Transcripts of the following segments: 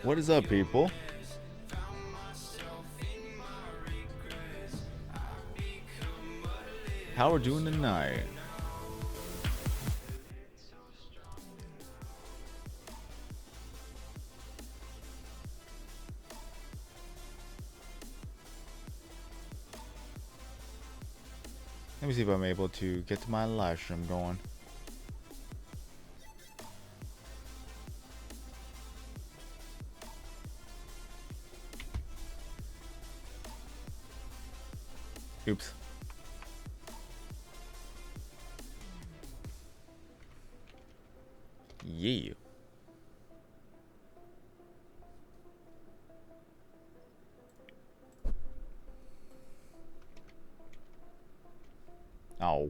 What is up, people? How are we doing tonight? Let me see if I'm able to get to my live stream going. Oops. Yeah. Oh.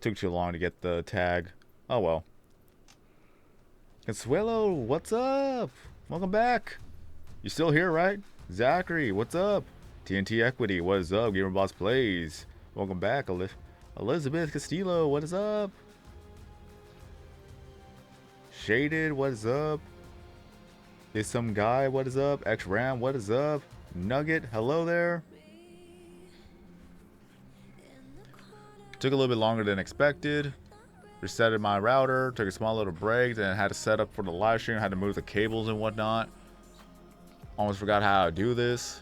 Took too long to get the tag. Oh well. Consuelo, what's up? Welcome back. You still here, right? Zachary, what's up? TNT Equity, what is up? Gamer Boss Plays. Welcome back, Elizabeth Castillo, what is up? Shaded, what is up? Is some guy, what is up? X-Ram, what is up? Nugget, hello there. Took a little bit longer than expected. Resetted my router, took a small little break, then had to set up for the live stream, had to move the cables and whatnot. Almost forgot how to do this.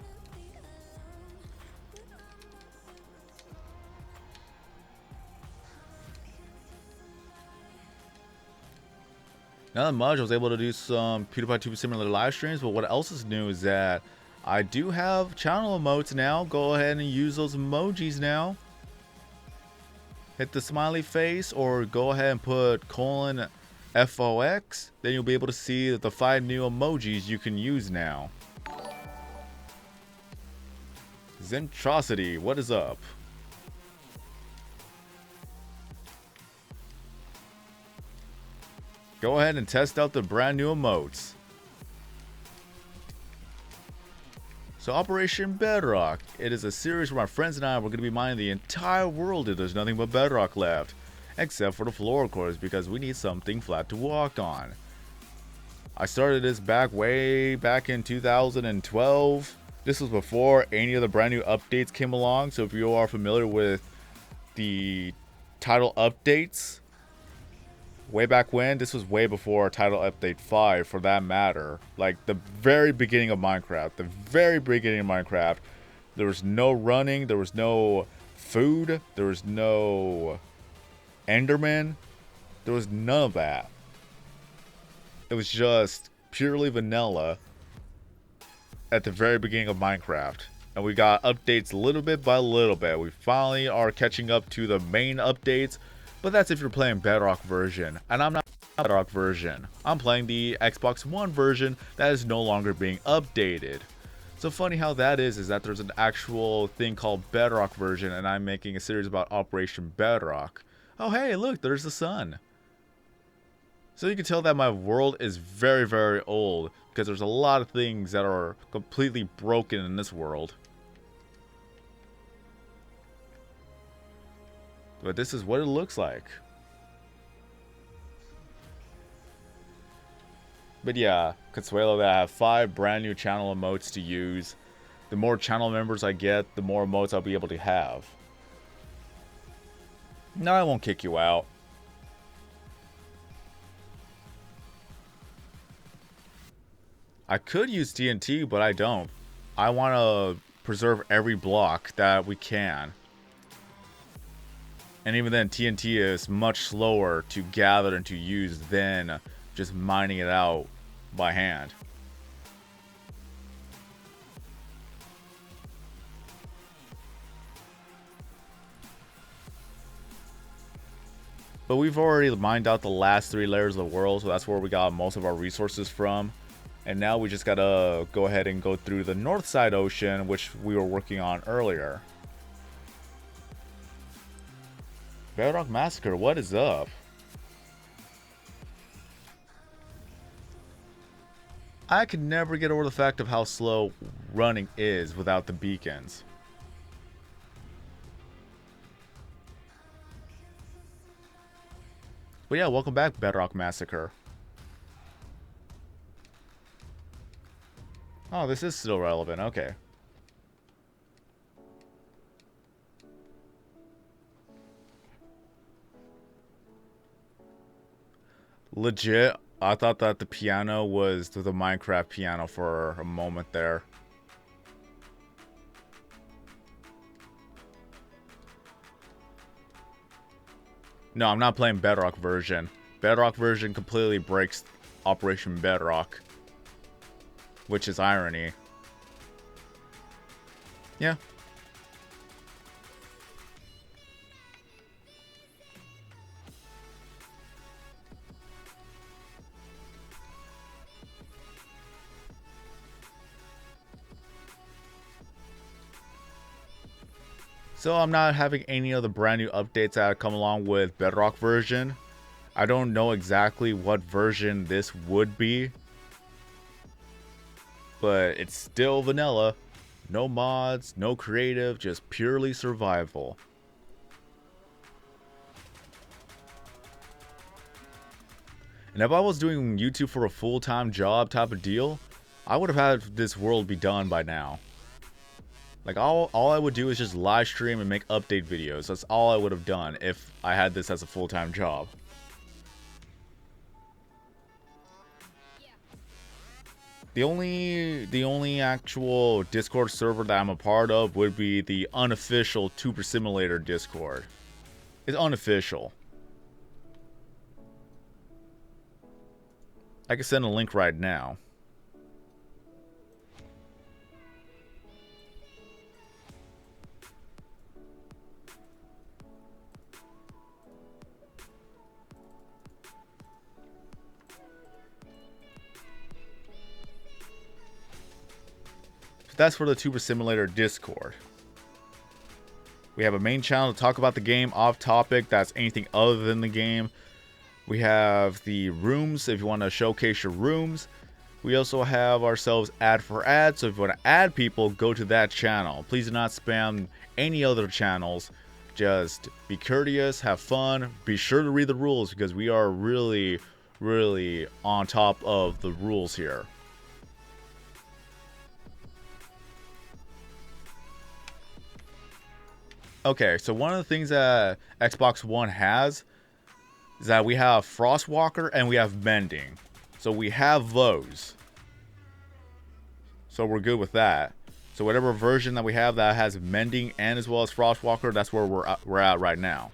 Not that much. I was able to do some PewDiePie Tube similar live streams, but what else is new is that I do have channel emotes now. Go ahead and use those emojis now. Hit the smiley face or go ahead and put :FOX. Then you'll be able to see the 5 new emojis you can use now. Zentrosity, what is up? Go ahead and test out the brand new emotes. So Operation Bedrock, it is a series where my friends and I were going to be mining the entire world if there's nothing but bedrock left. Except for the floor, of course, because we need something flat to walk on. I started this way back in 2012. This was before any of the brand new updates came along, so if you are familiar with the title updates, way back when, this was way before Title Update 5 for that matter. Like the very beginning of Minecraft. There was no running, there was no food, there was no Enderman. There was none of that. It was just purely vanilla at the very beginning of Minecraft. And we got updates little bit by little bit. We finally are catching up to the main updates. But that's if you're playing Bedrock version. And I'm not Bedrock version. I'm playing the Xbox One version that is no longer being updated. So funny how that is that there's an actual thing called Bedrock version and I'm making a series about Operation Bedrock. Oh hey, look, there's the sun. So you can tell that my world is very, very old because there's a lot of things that are completely broken in this world. But this is what it looks like. But yeah, Consuelo, that I have 5 brand new channel emotes to use. The more channel members I get, the more emotes I'll be able to have. No, I won't kick you out. I could use TNT, but I don't. I want to preserve every block that we can. And even then, TNT is much slower to gather and to use than just mining it out by hand. But we've already mined out the last 3 layers of the world, so that's where we got most of our resources from. And now we just gotta go ahead and go through the north side ocean, which we were working on earlier. Bedrock Massacre, what is up? I could never get over the fact of how slow running is without the beacons. But yeah, welcome back, Bedrock Massacre. Oh, this is still relevant. Okay. Legit, I thought that the piano was the Minecraft piano for a moment there. No, I'm not playing Bedrock version. Bedrock version completely breaks Operation Bedrock, which is irony. Yeah. So I'm not having any of the brand new updates that come along with Bedrock version. I don't know exactly what version this would be, but it's still vanilla. No mods, no creative, just purely survival. And if I was doing YouTube for a full-time job type of deal, I would have had this world be done by now. Like, all I would do is just live stream and make update videos. That's all I would have done if I had this as a full-time job. The only actual Discord server that I'm a part of would be the unofficial Tuber Simulator Discord. It's unofficial. I can send a link right now. That's for the Tuber Simulator Discord. We have a main channel to talk about the game, off topic, that's anything other than the game. We have the rooms, if you want to showcase your rooms. We also have ourselves ad for ad, so if you want to add people, go to that channel. Please do not spam any other channels. Just be courteous, have fun, be sure to read the rules because we are really, really on top of the rules here. Okay, so one of the things that Xbox One has is that we have Frostwalker and we have Mending. So we have those. So we're good with that. So whatever version that we have that has Mending and as well as Frostwalker, that's where we're at right now.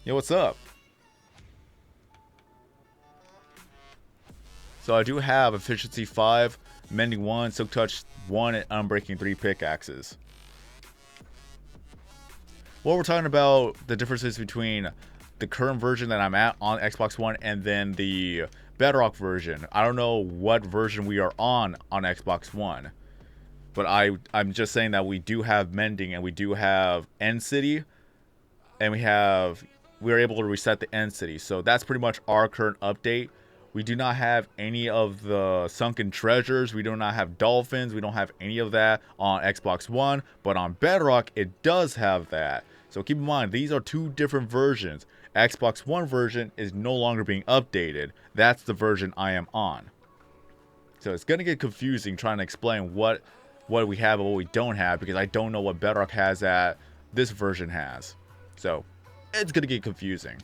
Yo, what's up? So I do have Efficiency 5, Mending 1, Silk Touch 1, and Unbreaking 3 pickaxes. Well, we're talking about the differences between the current version that I'm at on Xbox One and then the Bedrock version. I don't know what version we are on Xbox One, but I'm just saying that we do have Mending and we do have End City, and we're able to reset the End City. So that's pretty much our current update. We do not have any of the sunken treasures. We do not have dolphins. We don't have any of that on Xbox One. But on Bedrock, it does have that. So keep in mind, these are two different versions. Xbox One version is no longer being updated. That's the version I am on. So it's going to get confusing trying to explain what we have and what we don't have, because I don't know what Bedrock has that this version has. So it's going to get confusing.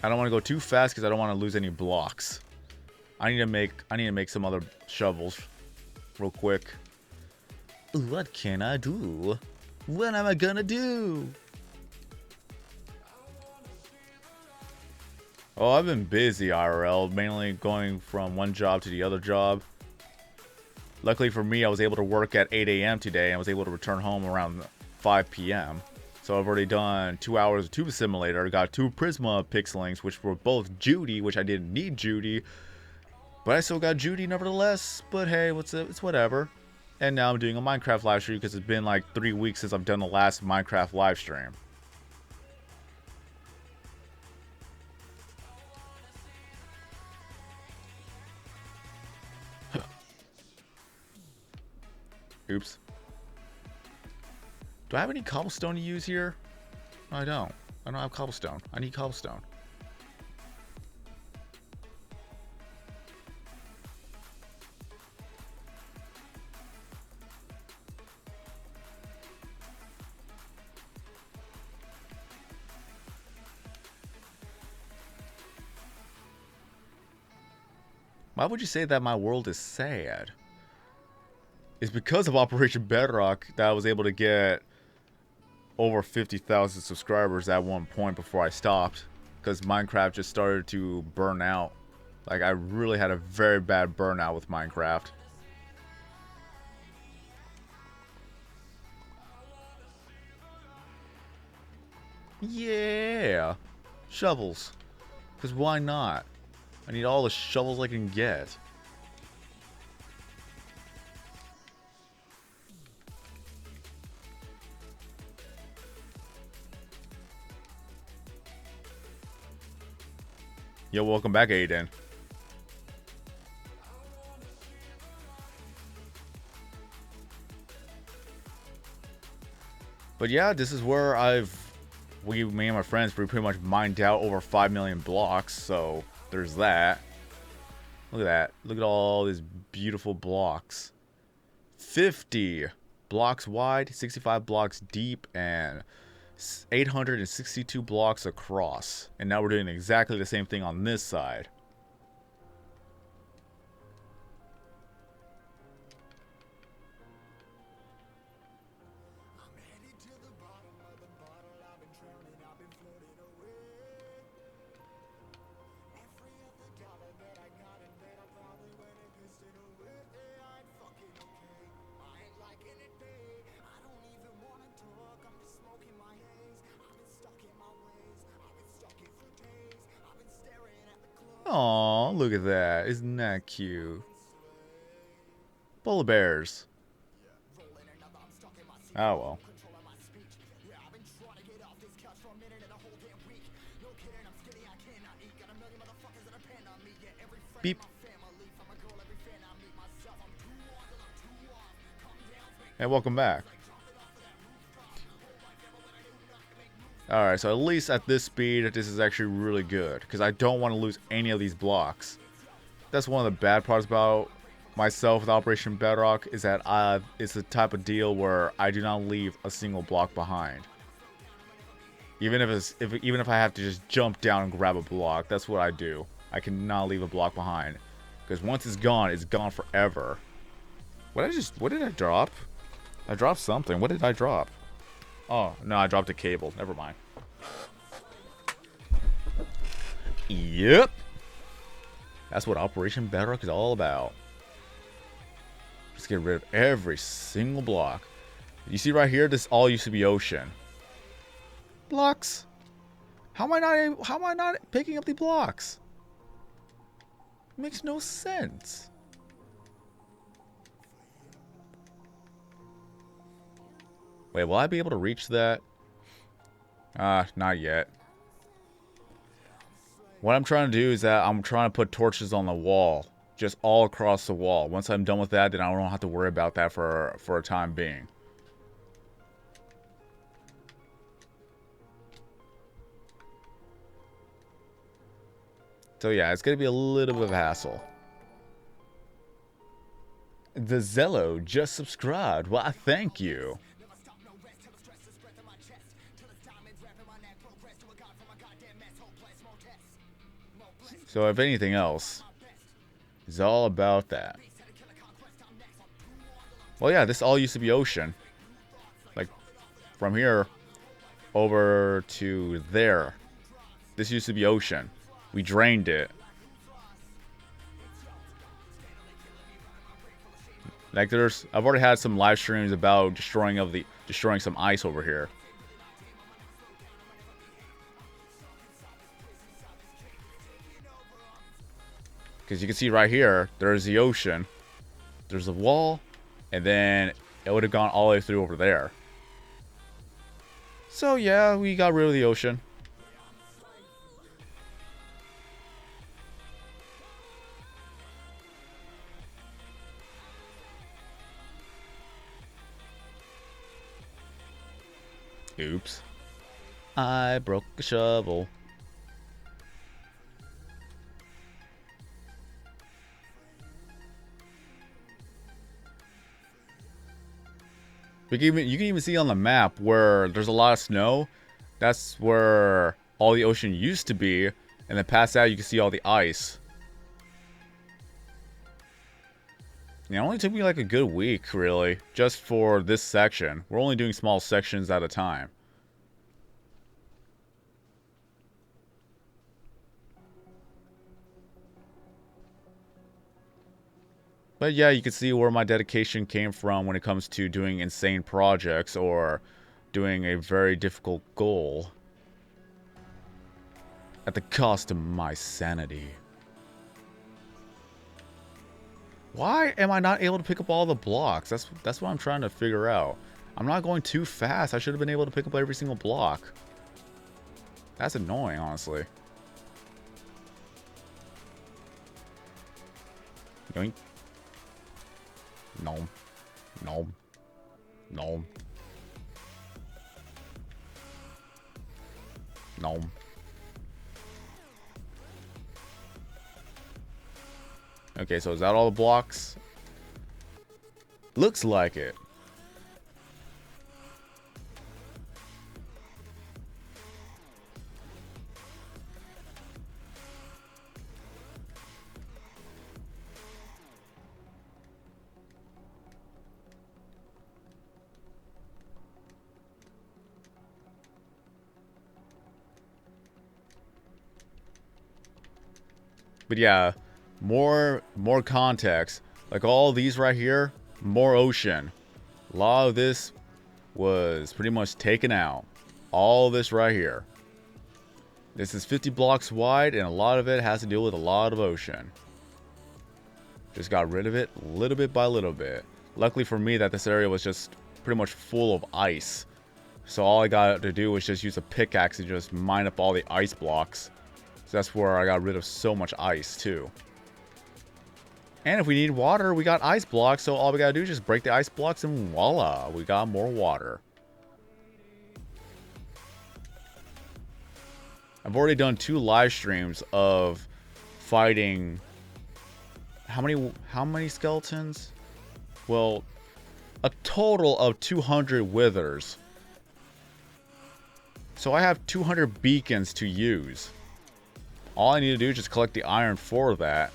I don't want to go too fast because I don't want to lose any blocks. I need to make some other shovels real quick. What can I do? What am I gonna do? Oh, I've been busy IRL, mainly going from one job to the other job. Luckily for me, I was able to work at 8 a.m. today and was able to return home around 5 p.m. So I've already done 2 hours of Tuber Simulator. Got 2 Prisma pixelings, which were both Judy, which I didn't need Judy. But I still got Judy nevertheless. But hey, it's whatever. And now I'm doing a Minecraft live stream because it's been like 3 weeks since I've done the last Minecraft live stream. Oops. Do I have any cobblestone to use here? No, I don't. I don't have cobblestone. I need cobblestone. Why would you say that my world is sad? It's because of Operation Bedrock that I was able to get over 50,000 subscribers at one point before I stopped. Because Minecraft just started to burn out. Like, I really had a very bad burnout with Minecraft. Yeah! Shovels. Because why not? I need all the shovels I can get. Yo, welcome back, Aiden. But yeah, this is where me and my friends, we pretty much mined out over 5 million blocks, so there's that. Look at that. Look at all these beautiful blocks. 50 blocks wide, 65 blocks deep, and 862 blocks across. And now we're doing exactly the same thing on this side. Aw, look at that. Isn't that cute? Polar bears. Oh, well. Beep. And welcome back. Alright, so at least at this speed, this is actually really good. Because I don't want to lose any of these blocks. That's one of the bad parts about myself with Operation Bedrock, is that it's the type of deal where I do not leave a single block behind. Even if I have to just jump down and grab a block, that's what I do. I cannot leave a block behind. Because once it's gone forever. What did I drop? I dropped something. What did I drop? Oh, no, I dropped a cable. Never mind. Yep. That's what Operation Bedrock is all about. Just get rid of every single block. You see right here, this all used to be ocean. Blocks. How am I not picking up the blocks? It makes no sense. Wait, will I be able to reach that? Not yet. What I'm trying to do is that I'm trying to put torches on the wall. Just all across the wall. Once I'm done with that, then I don't have to worry about that for a time being. So yeah, it's going to be a little bit of a hassle. The Zello just subscribed. Well, thank you. So if anything else, it's all about that. Well, yeah, this all used to be ocean. Like, from here over to there. This used to be ocean. We drained it. Like, I've already had some live streams about destroying some ice over here. Because you can see right here, there's the ocean, there's the wall, and then it would have gone all the way through over there. So yeah, we got rid of the ocean. Oops. I broke a shovel. You can even see on the map where there's a lot of snow. That's where all the ocean used to be. And then past that, you can see all the ice. It only took me like a good week, really, just for this section. We're only doing small sections at a time. But yeah, you can see where my dedication came from when it comes to doing insane projects or doing a very difficult goal. At the cost of my sanity. Why am I not able to pick up all the blocks? That's what I'm trying to figure out. I'm not going too fast. I should have been able to pick up every single block. That's annoying, honestly. Yoink. No. No. No. No. Okay, so is that all the blocks? Looks like it. But yeah, more context. Like all these right here, more ocean. A lot of this was pretty much taken out. All this right here. This is 50 blocks wide, and a lot of it has to deal with a lot of ocean. Just got rid of it little bit by little bit. Luckily for me that this area was just pretty much full of ice. So all I got to do was just use a pickaxe and just mine up all the ice blocks. So that's where I got rid of so much ice too. And if we need water, we got ice blocks. So all we gotta do is just break the ice blocks and voila, we got more water. I've already done 2 live streams of fighting. How many skeletons? Well, a total of 200 withers. So I have 200 beacons to use. All I need to do is just collect the iron for that.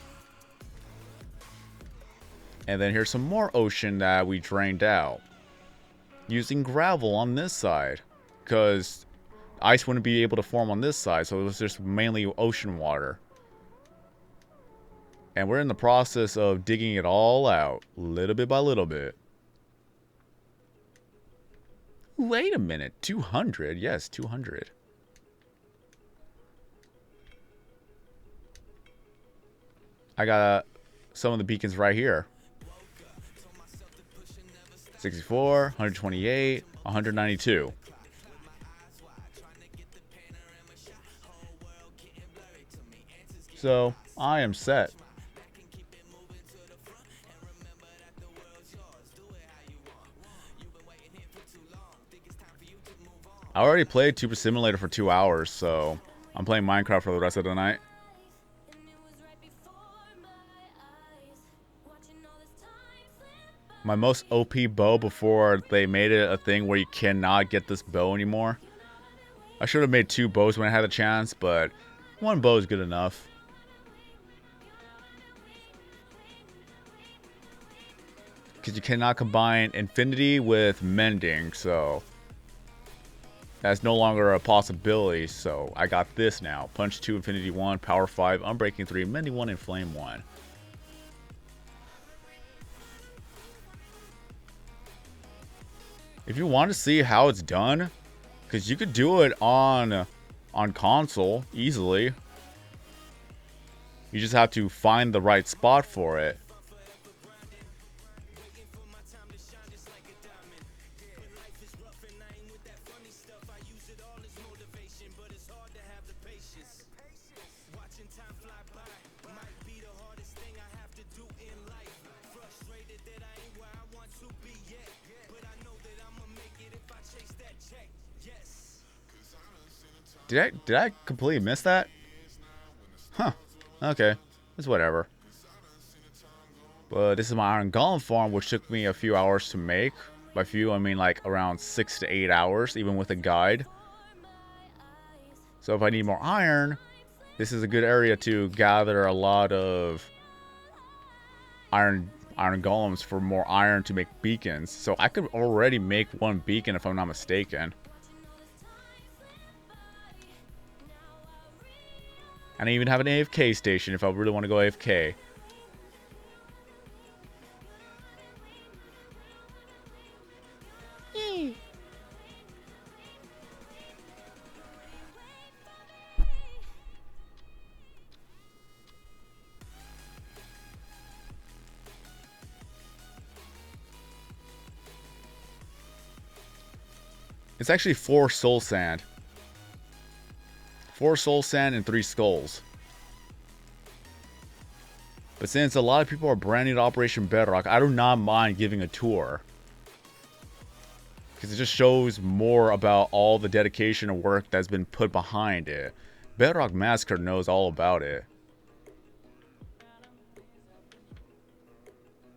And then here's some more ocean that we drained out. Using gravel on this side. Because ice wouldn't be able to form on this side. So it was just mainly ocean water. And we're in the process of digging it all out. Little bit by little bit. Wait a minute. 200? Yes, 200. I got some of the beacons right here. 64, 128, 192. So, I am set. I already played Tuber Simulator for 2 hours, so I'm playing Minecraft for the rest of the night. My most OP bow before they made it a thing where you cannot get this bow anymore. I should have made 2 bows when I had a chance, but 1 bow is good enough. Because you cannot combine Infinity with Mending, so that's no longer a possibility. So I got this now. Punch 2, Infinity 1, Power 5, Unbreaking 3, Mending 1, and Flame 1. If you want to see how it's done, because you could do it on console easily. You just have to find the right spot for it. Did I completely miss that? Huh. Okay. It's whatever. But this is my iron golem farm, which took me a few hours to make. By few, I mean like around 6 to 8 hours, even with a guide. So if I need more iron, this is a good area to gather a lot of iron golems for more iron to make beacons. So I could already make one beacon if I'm not mistaken. And I even have an AFK station if I really want to go AFK. It's actually 4 soul sand. 4 soul sand and 3 skulls. But since a lot of people are brand new to Operation Bedrock, I do not mind giving a tour. Because it just shows more about all the dedication and work that's been put behind it. Bedrock Massacre knows all about it.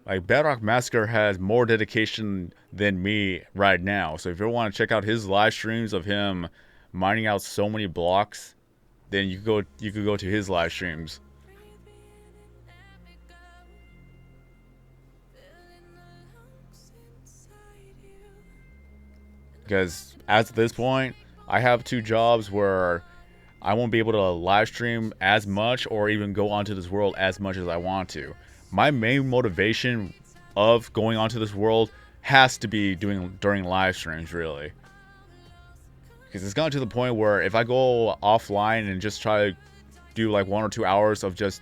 Like, Bedrock Massacre has more dedication than me right now. So if you want to check out his live streams of him mining out so many blocks, then you could go to his live streams. Because at this point, I have 2 jobs where I won't be able to live stream as much or even go onto this world as much as I want to. My main motivation of going onto this world has to be during live streams, really. Because it's gotten to the point where if I go offline and just try to do like 1 or 2 hours of just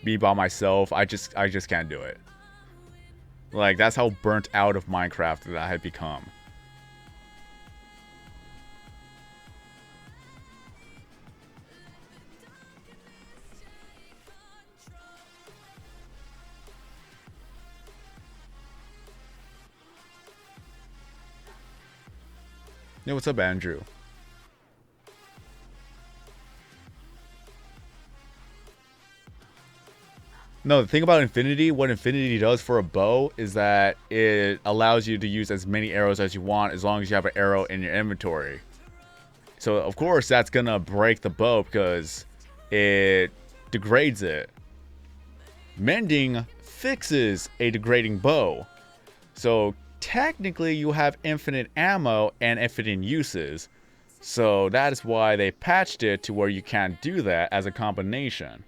me by myself, I just can't do it. Like, that's how burnt out of Minecraft that I had become. Yo, what's up, Andrew? No, the thing about Infinity, what Infinity does for a bow is that it allows you to use as many arrows as you want as long as you have an arrow in your inventory. So, of course, that's going to break the bow because it degrades it. Mending fixes a degrading bow. So, technically, you have infinite ammo and infinite uses. So, that is why they patched it to where you can't do that as a combination.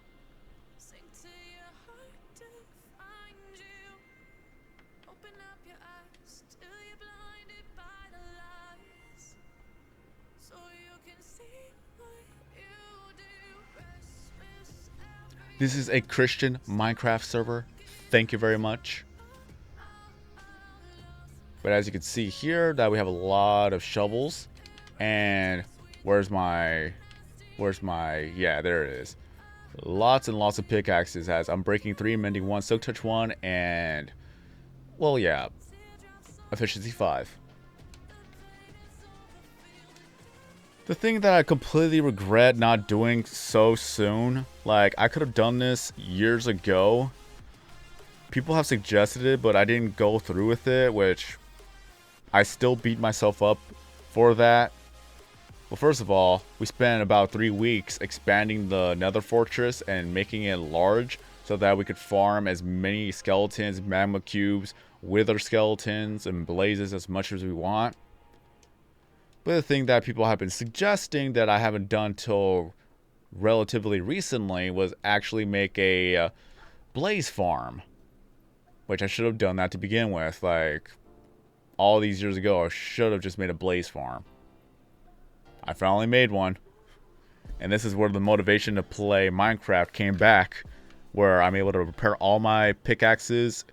This is a Christian Minecraft server. Thank you very much. But as you can see here, that we have a lot of shovels. And where's my, yeah, there it is. Lots and lots of pickaxes as I'm breaking 3, mending 1, silk touch 1, and, well, yeah, efficiency 5. The thing that I completely regret not doing so soon, like, I could have done this years ago. People have suggested it, but I didn't go through with it, which I still beat myself up for that. Well, first of all, we spent about 3 weeks expanding the Nether Fortress and making it large so that we could farm as many skeletons, magma cubes, wither skeletons, and blazes as much as we want. But the thing that people have been suggesting that I haven't done till relatively recently was actually make a blaze farm. Which I should have done that to begin with. Like, all these years ago, I should have just made a blaze farm. I finally made one. And this is where the motivation to play Minecraft came back. Where I'm able to repair all my pickaxes.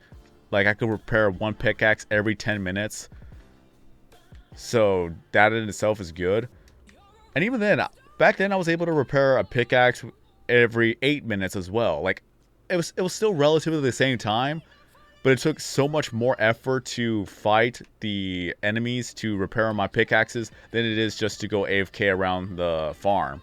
Like, I could repair 1 pickaxe every 10 minutes. So that in itself is good. And even then, back then I was able to repair a pickaxe every 8 minutes as well. Like, it was still relatively the same time, but it took so much more effort to fight the enemies to repair my pickaxes than it is just to go AFK around the farm.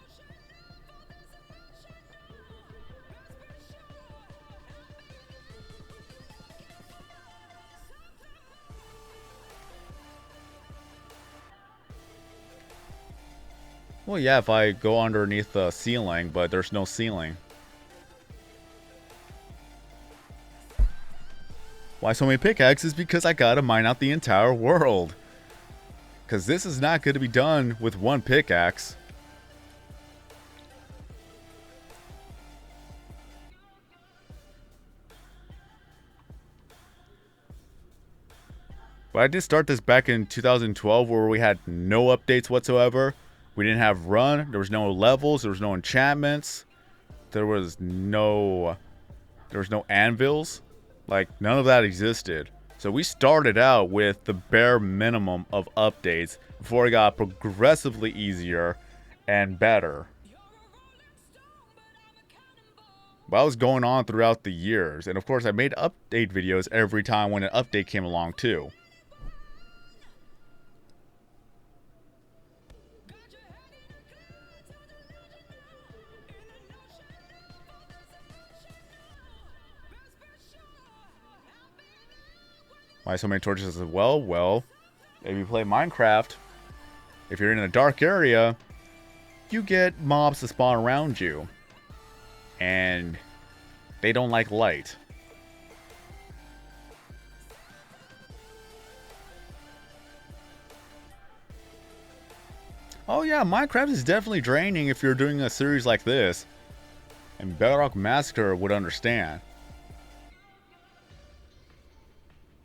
Well, yeah, if I go underneath the ceiling, but there's no ceiling. Why so many pickaxes? Because I gotta mine out the entire world. Because this is not going to be done with one pickaxe. But I did start this back in 2012 where we had no updates whatsoever. We didn't have run. There was no levels. There was no enchantments. There was no anvils. Like, none of that existed. So we started out with the bare minimum of updates before it got progressively easier and better. But that was going on throughout the years. And of course, I made update videos every time when an update came along too. Why so many torches as well? Well, if you play Minecraft, if you're in a dark area, you get mobs to spawn around you. And they don't like light. Oh yeah, Minecraft is definitely draining if you're doing a series like this. And Bedrock Massacre would understand.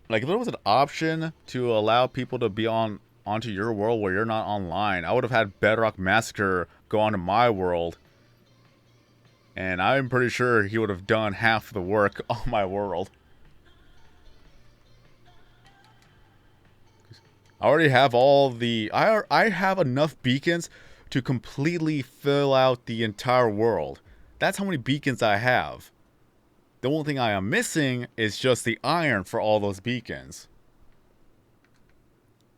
Like, if there was an option to allow people to be onto your world where you're not online, I would have had Bedrock Massacre go onto my world. And I'm pretty sure he would have done half the work on my world. I already have all the... I have enough beacons to completely fill out the entire world. That's how many beacons I have. The only thing I am missing is just the iron for all those beacons.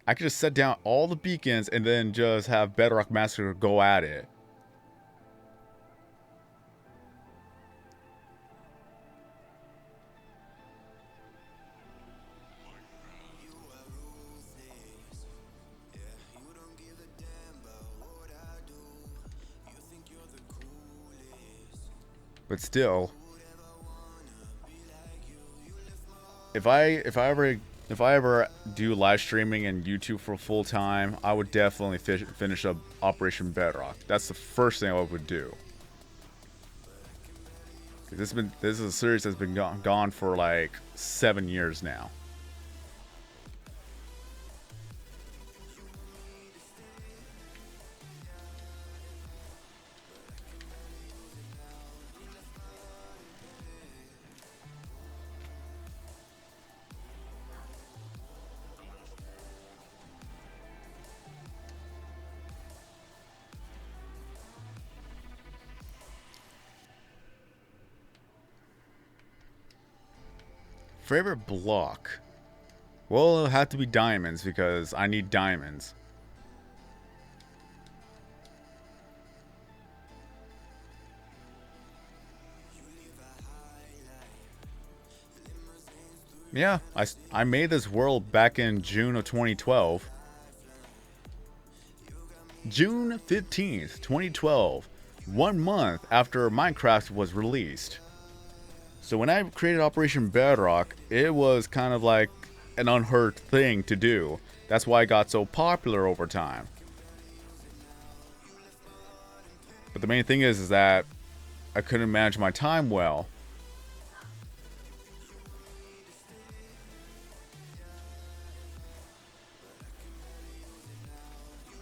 I could just set down all the beacons and then just have Bedrock Massacre go at it. But still, if I ever do live streaming and YouTube for full time, I would definitely finish up Operation Bedrock. That's the first thing I would do. This is a series that's been gone for like 7 years now. Favorite block? Well, it'll have to be diamonds because I need diamonds. Yeah, I made this world back in June of 2012. June 15th, 2012. 1 month after Minecraft was released. So when I created Operation Bedrock, it was kind of like an unheard thing to do. That's why it got so popular over time. But the main thing is that I couldn't manage my time well.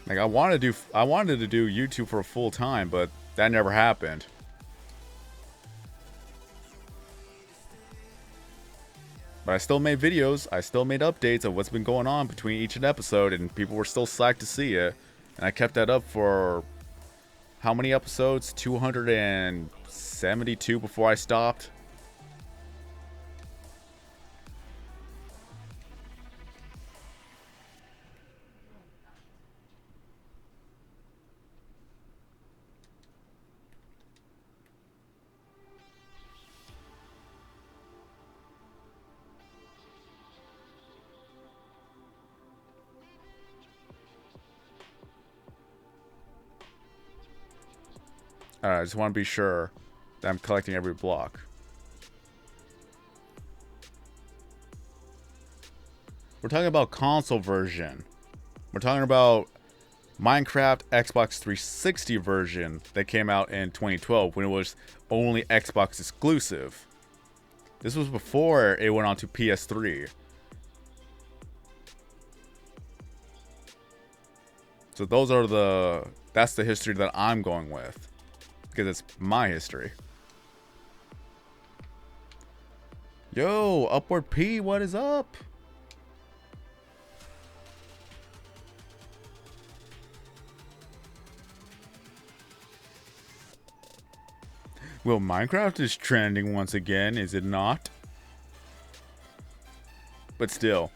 Like, I wanted to do YouTube for full time, but that never happened. But I still made videos, I still made updates of what's been going on between each episode, and people were still psyched to see it. And I kept that up for how many episodes? 272 before I stopped. Alright, I just want to be sure that I'm collecting every block. We're talking about console version. We're talking about Minecraft Xbox 360 version that came out in 2012 when it was only Xbox exclusive. This was before it went on to PS3. So that's the history that I'm going with. Because it's my history. Yo, Upward P, what is up? Well, Minecraft is trending once again, is it not? But still.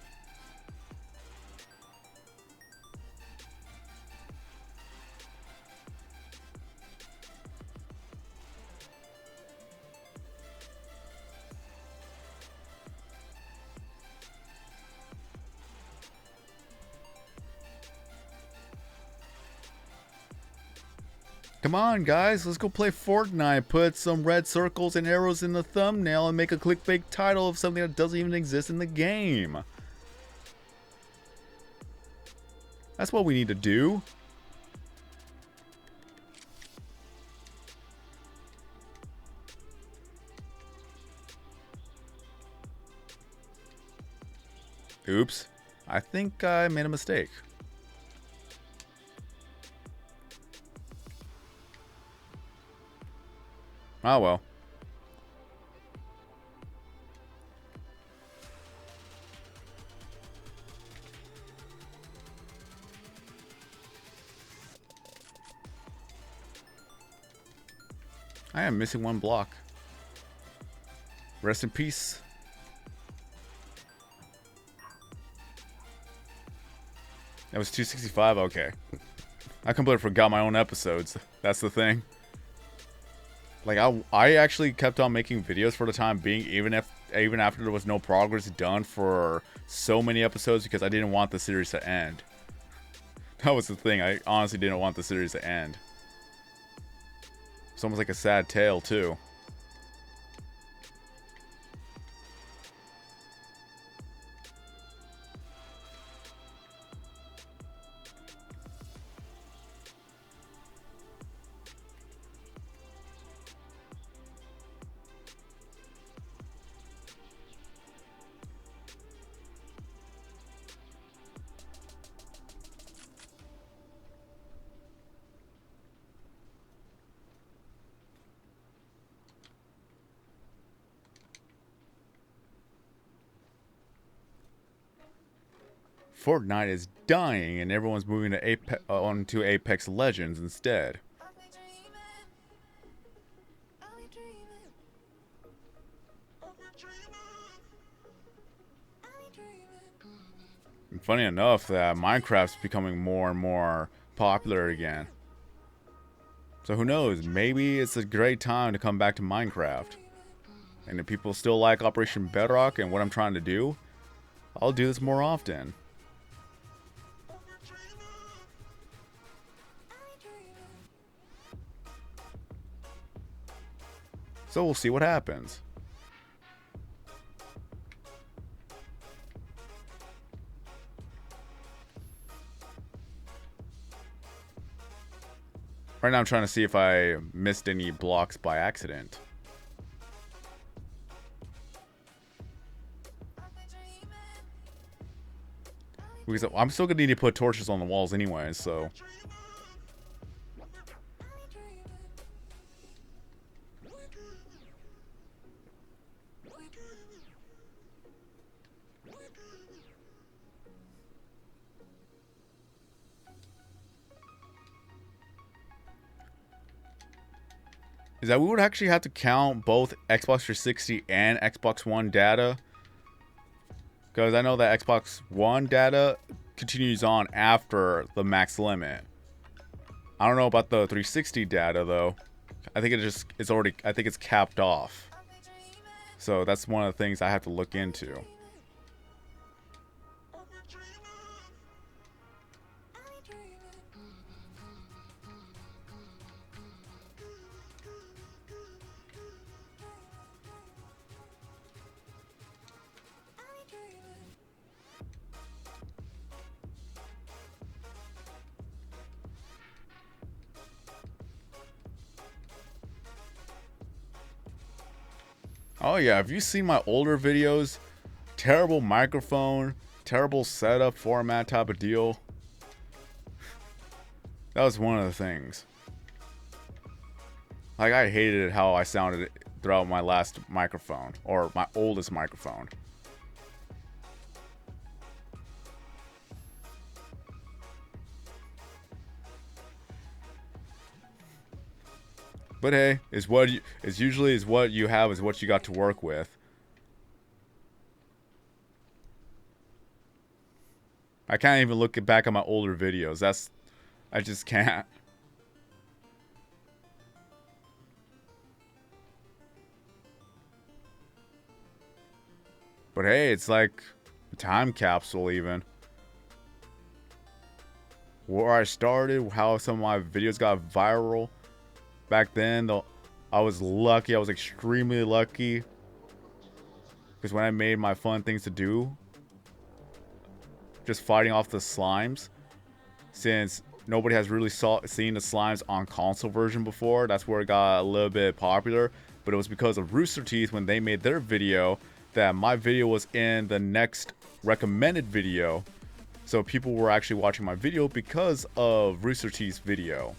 Come on, guys, let's go play Fortnite. Put some red circles and arrows in the thumbnail and make a clickbait title of something that doesn't even exist in the game. That's what we need to do. Oops. I think I made a mistake. Oh well. I am missing one block. Rest in peace. That was 265? Okay. I completely forgot my own episodes. That's the thing. Like, I actually kept on making videos for the time being, even after there was no progress done for so many episodes, because I didn't want the series to end. That was the thing. I honestly didn't want the series to end. It's almost like a sad tale, too. Fortnite is dying, and everyone's moving to onto Apex Legends instead. And funny enough, that Minecraft's becoming more and more popular again. So who knows? Maybe it's a great time to come back to Minecraft. And if people still like Operation Bedrock and what I'm trying to do, I'll do this more often. So we'll see what happens. Right now I'm trying to see if I missed any blocks by accident. Because I'm still gonna need to put torches on the walls anyway, so. Is that we would actually have to count both Xbox 360 and Xbox One data. Because I know that Xbox One data continues on after the max limit. I don't know about the 360 data though. I think I think it's capped off. So that's one of the things I have to look into. Oh yeah, have you seen my older videos? Terrible microphone, terrible setup, format type of deal. That was one of the things. Like, I hated how I sounded throughout my last microphone, or my oldest microphone. But hey, it's usually what you have is what you got to work with. I can't even look back at my older videos. I just can't. But hey, it's like a time capsule even. Where I started, how some of my videos got viral. Back then, though, I was lucky. I was extremely lucky. Because when I made my fun things to do, just fighting off the slimes, since nobody has really seen the slimes on console version before, that's where it got a little bit popular. But it was because of Rooster Teeth when they made their video that my video was in the next recommended video. So people were actually watching my video because of Rooster Teeth's video.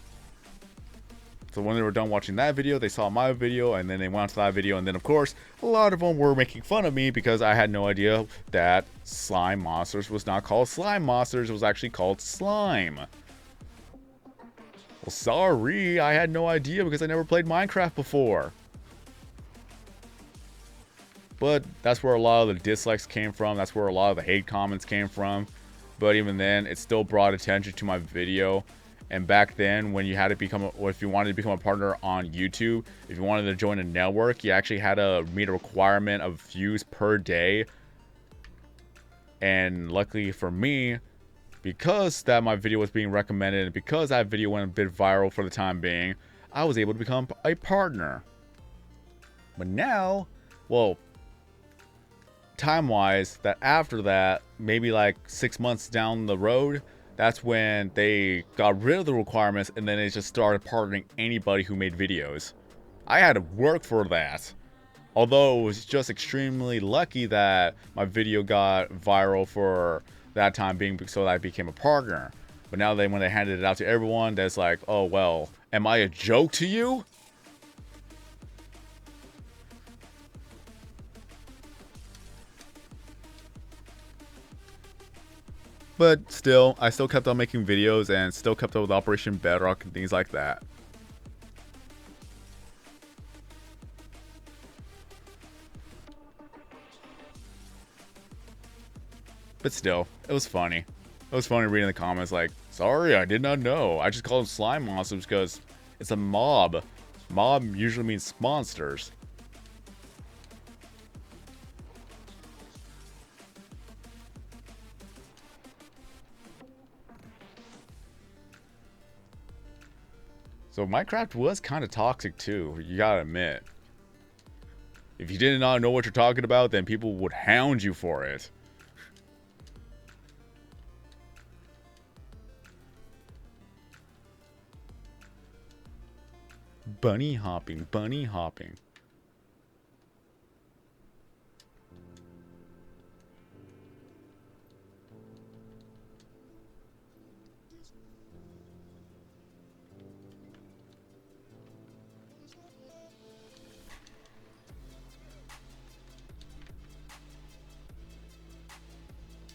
So when they were done watching that video, they saw my video, and then they went on to that video. And then, of course, a lot of them were making fun of me because I had no idea that Slime Monsters was not called Slime Monsters. It was actually called Slime. Well, sorry, I had no idea because I never played Minecraft before. But that's where a lot of the dislikes came from. That's where a lot of the hate comments came from. But even then, it still brought attention to my video. And back then, when you had to become, or if you wanted to become a partner on YouTube, if you wanted to join a network, you actually had to meet a requirement of views per day. And luckily for me, because that my video was being recommended, and because that video went a bit viral for the time being, I was able to become a partner. But now, well, time-wise, that after that, maybe like 6 months down the road, that's when they got rid of the requirements, and then they just started partnering anybody who made videos. I had to work for that. Although it was just extremely lucky that my video got viral for that time being, so that I became a partner. But now when they handed it out to everyone, that's like, oh well, am I a joke to you? But still, I still kept on making videos and still kept up with Operation Bedrock and things like that. But still, it was funny. It was funny reading the comments like, sorry, I did not know. I just call them slime monsters because it's a mob. Mob usually means monsters. So Minecraft was kind of toxic too, you gotta admit. If you did not know what you're talking about, then people would hound you for it. Bunny hopping, bunny hopping.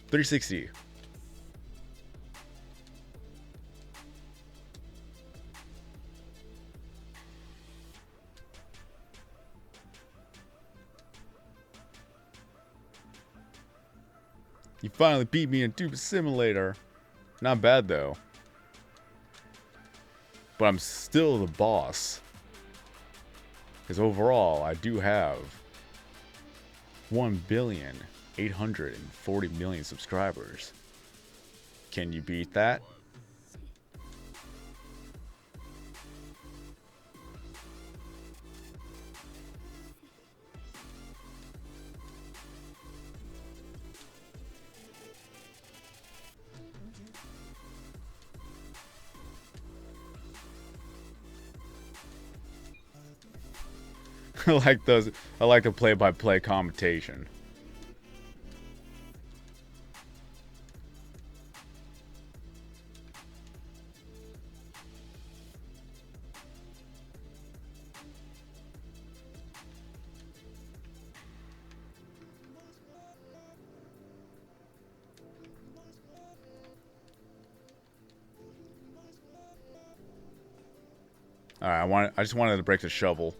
$360. You finally beat me in Tube Simulator. Not bad though. But I'm still the boss. Because overall, I do have 1,840,000,000 subscribers. Can you beat that? I like those. I like a play-by-play commentation. All right, I just wanted to break the shovel.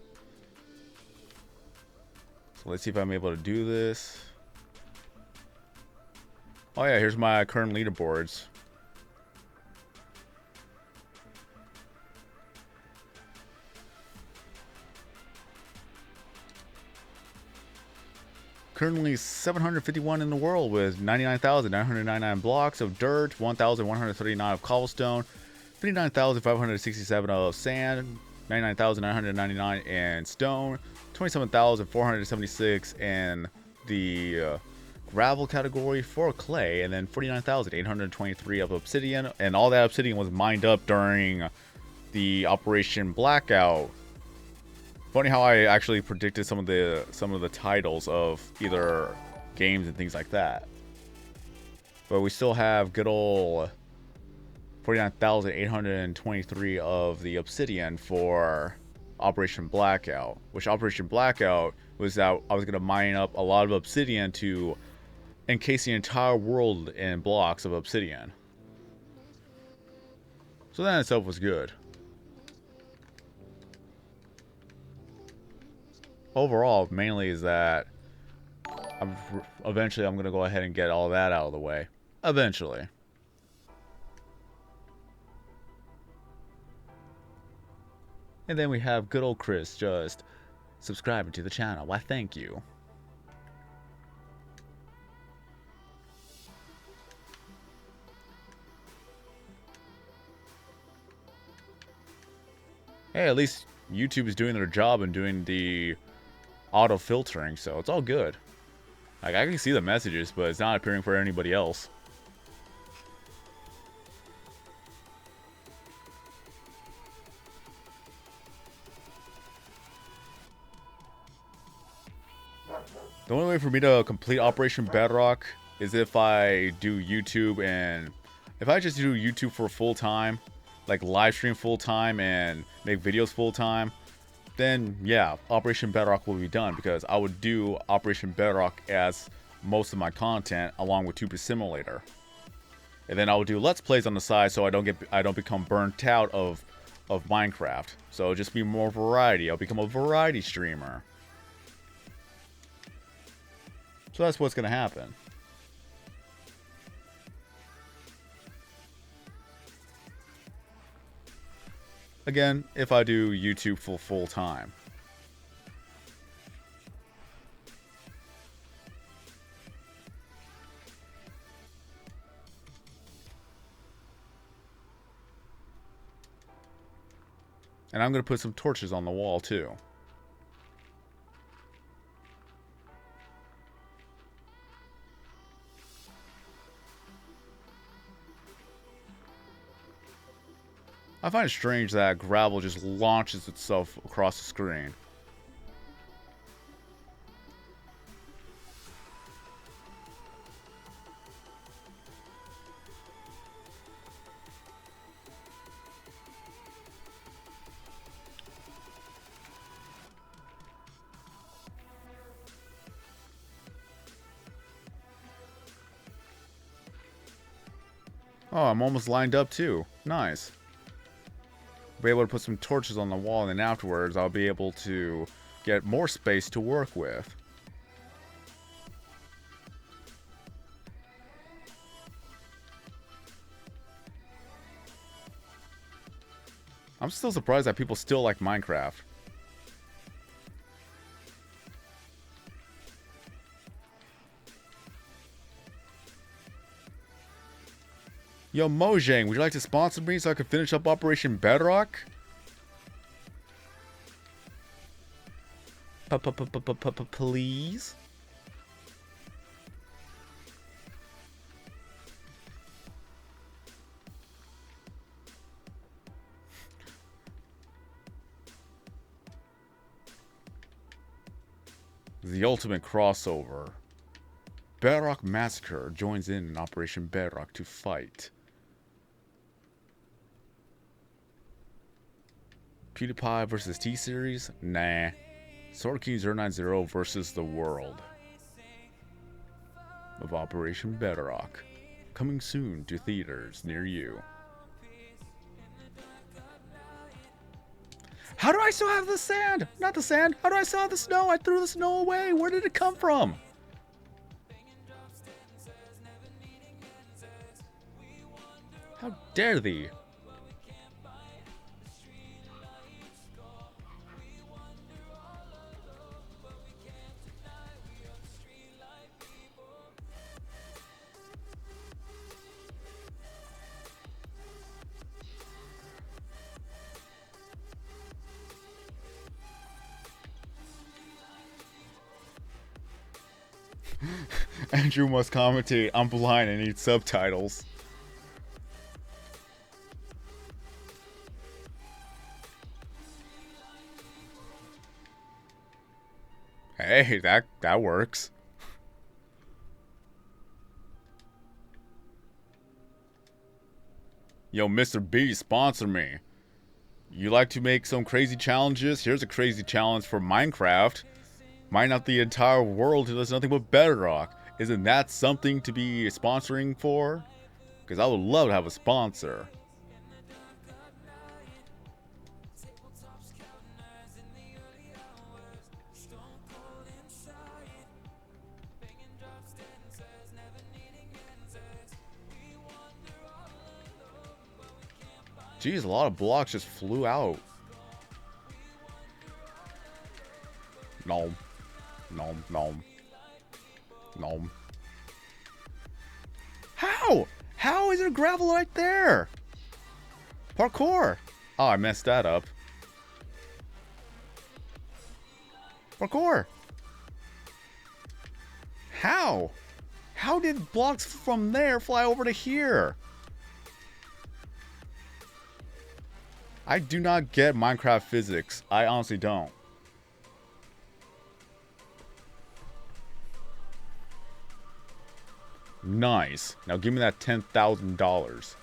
So let's see if I'm able to do this. Oh yeah, here's my current leaderboards. Currently 751 in the world with 99,999 blocks of dirt, 1,139 of cobblestone, 59,567 of sand, 99,999 in stone, 27,476 in the gravel category for clay, and then 49,823 of obsidian. And all that obsidian was mined up during the Operation Blackout. Funny how I actually predicted some of the titles of either games and things like that. But we still have good old 49,823 of the obsidian for Operation Blackout. Which Operation Blackout was that I was going to mine up a lot of obsidian to encase the entire world in blocks of obsidian. So that in itself was good. Overall, mainly is that eventually I'm going to go ahead and get all that out of the way. Eventually. And then we have good old Chris just subscribing to the channel. Why, thank you. Hey, at least YouTube is doing their job and doing the auto filtering, so it's all good. Like, I can see the messages, but it's not appearing for anybody else. The only way for me to complete Operation Bedrock is if I do YouTube, and if I just do YouTube for full time, like live stream full time and make videos full time, then yeah, Operation Bedrock will be done, because I would do Operation Bedrock as most of my content along with Tuber Simulator. And then I will do Let's Plays on the side so I don't become burnt out of Minecraft. So it'll just be more variety. I'll become a variety streamer. So that's what's gonna happen. Again, if I do YouTube full time. And I'm going to put some torches on the wall too. I find it strange that gravel just launches itself across the screen. Oh, I'm almost lined up too. Nice. I'll be able to put some torches on the wall, and then afterwards I'll be able to get more space to work with. I'm still surprised that people still like Minecraft. Yo, Mojang, would you like to sponsor me so I can finish up Operation Bedrock? Please? The ultimate crossover. Bedrock Massacre joins in Operation Bedrock to fight. PewDiePie versus T-Series? Nah. Sword King 090 versus the world of Operation Bedrock. Coming soon to theaters near you. How do I still have the sand? Not the sand. How do I still have the snow? I threw the snow away. Where did it come from? How dare thee? Andrew must commentate. I'm blind and need subtitles. Hey, that works. Yo, Mr. B, sponsor me. You like to make some crazy challenges? Here's a crazy challenge for Minecraft. Mine out the entire world who does nothing but Bedrock. Isn't that something to be sponsoring for? Because I would love to have a sponsor. Jeez, a lot of blocks just flew out. Nom. Nom, nom. Nom. How? How is there gravel right there? Parkour. Oh, I messed that up. Parkour. How? How did blocks from there fly over to here? I do not get Minecraft physics. I honestly don't. Nice. Now give me that $10,000.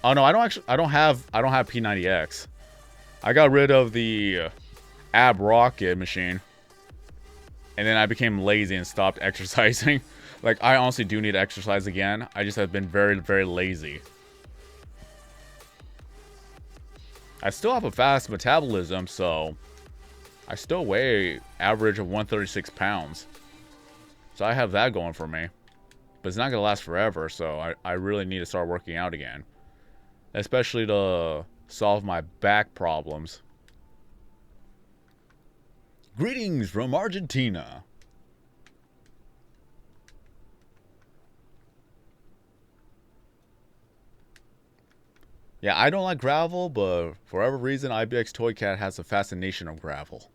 Oh no, I don't have P90X. I got rid of the ab rocket machine. And then I became lazy and stopped exercising. Like, I honestly do need to exercise again. I just have been very, very lazy. I still have a fast metabolism, so I still weigh average of 136 pounds. So I have that going for me. But it's not going to last forever, so I really need to start working out again. Especially to solve my back problems. Greetings from Argentina. Yeah, I don't like gravel, but for whatever reason, IBX Toy Cat has a fascination of gravel.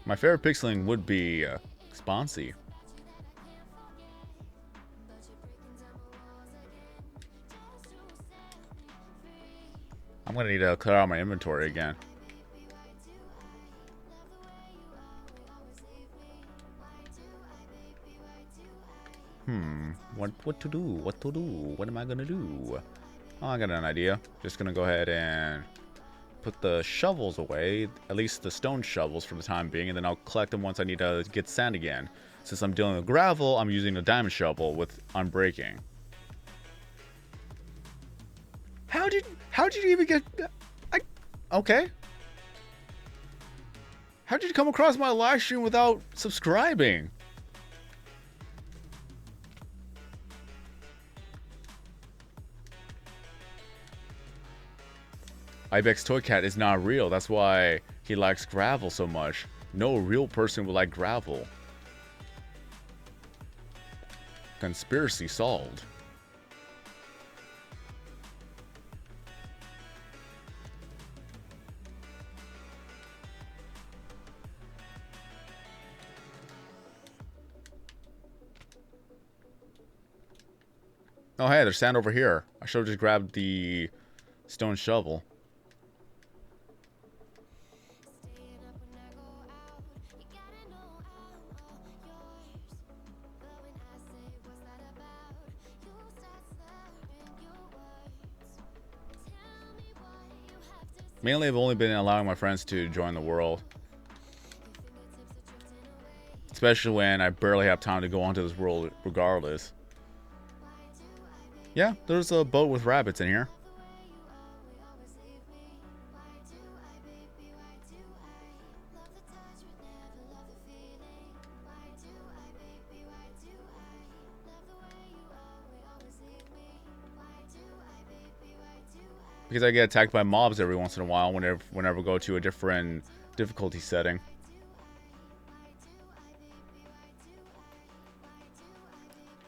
My favorite pixeling would be Sponsy. I'm gonna need to clear out my inventory again. What to do? What to do? What am I gonna do? Oh, I got an idea. Just gonna go ahead and put the shovels away, at least the stone shovels for the time being, and then I'll collect them once I need to get sand again. Since I'm dealing with gravel, I'm using a diamond shovel with unbreaking. How did you even get... Okay. How did you come across my live stream without subscribing? Ibex Toy Cat is not real. That's why he likes gravel so much. No real person would like gravel. Conspiracy solved. Oh, hey, there's sand over here. I should have just grabbed the stone shovel. Mainly, I've only been allowing my friends to join the world. Especially when I barely have time to go onto this world regardless. Yeah, there's a boat with rabbits in here. Because I get attacked by mobs every once in a while whenever I go to a different difficulty setting.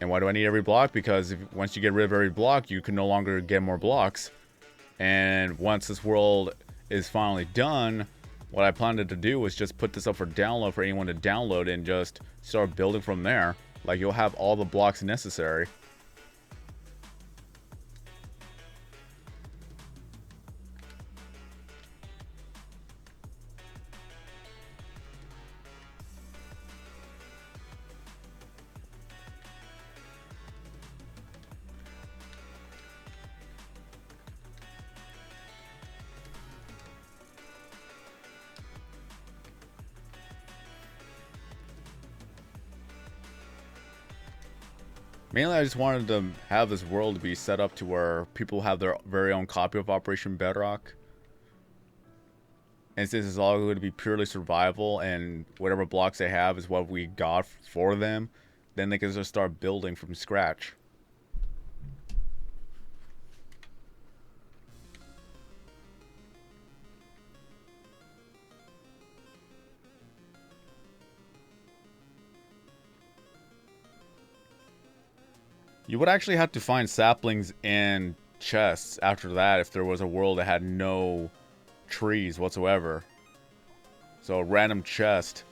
And why do I need every block? Because once you get rid of every block, you can no longer get more blocks. And once this world is finally done, what I planned to do was just put this up for download for anyone to download and just start building from there. Like, you'll have all the blocks necessary. Mainly, I just wanted to have this world be set up to where people have their very own copy of Operation Bedrock. And since it's all going to be purely survival and whatever blocks they have is what we got for them, then they can just start building from scratch. You would actually have to find saplings and chests after that if there was a world that had no trees whatsoever. So a random chest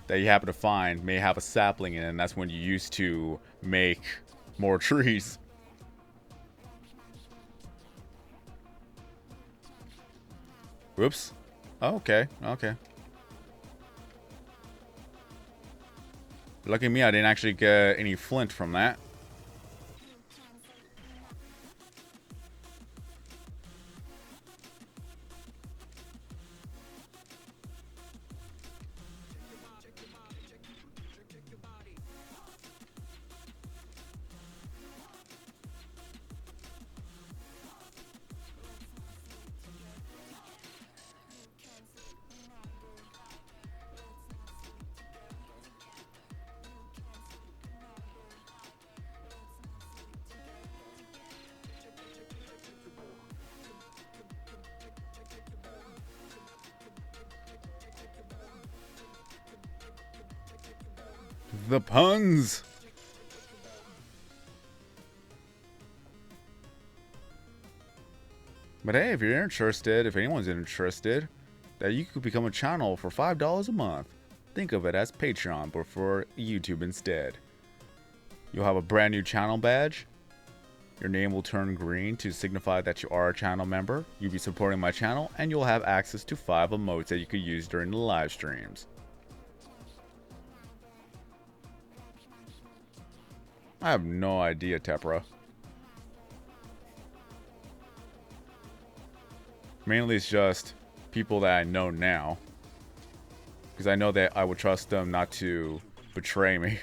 that you happen to find may have a sapling in it, and that's when you used to make more trees. Whoops. Oh, okay, okay. Lucky me, I didn't actually get any flint from that. The puns! But hey, if you're interested, if anyone's interested, that you could become a channel for $5 a month. Think of it as Patreon, but for YouTube instead. You'll have a brand new channel badge. Your name will turn green to signify that you are a channel member. You'll be supporting my channel, and you'll have access to 5 emotes that you could use during the live streams. I have no idea, Tepra. Mainly it's just people that I know now. Because I know that I would trust them not to betray me.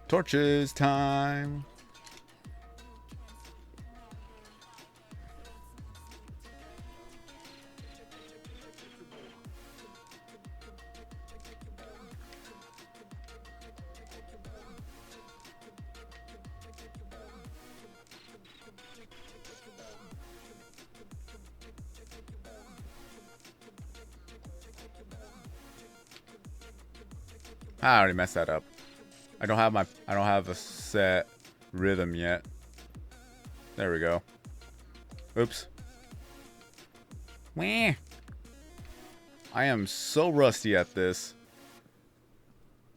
Torches time. I already messed that up. I don't have a set rhythm yet. There we go. Oops. Wah. I am so rusty at this.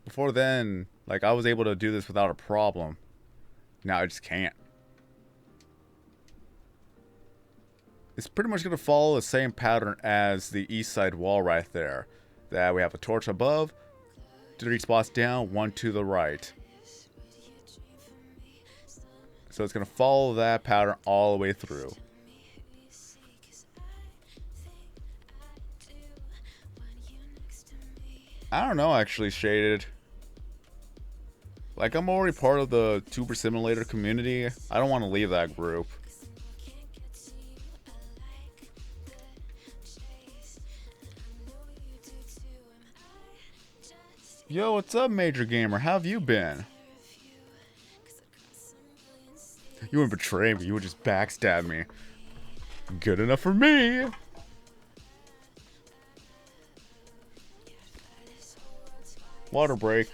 Before then, like, I was able to do this without a problem. Now I just can't. It's pretty much going to follow the same pattern as the east side wall right there. That we have a torch above, 3 spots down, 1 to the right. So it's going to follow that pattern all the way through. I don't know, actually, Shaded. Like, I'm already part of the Tuber Simulator community. I don't want to leave that group. Yo, what's up, Major Gamer? How have you been? You wouldn't betray me. You would just backstab me. Good enough for me. Water break.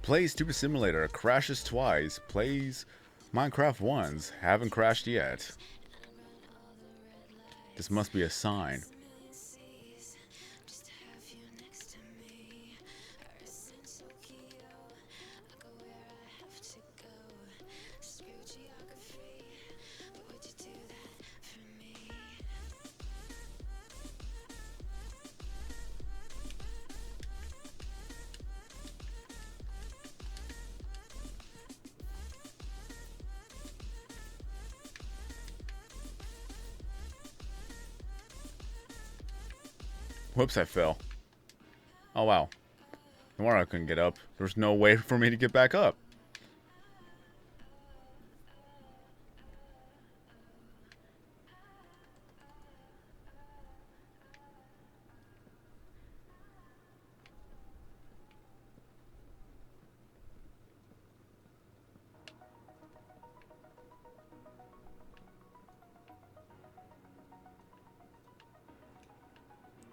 Plays Tuber Simulator, crashes twice. Plays Minecraft once, haven't crashed yet. This must be a sign. Whoops, I fell. Oh, wow. No wonder I couldn't get up. There's no way for me to get back up.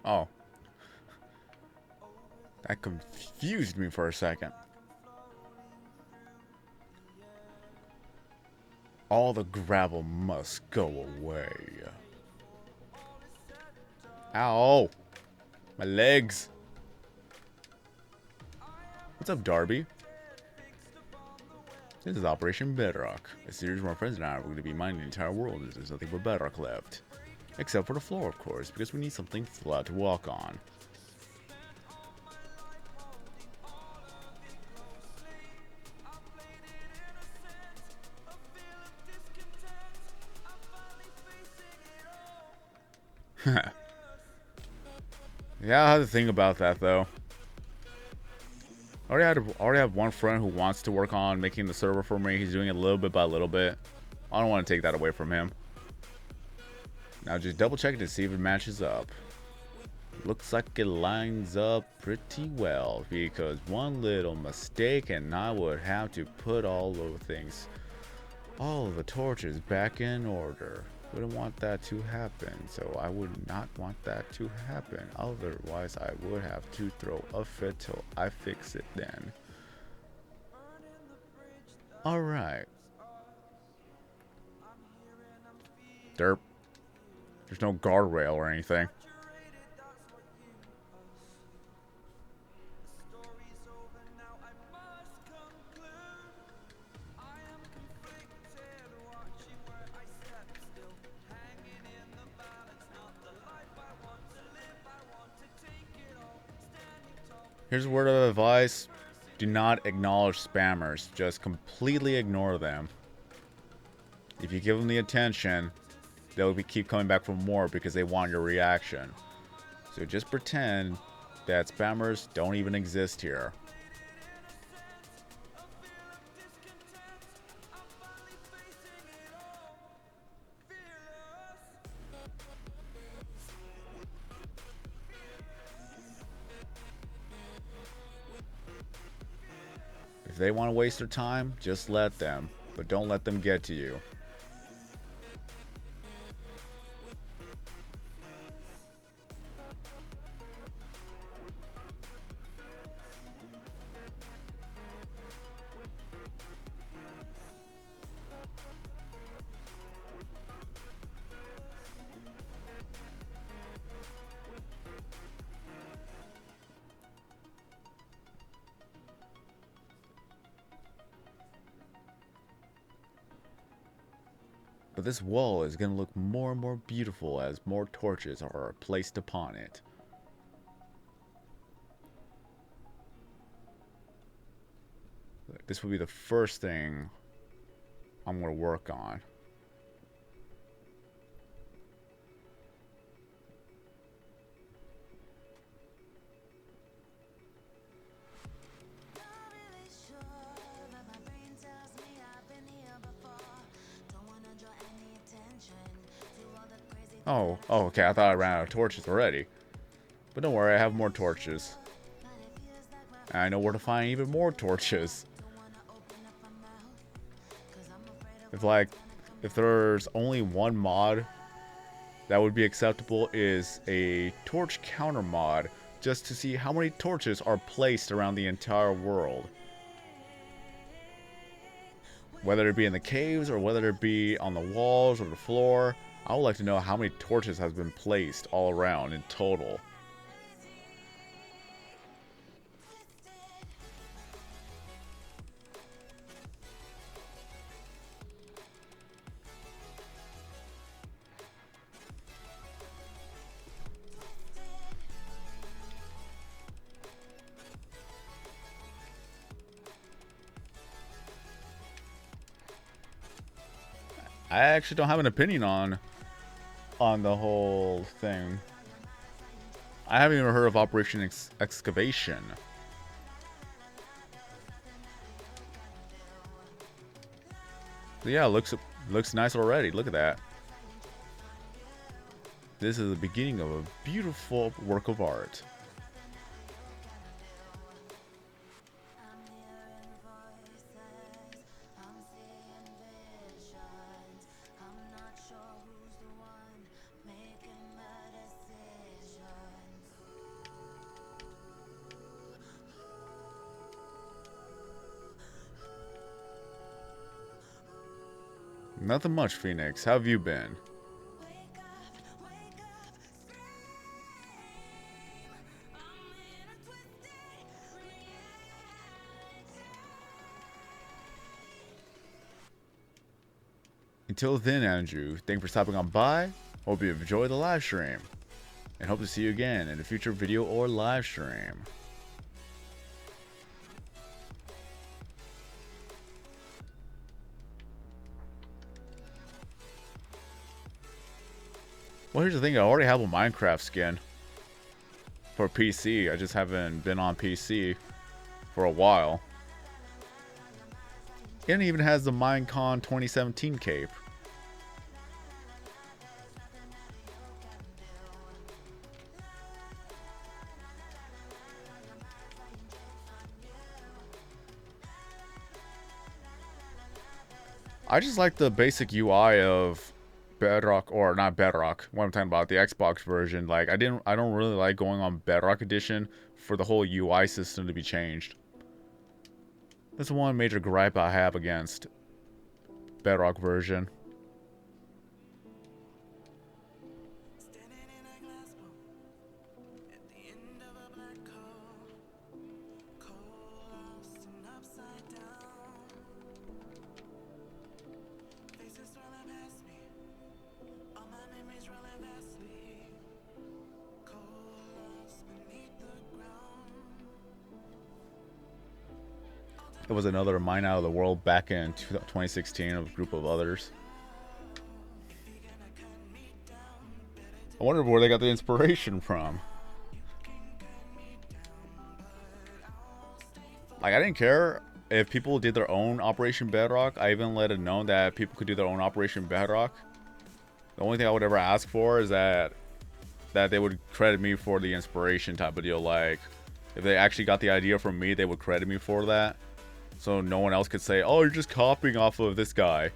Oh. That confused me for a second. All the gravel must go away. Ow! My legs! What's up, Darby? This is Operation Bedrock, a series where my friends and I are going to be mining the entire world as there's nothing but bedrock left. Except for the floor, of course, because we need something flat to walk on. Yeah, I have to think about that, though. I already have one friend who wants to work on making the server for me. He's doing it little bit by little bit. I don't want to take that away from him. Now just double check it to see if it matches up. Looks like it lines up pretty well, because one little mistake and I would have to put all the torches back in order. Wouldn't want that to happen, so I would not want that to happen. Otherwise, I would have to throw a fit till I fix it then. Alright. Derp. There's no guardrail or anything. Here's a word of advice. Do not acknowledge spammers. Just completely ignore them. If you give them the attention, they'll keep coming back for more because they want your reaction. So just pretend that spammers don't even exist here. If they want to waste their time, just let them. But don't let them get to you. But this wall is going to look more and more beautiful as more torches are placed upon it. This will be the first thing I'm going to work on. Oh, okay, I thought I ran out of torches already. But don't worry, I have more torches. And I know where to find even more torches. If there's only one mod that would be acceptable, is a torch counter mod, just to see how many torches are placed around the entire world. Whether it be in the caves, or whether it be on the walls or the floor, I would like to know how many torches has been placed all around in total. I actually don't have an opinion on the whole thing. I haven't even heard of Operation Excavation. But yeah, looks nice already. Look at that. This is the beginning of a beautiful work of art. Nothing much, Phoenix. How have you been? Until then, Andrew, thank you for stopping on by. Hope you enjoyed the live stream. And hope to see you again in a future video or live stream. Well, here's the thing. I already have a Minecraft skin for PC. I just haven't been on PC for a while. It even has the Minecon 2017 cape. I just like the basic UI of Bedrock, or not Bedrock. What I'm talking about, the Xbox version. Like I don't really like going on Bedrock Edition for the whole UI system to be changed. That's one major gripe I have against Bedrock version. It was another Mine Out of the World back in 2016 of a group of others. I wonder where they got the inspiration from. Like, I didn't care if people did their own Operation Bedrock. I even let it known that people could do their own Operation Bedrock. The only thing I would ever ask for is that they would credit me for the inspiration type of deal. Like, if they actually got the idea from me, they would credit me for that. So no one else could say, oh, you're just copying off of this guy.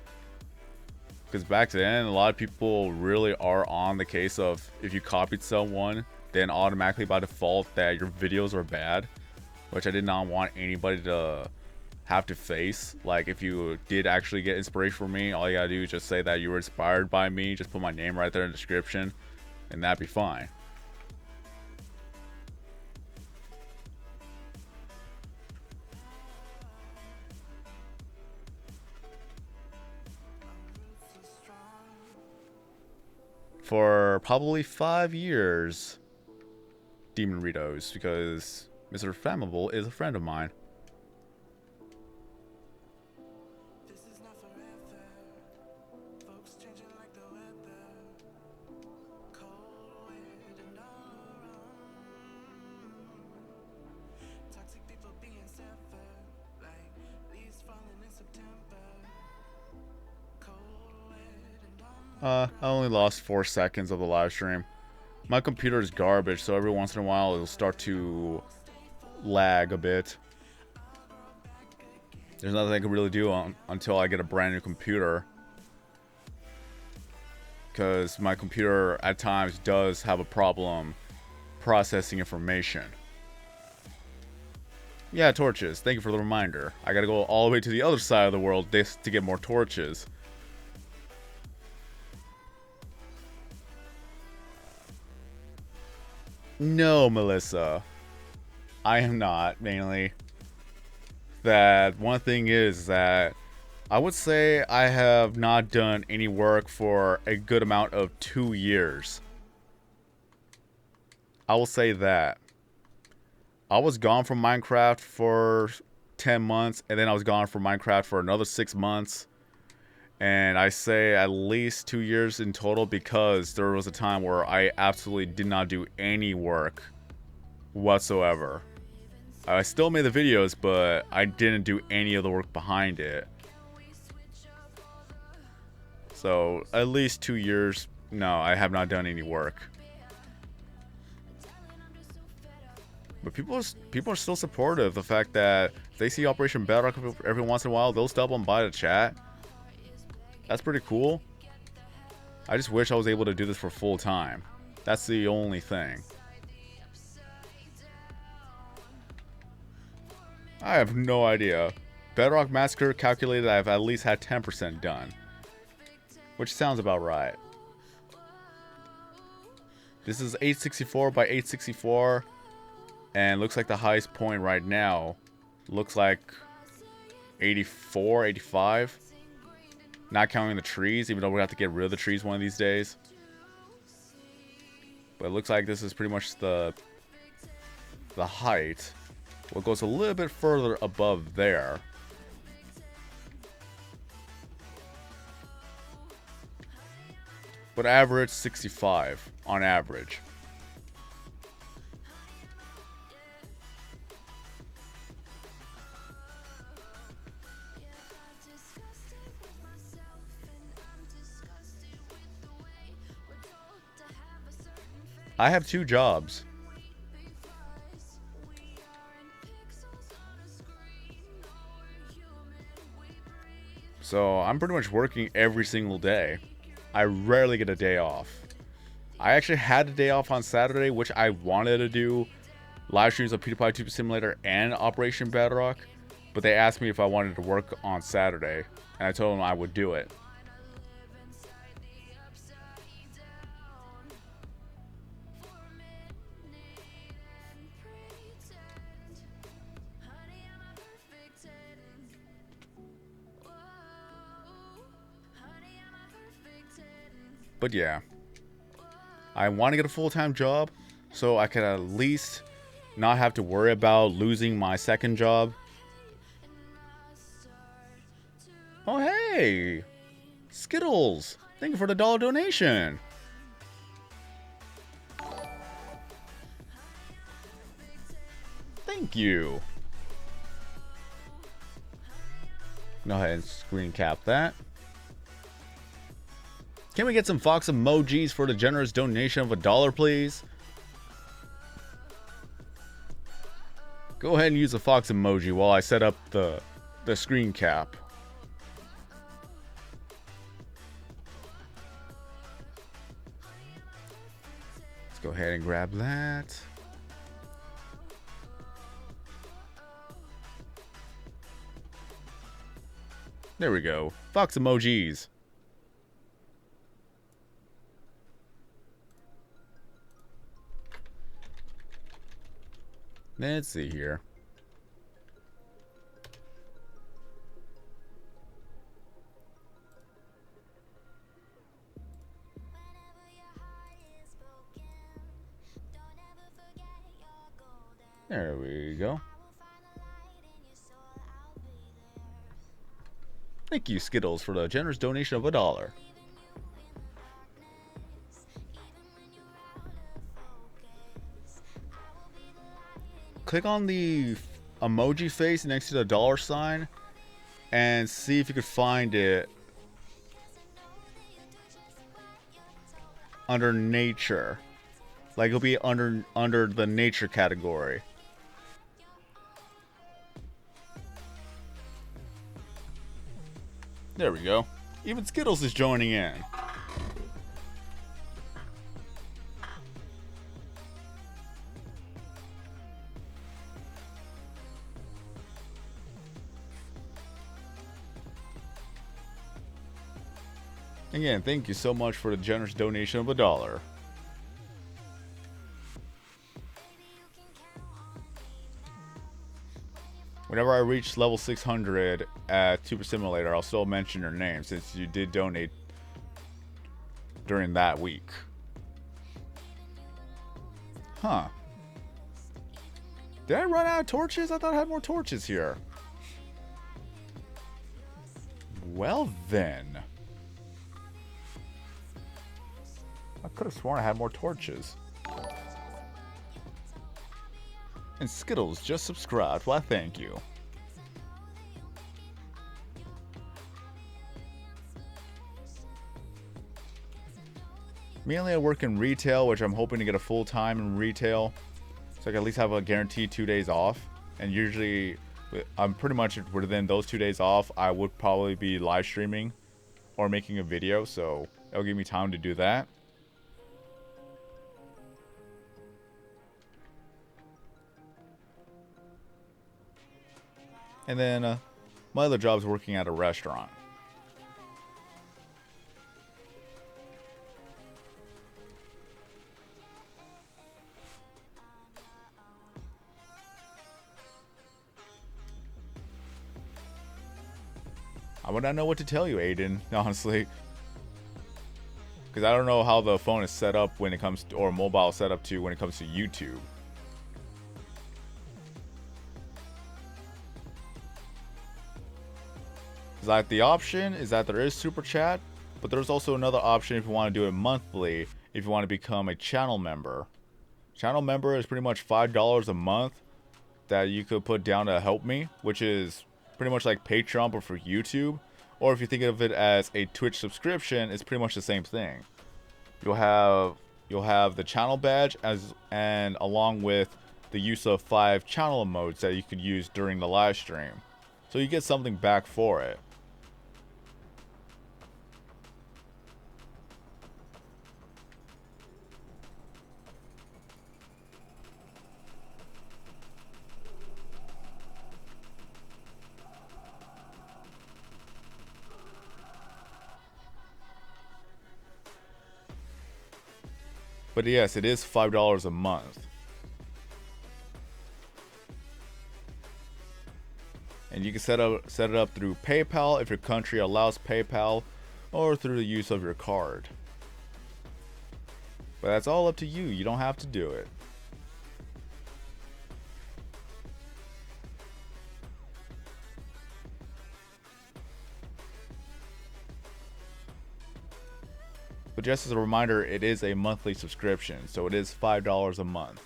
Because back then, a lot of people really are on the case of if you copied someone, then automatically by default that your videos are bad. Which I did not want anybody to have to face. Like, if you did actually get inspiration from me, all you gotta do is just say that you were inspired by me. Just put my name right there in the description, and that'd be fine. For probably 5 years, Demon Ritos, because Mr. Flammable is a friend of mine. I only lost 4 seconds of the live stream. My computer is garbage, so every once in a while it'll start to lag a bit. There's nothing I can really do until I get a brand new computer. Because my computer at times does have a problem processing information. Yeah, torches. Thank you for the reminder. I gotta go all the way to the other side of the world to get more torches. No, Melissa. I am not, mainly. That one thing is that I would say I have not done any work for a good amount of 2 years. I will say that. I was gone from Minecraft for 10 months, and then I was gone from Minecraft for another 6 months. And I say at least 2 years in total because there was a time where I absolutely did not do any work whatsoever. I still made the videos, but I didn't do any of the work behind it. So at least 2 years, no, I have not done any work. But people are still supportive. The fact that if they see Operation Bedrock every once in a while, they'll stop on by to chat. That's pretty cool. I just wish I was able to do this for full time. That's the only thing. I have no idea. Bedrock Massacre calculated I've at least had 10% done. Which sounds about right. This is 864 by 864. And looks like the highest point right now looks like 84, 85. Not counting the trees, even though we have to get rid of the trees one of these days. But it looks like this is pretty much the height. Well, it goes a little bit further above there. But average 65 on average. I have 2 jobs. So I'm pretty much working every single day. I rarely get a day off. I actually had a day off on Saturday, which I wanted to do live streams of PewDiePie Tube Simulator and Operation Bedrock, but they asked me if I wanted to work on Saturday, and I told them I would do it. But yeah, I want to get a full-time job so I can at least not have to worry about losing my second job. Oh, hey! Skittles! Thank you for the $1 donation. Thank you. Go ahead and screen cap that. Can we get some Fox emojis for the generous donation of $1, please? Go ahead and use the Fox emoji while I set up the screen cap. Let's go ahead and grab that. There we go. Fox emojis. Let's see here. There we go. Thank you, Skittles, for the generous donation of $1. Click on the emoji face next to the $sign and see if you could find it under nature. Like it'll be under the nature category. There we go. Even Skittles is joining in. Again, thank you so much for the generous donation of $1. Whenever I reach level 600 at Super Simulator, I'll still mention your name since you did donate during that week. Huh. Did I run out of torches? I thought I had more torches here. Well then. I could have sworn I had more torches. And Skittles just subscribed. Why, thank you. Mainly I work in retail, which I'm hoping to get a full-time in retail. So I can at least have a guaranteed 2 days off. And usually, I'm pretty much within those 2 days off, I would probably be live streaming or making a video. So it'll give me time to do that. And then my other job is working at a restaurant. I would not know what to tell you, Aiden, honestly. Because I don't know how the phone is set up when it comes to, or mobile set up to when it comes to YouTube. Like the option is that there is super chat, but there's also another option if you want to do it monthly, if you want to become a channel member. Channel member is pretty much $5 a month that you could put down to help me, which is pretty much like Patreon but for YouTube. Or if you think of it as a Twitch subscription, it's pretty much the same thing. You'll have the channel badge and along with the use of 5 channel emotes that you could use during the live stream. So you get something back for it. But yes, it is $5 a month. And you can set it up through PayPal if your country allows PayPal, or through the use of your card. But that's all up to you. You don't have to do it. But just as a reminder, it is a monthly subscription, so it is $5 a month.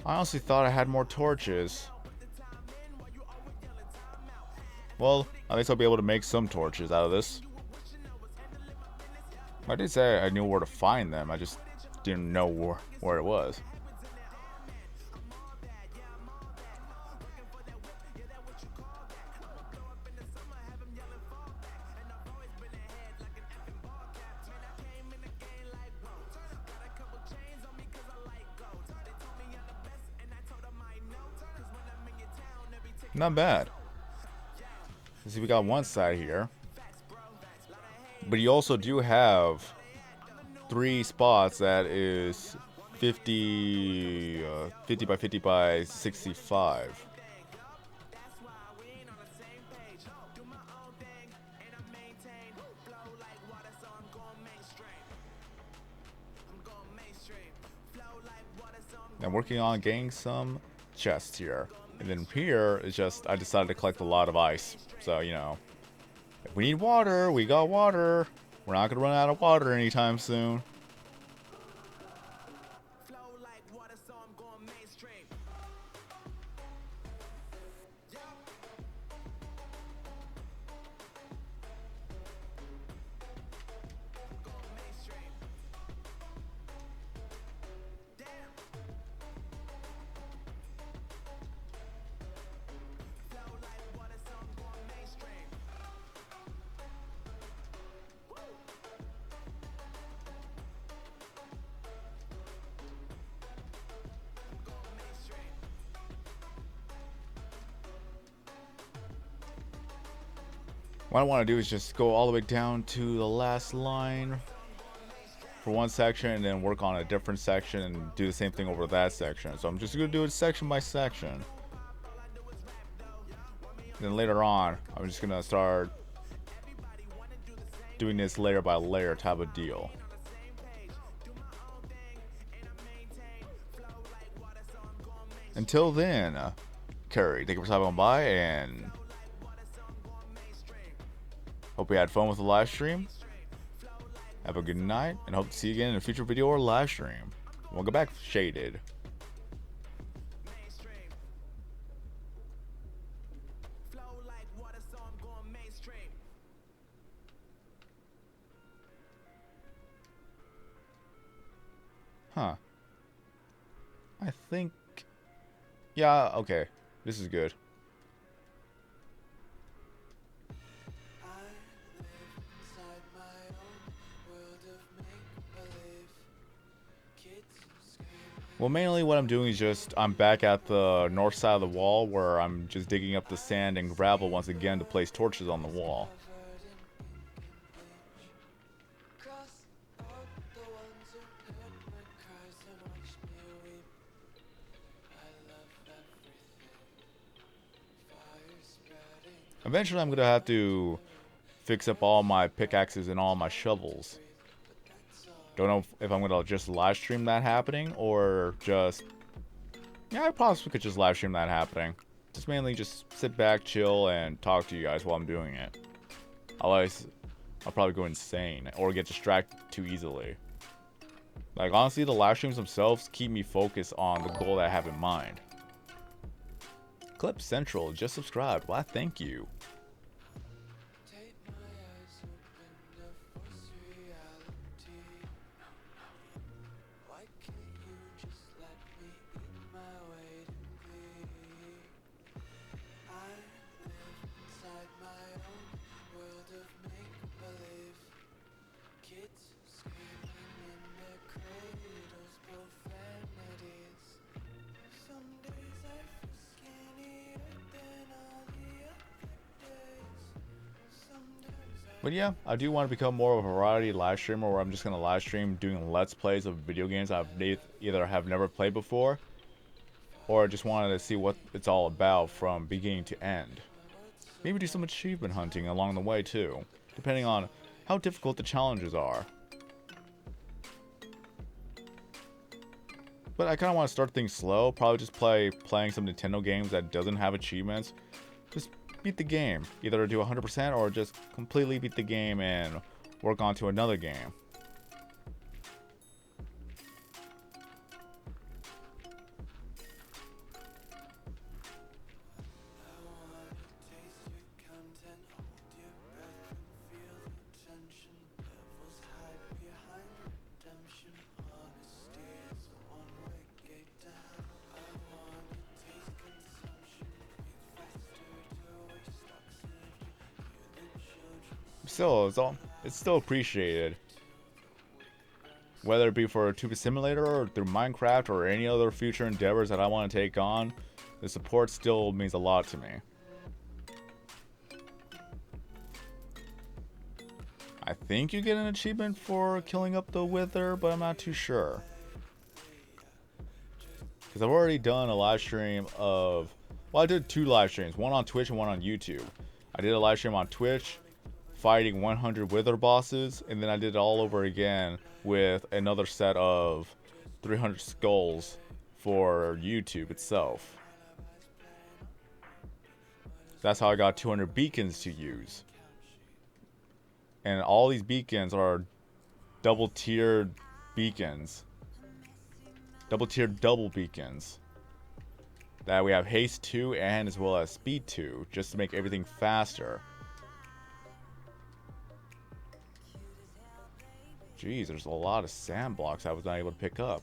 I honestly thought I had more torches. Well, at least I'll be able to make some torches out of this. I did say I knew where to find them, I just didn't know where it was. Not bad. See, we got one side here. But you also do have 3 spots that is 50 by 50 by 65. I'm working on getting some chests here. And then here is just, I decided to collect a lot of ice. So, you know, if we need water, we got water. We're not going to run out of water anytime soon. What I want to do is just go all the way down to the last line for one section and then work on a different section and do the same thing over that section. So I'm just going to do it section by section. Then later on, I'm just going to start doing this layer by layer type of deal. Until then, Curry, thank you for stopping by, and hope you had fun with the live stream. Have a good night, and hope to see you again in a future video or live stream. We'll go back shaded. Huh. I think... yeah, okay. This is good. Well, mainly what I'm doing is just, I'm back at the north side of the wall where I'm just digging up the sand and gravel once again to place torches on the wall. Eventually I'm going to have to fix up all my pickaxes and all my shovels. Don't know if I'm going to just live stream that happening or just... yeah, I possibly could just live stream that happening. Just mainly just sit back, chill, and talk to you guys while I'm doing it. Otherwise, I'll probably go insane or get distracted too easily. Like, honestly, the live streams themselves keep me focused on the goal that I have in mind. Clip Central just subscribed. Why, thank you. But yeah, I do want to become more of a variety live streamer where I'm just going to live stream doing let's plays of video games either have never played before or I just wanted to see what it's all about from beginning to end. Maybe do some achievement hunting along the way too, depending on how difficult the challenges are. But I kind of want to start things slow, probably just playing some Nintendo games that doesn't have achievements. Just beat the game, either do 100% or just completely beat the game and work on to another game. Still, it's still appreciated. Whether it be for a Tuba Simulator or through Minecraft or any other future endeavors that I want to take on, the support still means a lot to me. I think you get an achievement for killing up the Wither, but I'm not too sure. Because I've already done a live stream of... Well, I did 2 live streams, one on Twitch and one on YouTube. I did a live stream on Twitch fighting 100 Wither bosses, and then I did it all over again with another set of 300 skulls for YouTube itself. That's how I got 200 beacons to use. And all these beacons are double-tiered beacons. Double-tiered double beacons. That we have haste 2 and as well as speed 2, just to make everything faster. Jeez, there's a lot of sand blocks I was not able to pick up.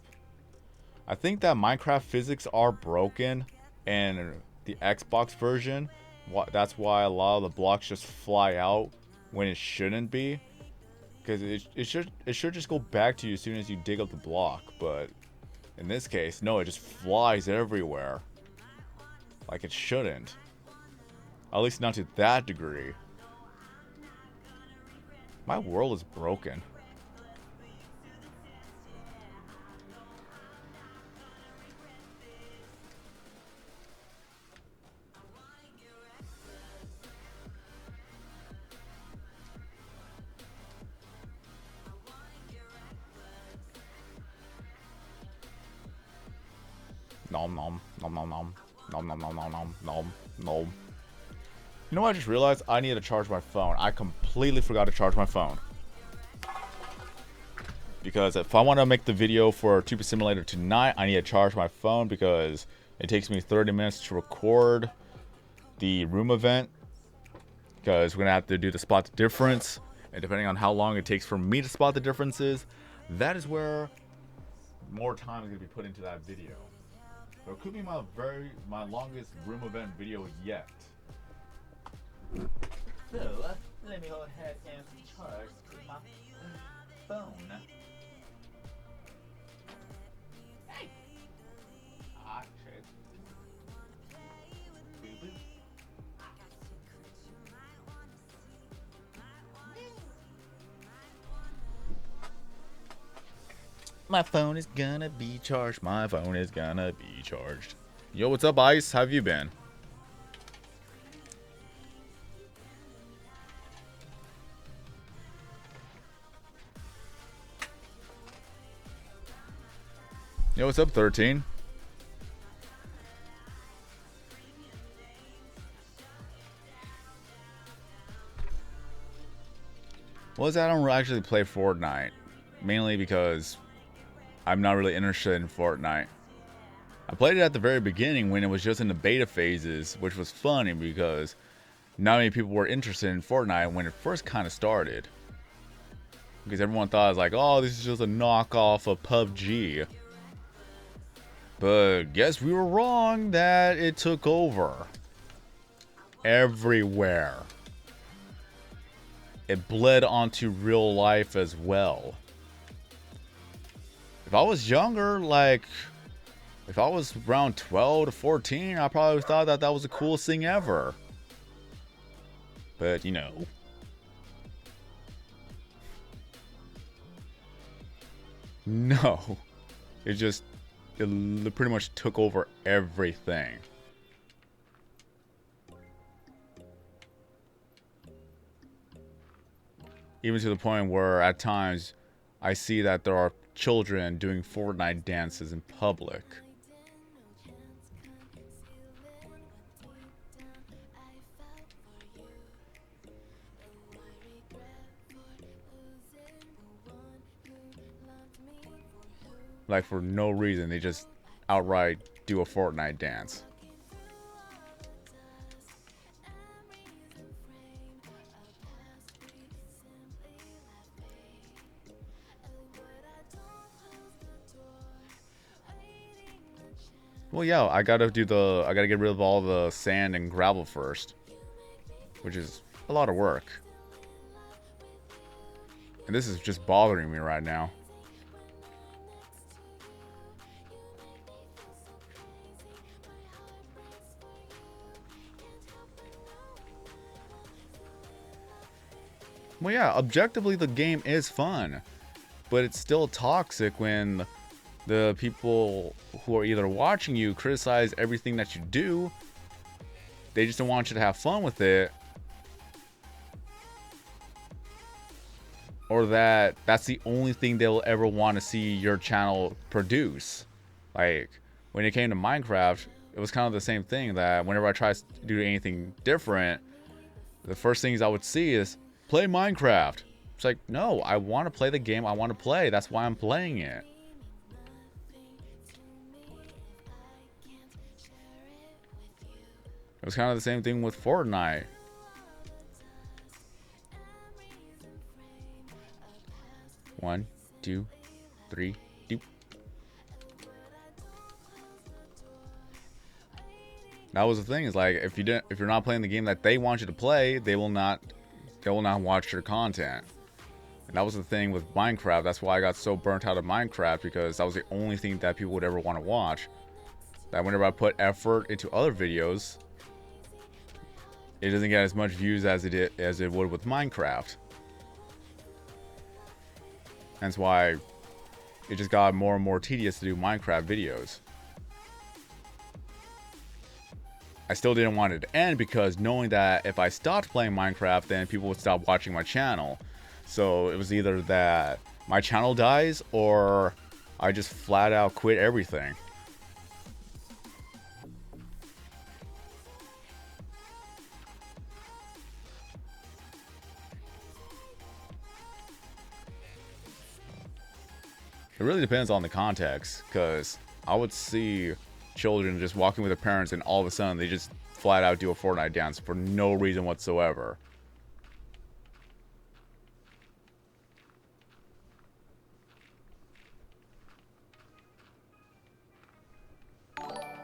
I think that Minecraft physics are broken in the Xbox version. That's why a lot of the blocks just fly out when it shouldn't be. Because it should just go back to you as soon as you dig up the block. But in this case, no, it just flies everywhere. Like it shouldn't. At least not to that degree. My world is broken. Nom nom nom nom nom nom nom nom nom nom nom nom. You know what I just realized? I need to charge my phone. I completely forgot to charge my phone. Because if I want to make the video for Tuba Simulator tonight, I need to charge my phone because it takes me 30 minutes to record the room event. Because we're going to have to do the spot the difference. And depending on how long it takes for me to spot the differences, that is where more time is going to be put into that video. But it could be my longest room event video yet. So, let me go ahead and charge my phone. Hey! Ah, shit. Boo-boo. My phone is gonna be charged. My phone is gonna be charged. Yo, what's up, Ice? How have you been? Yo, what's up, 13? Well, I don't actually play Fortnite. Mainly because I'm not really interested in Fortnite. I played it at the very beginning when it was just in the beta phases, which was funny because not many people were interested in Fortnite when it first kind of started. Because everyone thought it was like, oh, this is just a knockoff of PUBG. But guess we were wrong that it took over. Everywhere. It bled onto real life as well. If I was younger, like, if I was around 12 to 14, I probably thought that that was the coolest thing ever. But, you know, No. It pretty much took over everything. Even to the point where at times I see that there are children doing Fortnite dances in public. Like for no reason, they just outright do a Fortnite dance. Well, yeah, I gotta get rid of all the sand and gravel first, which is a lot of work. And this is just bothering me right now. Well, yeah, objectively the game is fun, but it's still toxic when the people who are either watching you criticize everything that you do. They just don't want you to have fun with it. Or that's the only thing they'll ever want to see your channel produce. Like, when it came to Minecraft, it was kind of the same thing, that whenever I tried to do anything different, the first things I would see is, play Minecraft. It's like, no, I want to play the game I want to play. That's why I'm playing it. It was kind of the same thing with Fortnite. One, two, three, doop. That was the thing, is like, if you're not playing the game that they want you to play, they will not watch your content. And that was the thing with Minecraft. That's why I got so burnt out of Minecraft, because that was the only thing that people would ever want to watch. That whenever I put effort into other videos, it doesn't get as much views as it would with Minecraft. That's why it just got more and more tedious to do Minecraft videos. I still didn't want it to end, because knowing that if I stopped playing Minecraft, then people would stop watching my channel. So it was either that my channel dies, or I just flat out quit everything. It really depends on the context, because I would see children just walking with their parents, and all of a sudden they just flat out do a Fortnite dance for no reason whatsoever.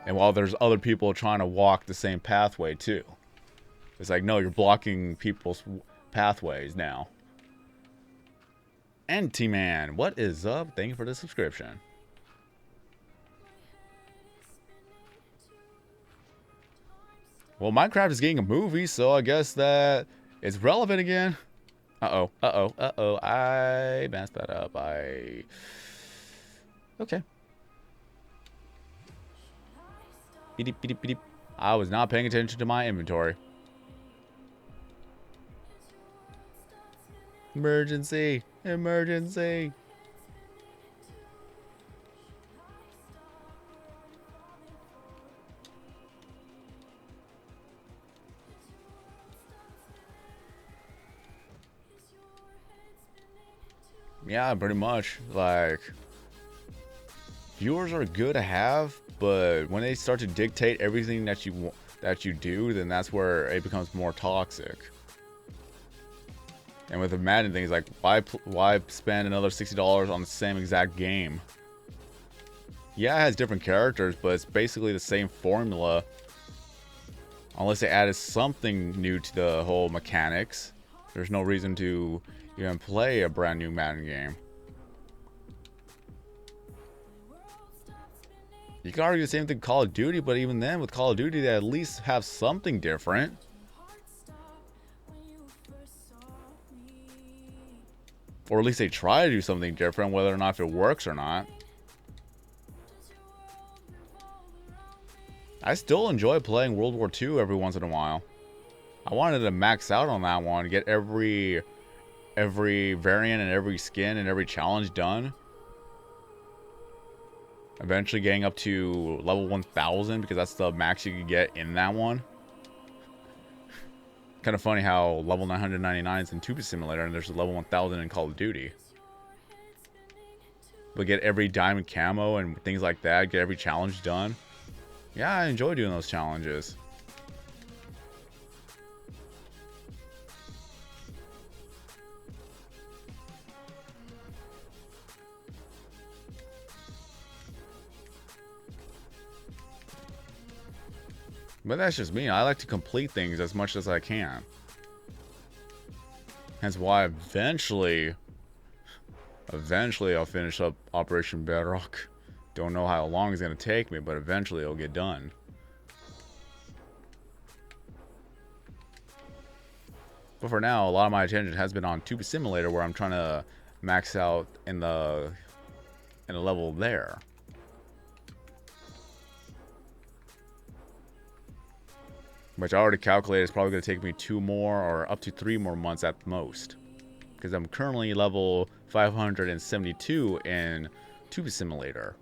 And while there's other people trying to walk the same pathway too. It's like, no, you're blocking people's pathways now. And T-Man, what is up? Thank you for the subscription. Well, Minecraft is getting a movie, so I guess that it's relevant again. Uh-oh, uh-oh, uh-oh. I messed that up. Okay. Beep, beep, beep. I was not paying attention to my inventory. Emergency! Emergency! Yeah, pretty much. Like, viewers are good to have, but when they start to dictate everything that you do, then that's where it becomes more toxic. And with the Madden thing, it's like, why spend another $60 on the same exact game? Yeah, it has different characters, but it's basically the same formula. Unless they added something new to the whole mechanics, there's no reason to even play a brand new Madden game. You can argue the same thing with Call of Duty, but even then, with Call of Duty, they at least have something different. Or at least they try to do something different, whether or not if it works or not. I still enjoy playing World War II every once in a while. I wanted to max out on that one, get every variant and every skin and every challenge done. Eventually getting up to level 1000 because that's the max you can get in that one. Kind of funny how level 999 is in Tuba Simulator and there's a level 1000 in Call of Duty. But get every diamond camo and things like that, get every challenge done. Yeah, I enjoy doing those challenges. But that's just me. I like to complete things as much as I can. Hence why eventually I'll finish up Operation Bedrock. Don't know how long it's going to take me, but eventually it'll get done. But for now, a lot of my attention has been on Tuba Simulator, where I'm trying to max out in the level there. Which I already calculated is probably going to take me 2 more or up to 3 more months at most. Because I'm currently level 572 in Tuba Simulator.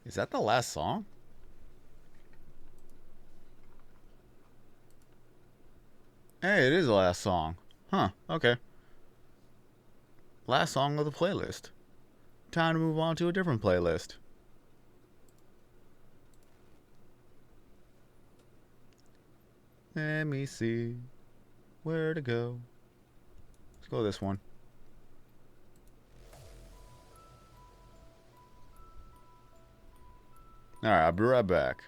Is that the last song? Hey, it is the last song. Huh, okay. Last song of the playlist. Time to move on to a different playlist. Let me see where to go. Let's go with this one. Alright, I'll be right back.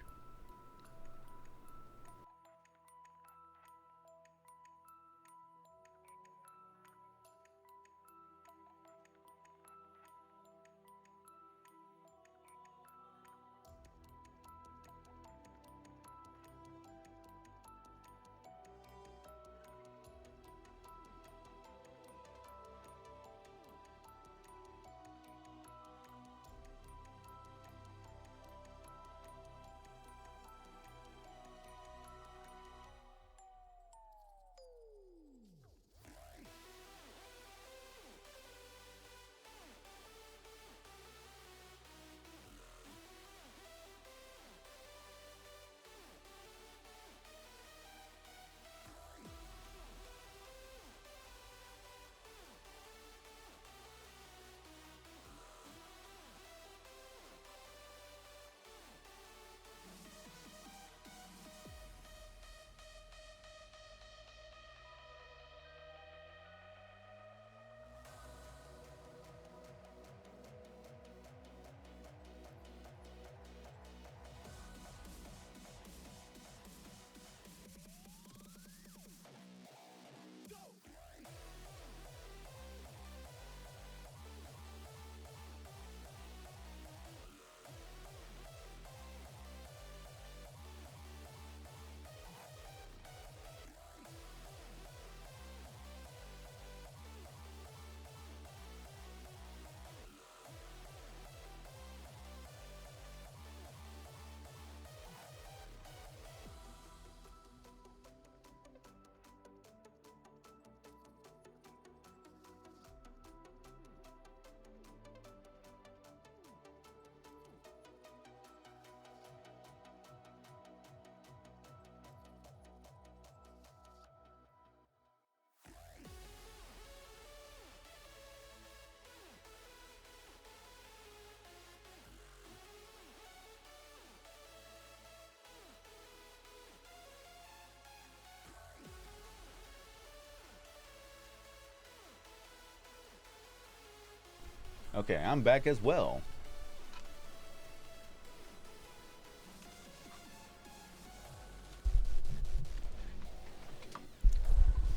Okay, I'm back as well.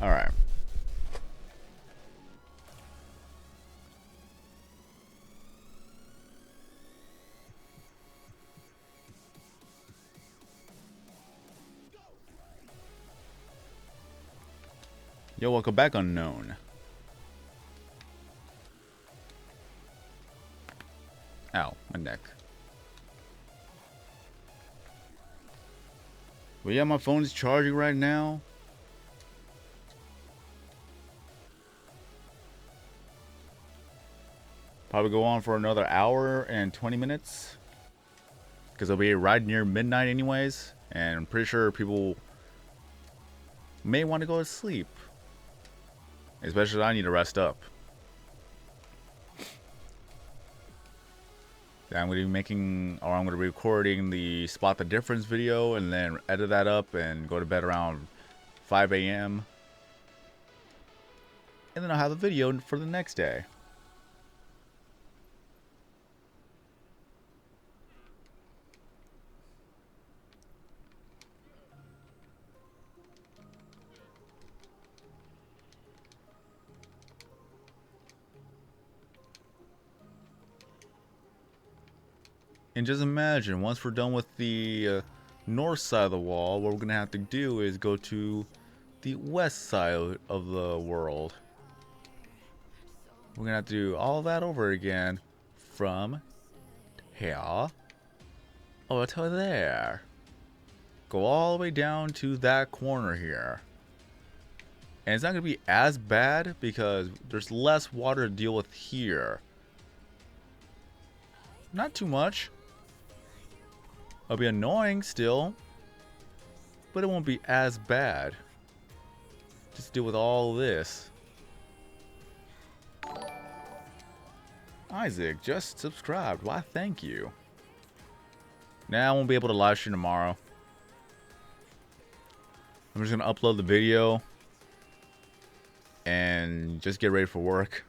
Alright. Yo, welcome back, Unknown. Ow, my neck. But yeah, my phone is charging right now. Probably go on for another hour and 20 minutes. Because it'll be right near midnight anyways. And I'm pretty sure people may want to go to sleep. Especially I need to rest up. I'm going to be making, or I'm going to be recording the Spot the Difference video and then edit that up and go to bed around 5 a.m. And then I'll have a video for the next day. And just imagine, once we're done with the north side of the wall, what we're going to have to do is go to the west side of the world. We're going to have to do all that over again from here over to there. Go all the way down to that corner here. And it's not going to be as bad because there's less water to deal with here. Not too much. It'll be annoying still, but it won't be as bad. Just deal with all this. Isaac just subscribed. Why, thank you. Now I won't be able to live stream tomorrow. I'm just gonna upload the video and just get ready for work.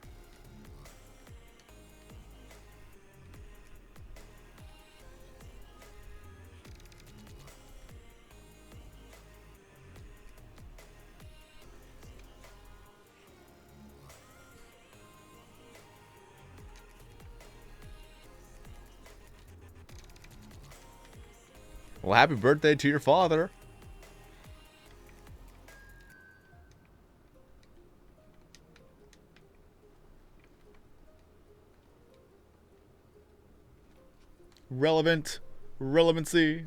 Well, happy birthday to your father. Relevancy.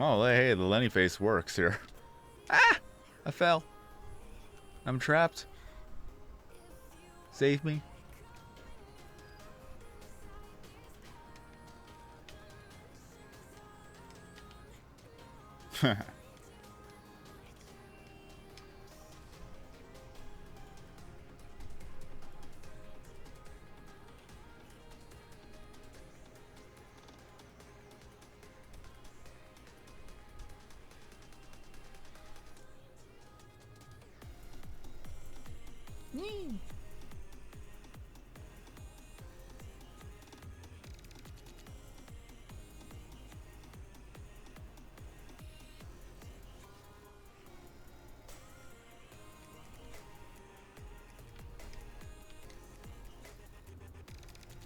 Oh, hey, the Lenny face works here. Ah! I fell. I'm trapped. Save me.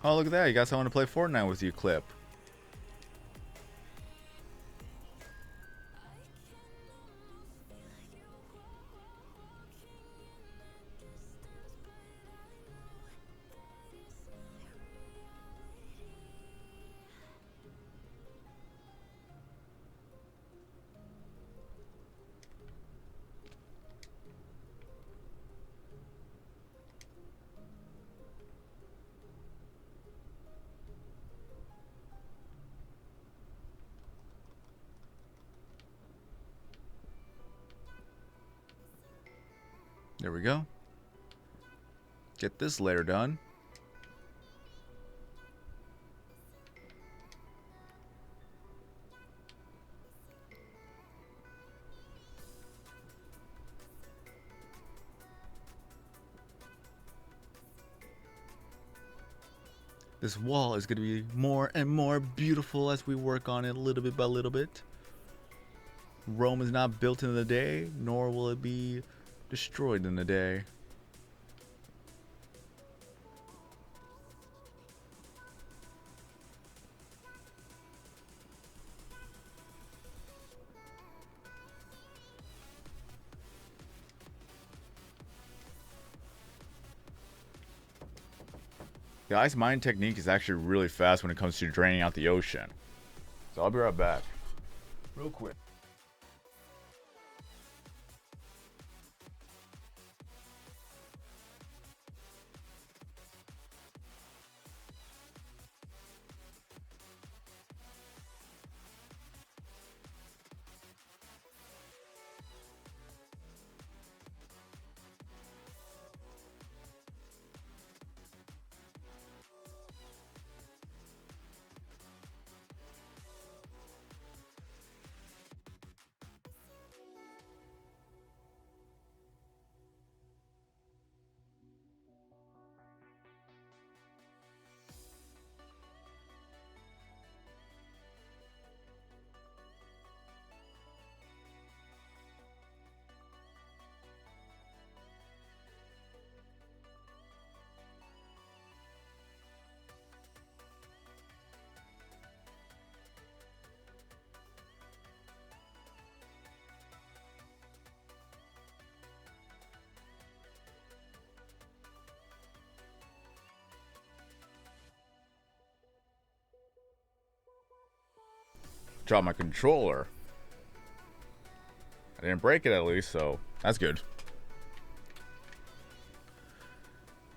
Oh, look at that. You got someone to play Fortnite with you, Clip. There we go. Get this layer done. This wall is going to be more and more beautiful as we work on it little bit by little bit. Rome is not built in a day, nor will it be destroyed in a day. The ice mining technique is actually really fast when it comes to draining out the ocean. So I'll be right back. Real quick. Drop my controller. I didn't break it at least, so that's good.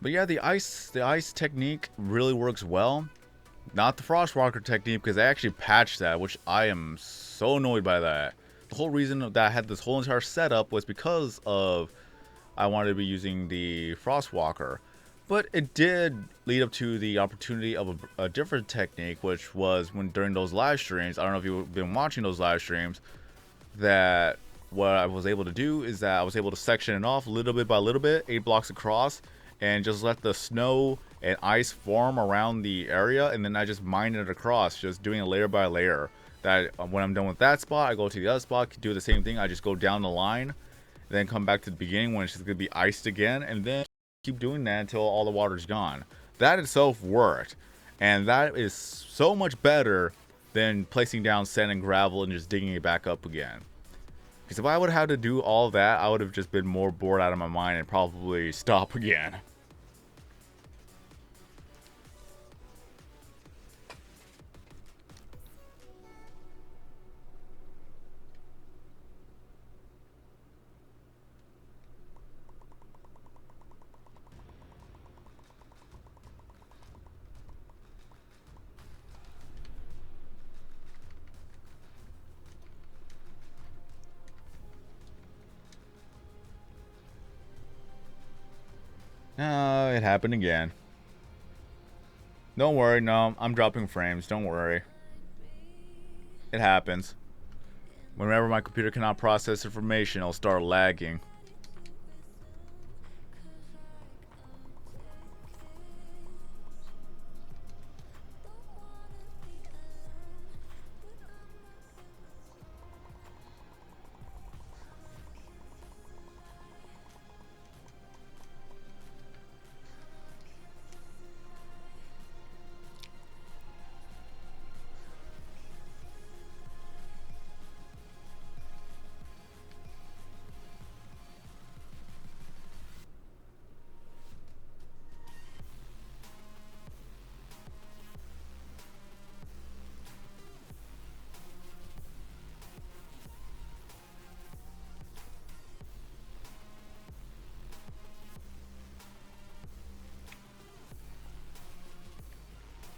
But yeah, the ice technique really works well. Not the Frostwalker technique, because they actually patched that, which I am so annoyed by that. The whole reason that I had this whole entire setup was because of I wanted to be using the Frostwalker. But it did lead up to the opportunity of a different technique, which was when during those live streams, I don't know if you've been watching those live streams, that what I was able to do is that I was able to section it off little bit by little bit, 8 blocks across, and just let the snow and ice form around the area, and then I just mine it across, just doing it layer by layer. That when I'm done with that spot, I go to the other spot, do the same thing, I just go down the line, then come back to the beginning when it's just going to be iced again, and then keep doing that until all the water's gone. That itself worked, and that is so much better than placing down sand and gravel and just digging it back up again. Because if I would have had to do all that, I would have just been more bored out of my mind and probably stop again. No, it happened again. Don't worry, no, I'm dropping frames, don't worry. It happens. Whenever my computer cannot process information, it'll start lagging.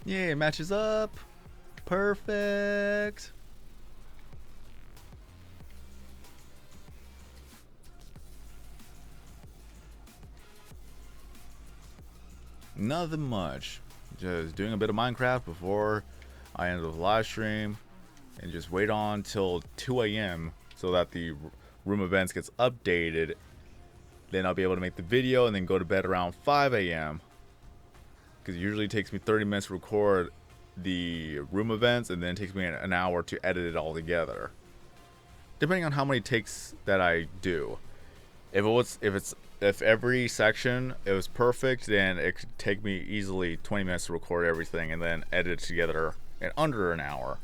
Yeah, it matches up. Perfect. Nothing much. Just doing a bit of Minecraft before I end the live stream, and just wait on till 2 a.m. so that the room events gets updated. Then I'll be able to make the video and then go to bed around 5 a.m. because it usually takes me 30 minutes to record the room events, and then it takes me an hour to edit it all together, depending on how many takes that I do. If every section it was perfect, then it could take me easily 20 minutes to record everything and then edit it together in under an hour.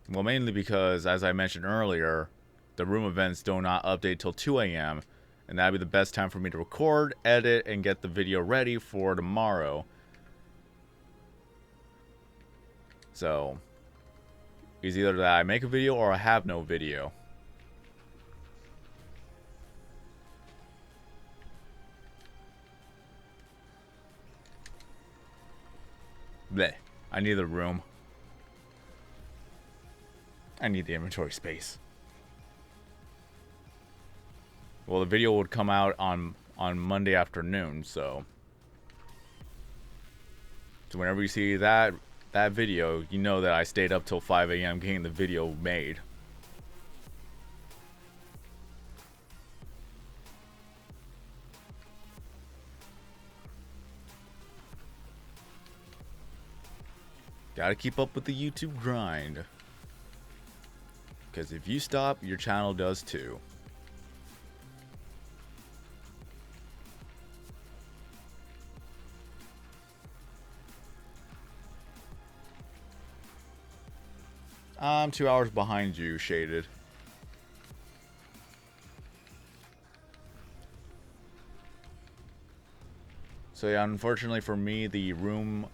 Well, mainly because, as I mentioned earlier, the room events do not update till 2 a.m. and that'd be the best time for me to record, edit, and get the video ready for tomorrow. So, it's either that I make a video or I have no video. Bleh. I need the room. I need the inventory space. Well, the video would come out on Monday afternoon, so whenever you see that video, you know that I stayed up till 5 a.m. getting the video made. Gotta keep up with the YouTube grind. Because if you stop, your channel does too. I'm 2 hours behind you, Shaded. So yeah, unfortunately for me, the room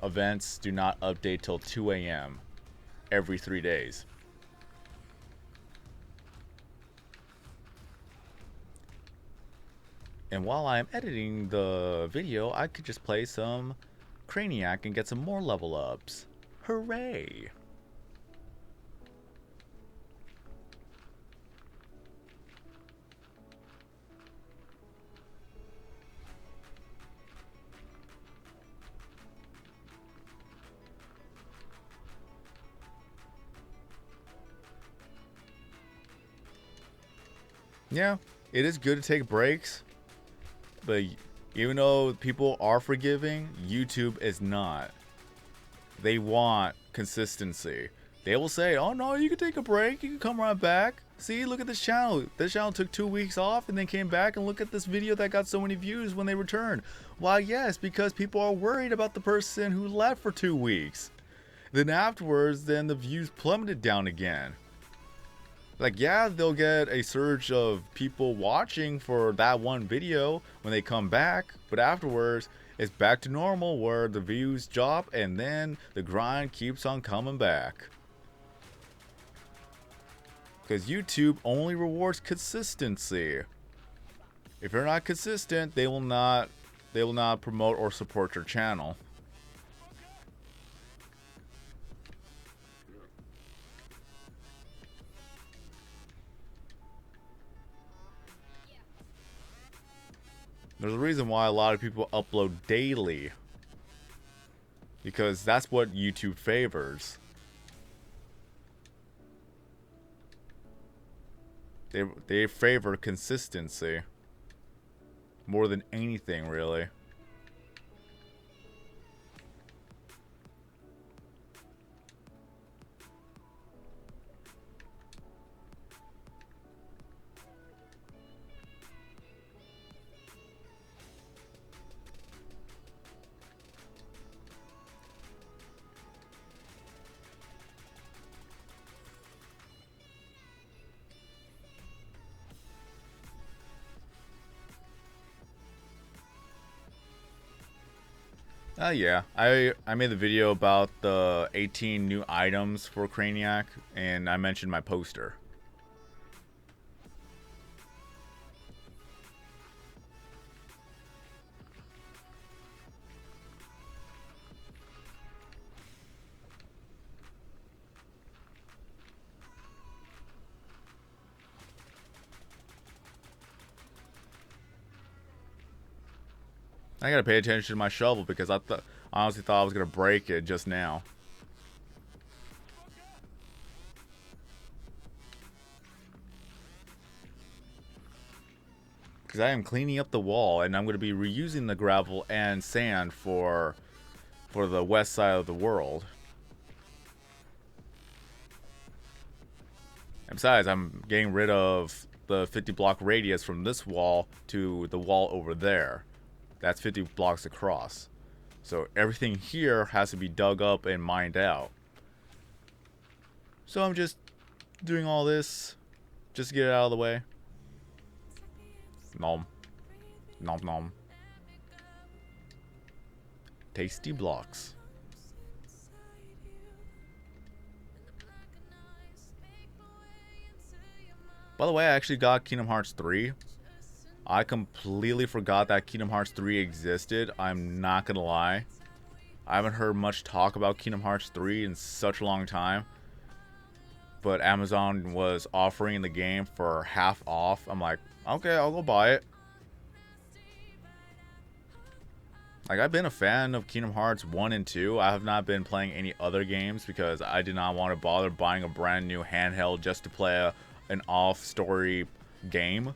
events do not update till 2 a.m. every 3 days. And while I'm editing the video, I could just play some Craniac and get some more level ups. Hooray! Yeah, it is good to take breaks, but even though people are forgiving, YouTube is not. They want consistency. They will say, oh no, you can take a break, you can come right back. See, look at this channel. This channel took 2 weeks off and then came back, and look at this video that got so many views when they returned. Why, yes, because people are worried about the person who left for 2 weeks. Then afterwards, then the views plummeted down again. Like, yeah, they'll get a surge of people watching for that one video when they come back, but afterwards, it's back to normal where the views drop and then the grind keeps on coming back. Because YouTube only rewards consistency. If you're not consistent, they will not promote or support your channel. There's a reason why a lot of people upload daily. Because that's what YouTube favors. They favor consistency. More than anything, really. Yeah, I made the video about the 18 new items for Craniac, and I mentioned my poster. I gotta pay attention to my shovel because I honestly thought I was gonna break it just now. Because I am cleaning up the wall and I'm gonna be reusing the gravel and sand for the west side of the world. And besides, I'm getting rid of the 50 block radius from this wall to the wall over there. That's 50 blocks across. So everything here has to be dug up and mined out. So I'm just doing all this just to get it out of the way. Nom. Nom nom. Tasty blocks. By the way, I actually got Kingdom Hearts 3. I completely forgot that Kingdom Hearts 3 existed. I'm not gonna lie. I haven't heard much talk about Kingdom Hearts 3 in such a long time. But Amazon was offering the game for half off. I'm like, okay, I'll go buy it. Like, I've been a fan of Kingdom Hearts 1 and 2. I have not been playing any other games because I did not want to bother buying a brand new handheld just to play an off-story game.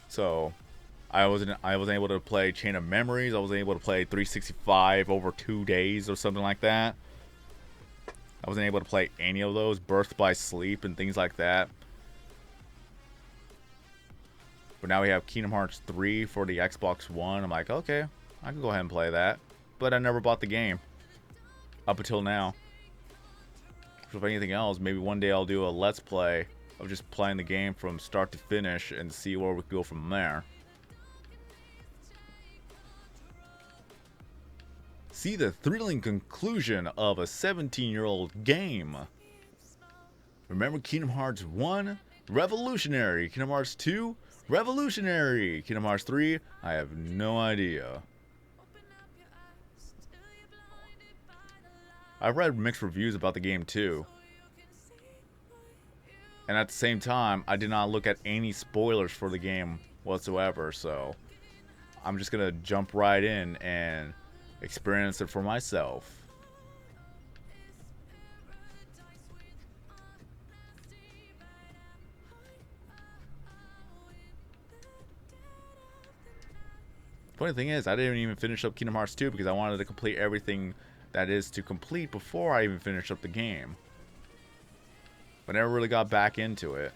So, I wasn't able to play Chain of Memories. I wasn't able to play 365 over 2 days or something like that. I wasn't able to play any of those, Birth by Sleep and things like that. But now we have Kingdom Hearts 3 for the Xbox One. I'm like, okay, I can go ahead and play that. But I never bought the game. Up until now. So if anything else, maybe one day I'll do a Let's Play of just playing the game from start to finish and see where we can go from there. See the thrilling conclusion of a 17-year-old game. Remember Kingdom Hearts 1? Revolutionary. Kingdom Hearts 2? Revolutionary. Kingdom Hearts 3? I have no idea. I've read mixed reviews about the game too. And at the same time, I did not look at any spoilers for the game whatsoever, so I'm just gonna jump right in and experience it for myself. Funny thing is, I didn't even finish up Kingdom Hearts 2 because I wanted to complete everything that is to complete before I even finished up the game. But never really got back into it.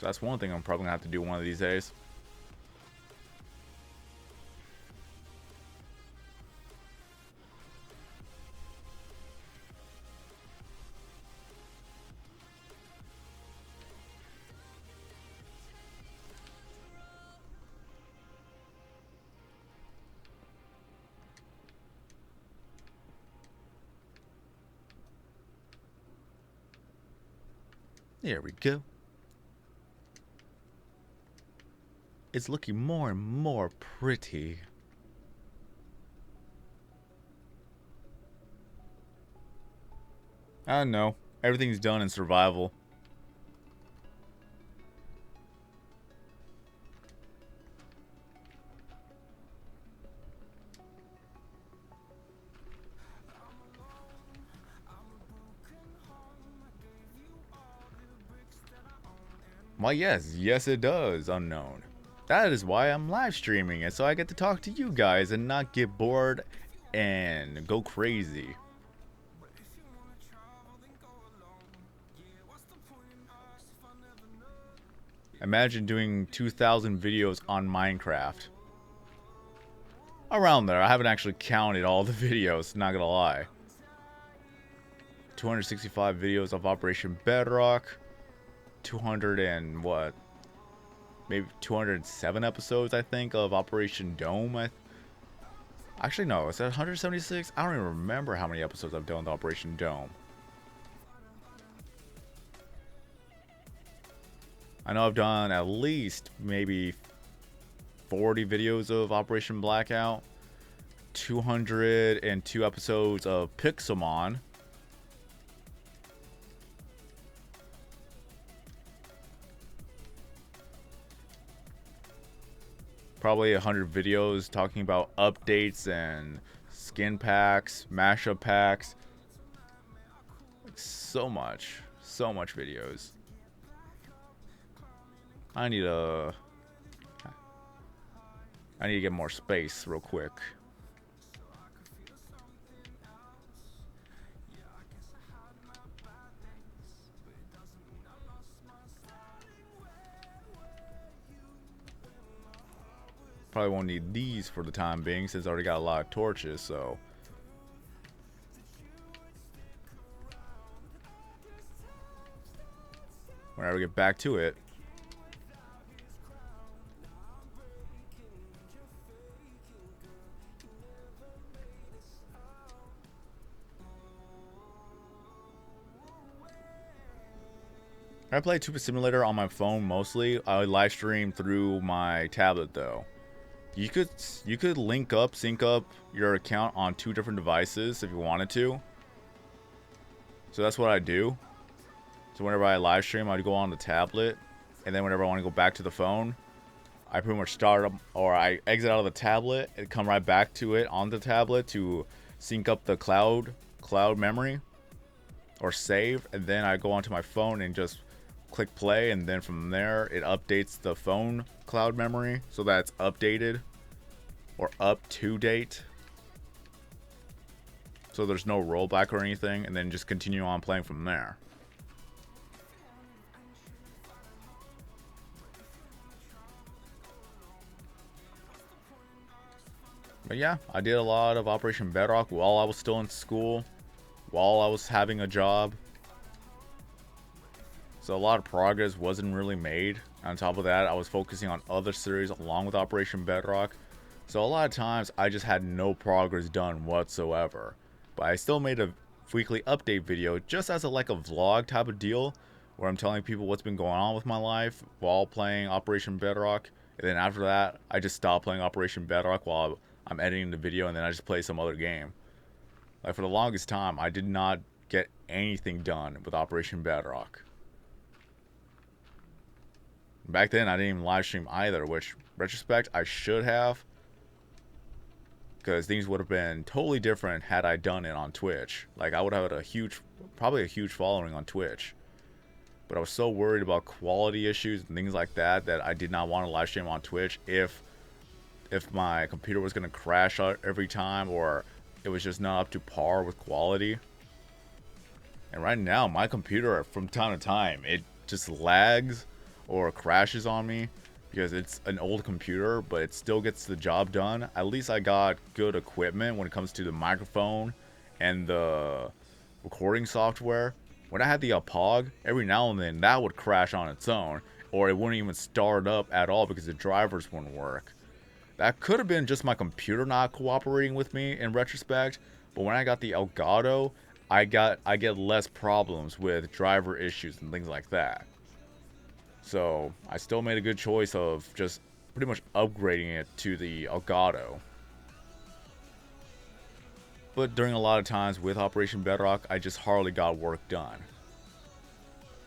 So that's one thing I'm probably gonna have to do one of these days. There we go. It's looking more and more pretty. I don't know. Everything's done in survival. Why, yes it does, Unknown. That is why I'm live streaming it, so I get to talk to you guys and not get bored and go crazy. Imagine doing 2,000 videos on Minecraft. Around there. I haven't actually counted all the videos, not gonna lie. 265 videos of Operation Bedrock. 200 and what? Maybe 207 episodes, I think, of Operation Dome. Actually, no. Is that 176? I don't even remember how many episodes I've done with Operation Dome. I know I've done at least maybe 40 videos of Operation Blackout. 202 episodes of Pixelmon. probably 100 videos talking about updates and skin packs, mashup packs. So much videos. I need to get more space real quick. Probably won't need these for the time being since I already got a lot of torches, so. Whenever we get back to it. I play Tuba Simulator on my phone mostly. I live stream through my tablet though. You could sync up your account on 2 different devices if you wanted to. So that's what I do. So whenever I live stream, I'd go on the tablet, and then whenever I want to go back to the phone, I pretty much start up, or I exit out of the tablet and come right back to it on the tablet to sync up the cloud memory or save, and then I go onto my phone and just click play, and then from there it updates the phone cloud memory so that it's updated or up to date, so there's no rollback or anything, and then just continue on playing from there. But yeah, I did a lot of Operation Bedrock while I was still in school, while I was having a job. So a lot of progress wasn't really made. On top of that, I was focusing on other series along with Operation Bedrock. So a lot of times I just had no progress done whatsoever. But I still made a weekly update video just as a vlog type of deal, where I'm telling people what's been going on with my life while playing Operation Bedrock. And then after that, I just stopped playing Operation Bedrock while I'm editing the video, and then I just play some other game. Like, for the longest time, I did not get anything done with Operation Bedrock. Back then, I didn't even live stream either, which, retrospect, I should have. Because things would have been totally different had I done it on Twitch. Like, I would have had probably a huge following on Twitch. But I was so worried about quality issues and things like that I did not want to live stream on Twitch if my computer was going to crash out every time, or it was just not up to par with quality. And right now, my computer, from time to time, it just lags or crashes on me because it's an old computer, but it still gets the job done. At least I got good equipment when it comes to the microphone and the recording software. When I had the POG, every now and then that would crash on its own, or it wouldn't even start up at all because the drivers wouldn't work. That could have been just my computer not cooperating with me in retrospect, but when I got the Elgato, I get less problems with driver issues and things like that. So I still made a good choice of just pretty much upgrading it to the Elgato. But during a lot of times with Operation Bedrock, I just hardly got work done.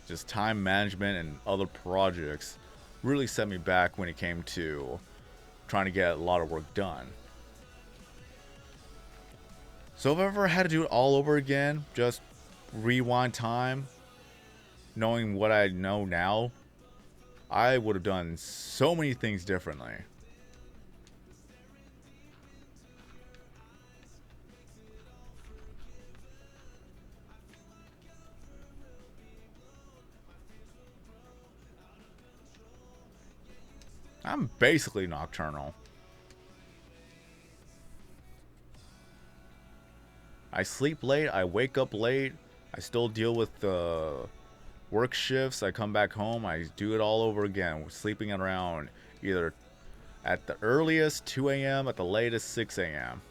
Just time management and other projects really set me back when it came to trying to get a lot of work done. So if I ever had to do it all over again, just rewind time, knowing what I know now, I would have done so many things differently. I'm basically nocturnal. I sleep late, I wake up late, I still deal with the work shifts, I come back home, I do it all over again, sleeping around either at the earliest 2 a.m., at the latest 6 a.m.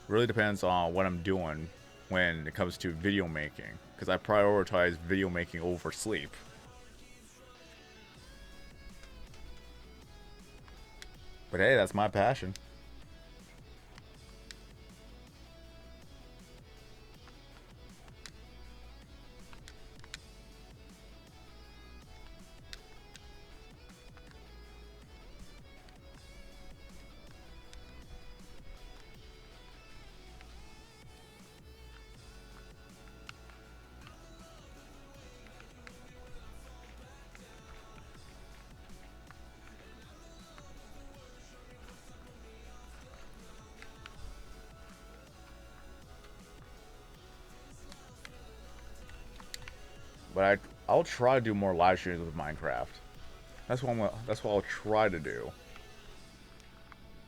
Really depends on what I'm doing when it comes to video making, because I prioritize video making over sleep. But hey, that's my passion. But I'll try to do more live streams with Minecraft. That's what I'll try to do.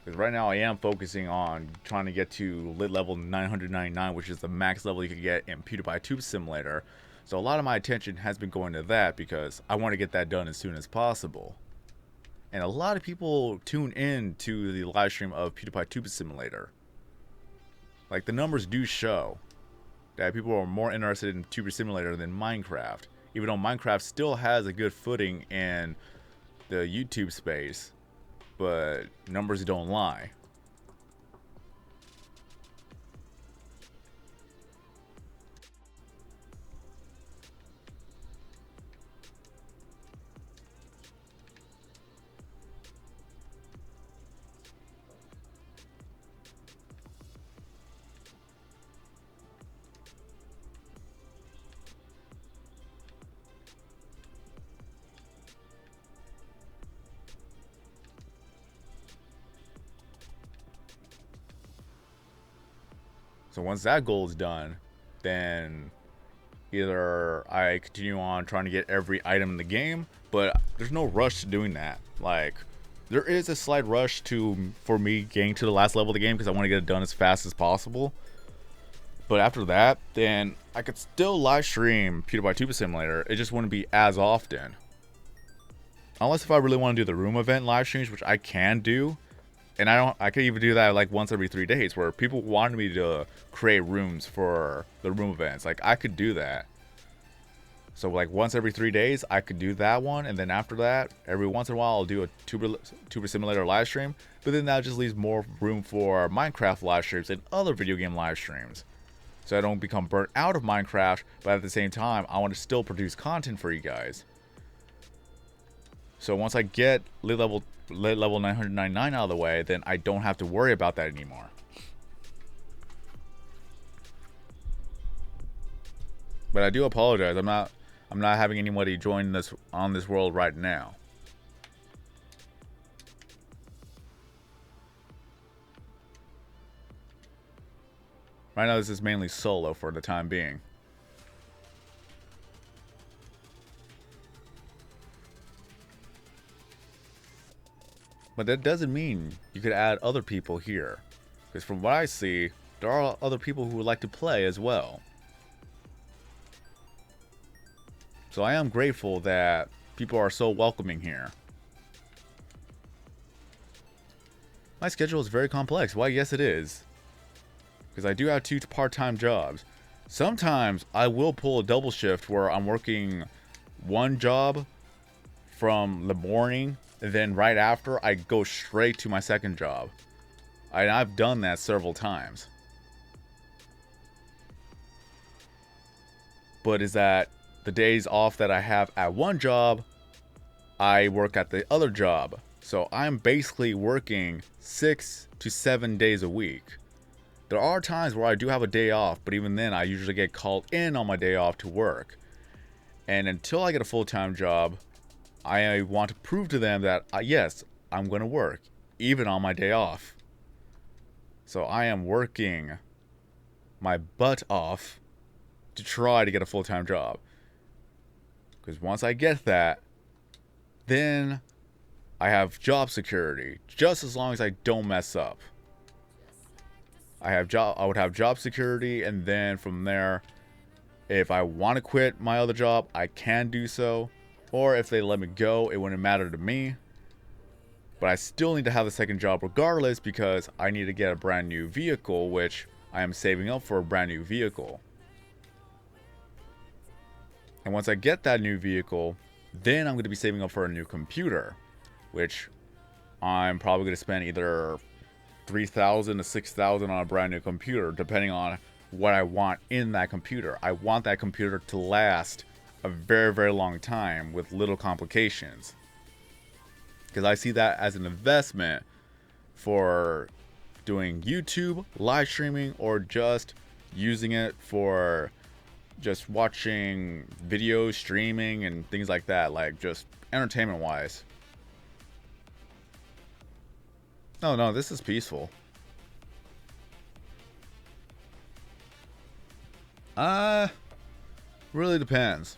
Because right now I am focusing on trying to get to lit level 999, which is the max level you can get in PewDiePie Tube Simulator. So a lot of my attention has been going to that because I want to get that done as soon as possible. And a lot of people tune in to the live stream of PewDiePie Tube Simulator. Like, the numbers do show that people are more interested in Tube Simulator than Minecraft. Even though Minecraft still has a good footing in the YouTube space. But numbers don't lie. So once that goal is done, then either I continue on trying to get every item in the game, but there's no rush to doing that. Like, there is a slight rush for me getting to the last level of the game because I want to get it done as fast as possible. But after that, then I could still live stream PewDiePie Tube Simulator. It just wouldn't be as often. Unless if I really want to do the room event live streams, which I can do. And I could even do that like once every 3 days where people wanted me to create rooms for the room events. Like, I could do that. So like once every 3 days, I could do that one. And then after that, every once in a while, I'll do a Tuber Simulator live stream. But then that just leaves more room for Minecraft live streams and other video game live streams. So I don't become burnt out of Minecraft, but at the same time, I want to still produce content for you guys. So once I get lit level 999 out of the way, then I don't have to worry about that anymore. But I do apologize. I'm not having anybody join this on this world right now. Right now this is mainly solo for the time being. But that doesn't mean you could add other people here. Because from what I see, there are other people who would like to play as well. So I am grateful that people are so welcoming here. My schedule is very complex. Why, yes it is. Because I do have 2 part-time jobs. Sometimes I will pull a double shift where I'm working one job from the morning, and then right after I go straight to my second job. I've done that several times. But is that the days off that I have at one job, I work at the other job. So I'm basically working 6 to 7 days a week. There are times where I do have a day off, but even then I usually get called in on my day off to work. And until I get a full-time job, I want to prove to them that, yes, I'm going to work, even on my day off. So I am working my butt off to try to get a full-time job. Because once I get that, then I have job security, just as long as I don't mess up. I would have job security, and then from there, if I want to quit my other job, I can do so. Or if they let me go, it wouldn't matter to me. But I still need to have the second job regardless because I need to get a brand new vehicle, which I am saving up for a brand new vehicle. And once I get that new vehicle, then I'm going to be saving up for a new computer, which I'm probably going to spend either $3,000 to $6,000 on a brand new computer, depending on what I want in that computer. I want that computer to last a very, very long time with little complications. Because I see that as an investment for doing YouTube, live streaming, or just using it for just watching videos, streaming, and things like that. Like, just entertainment-wise. No, this is peaceful. Really depends.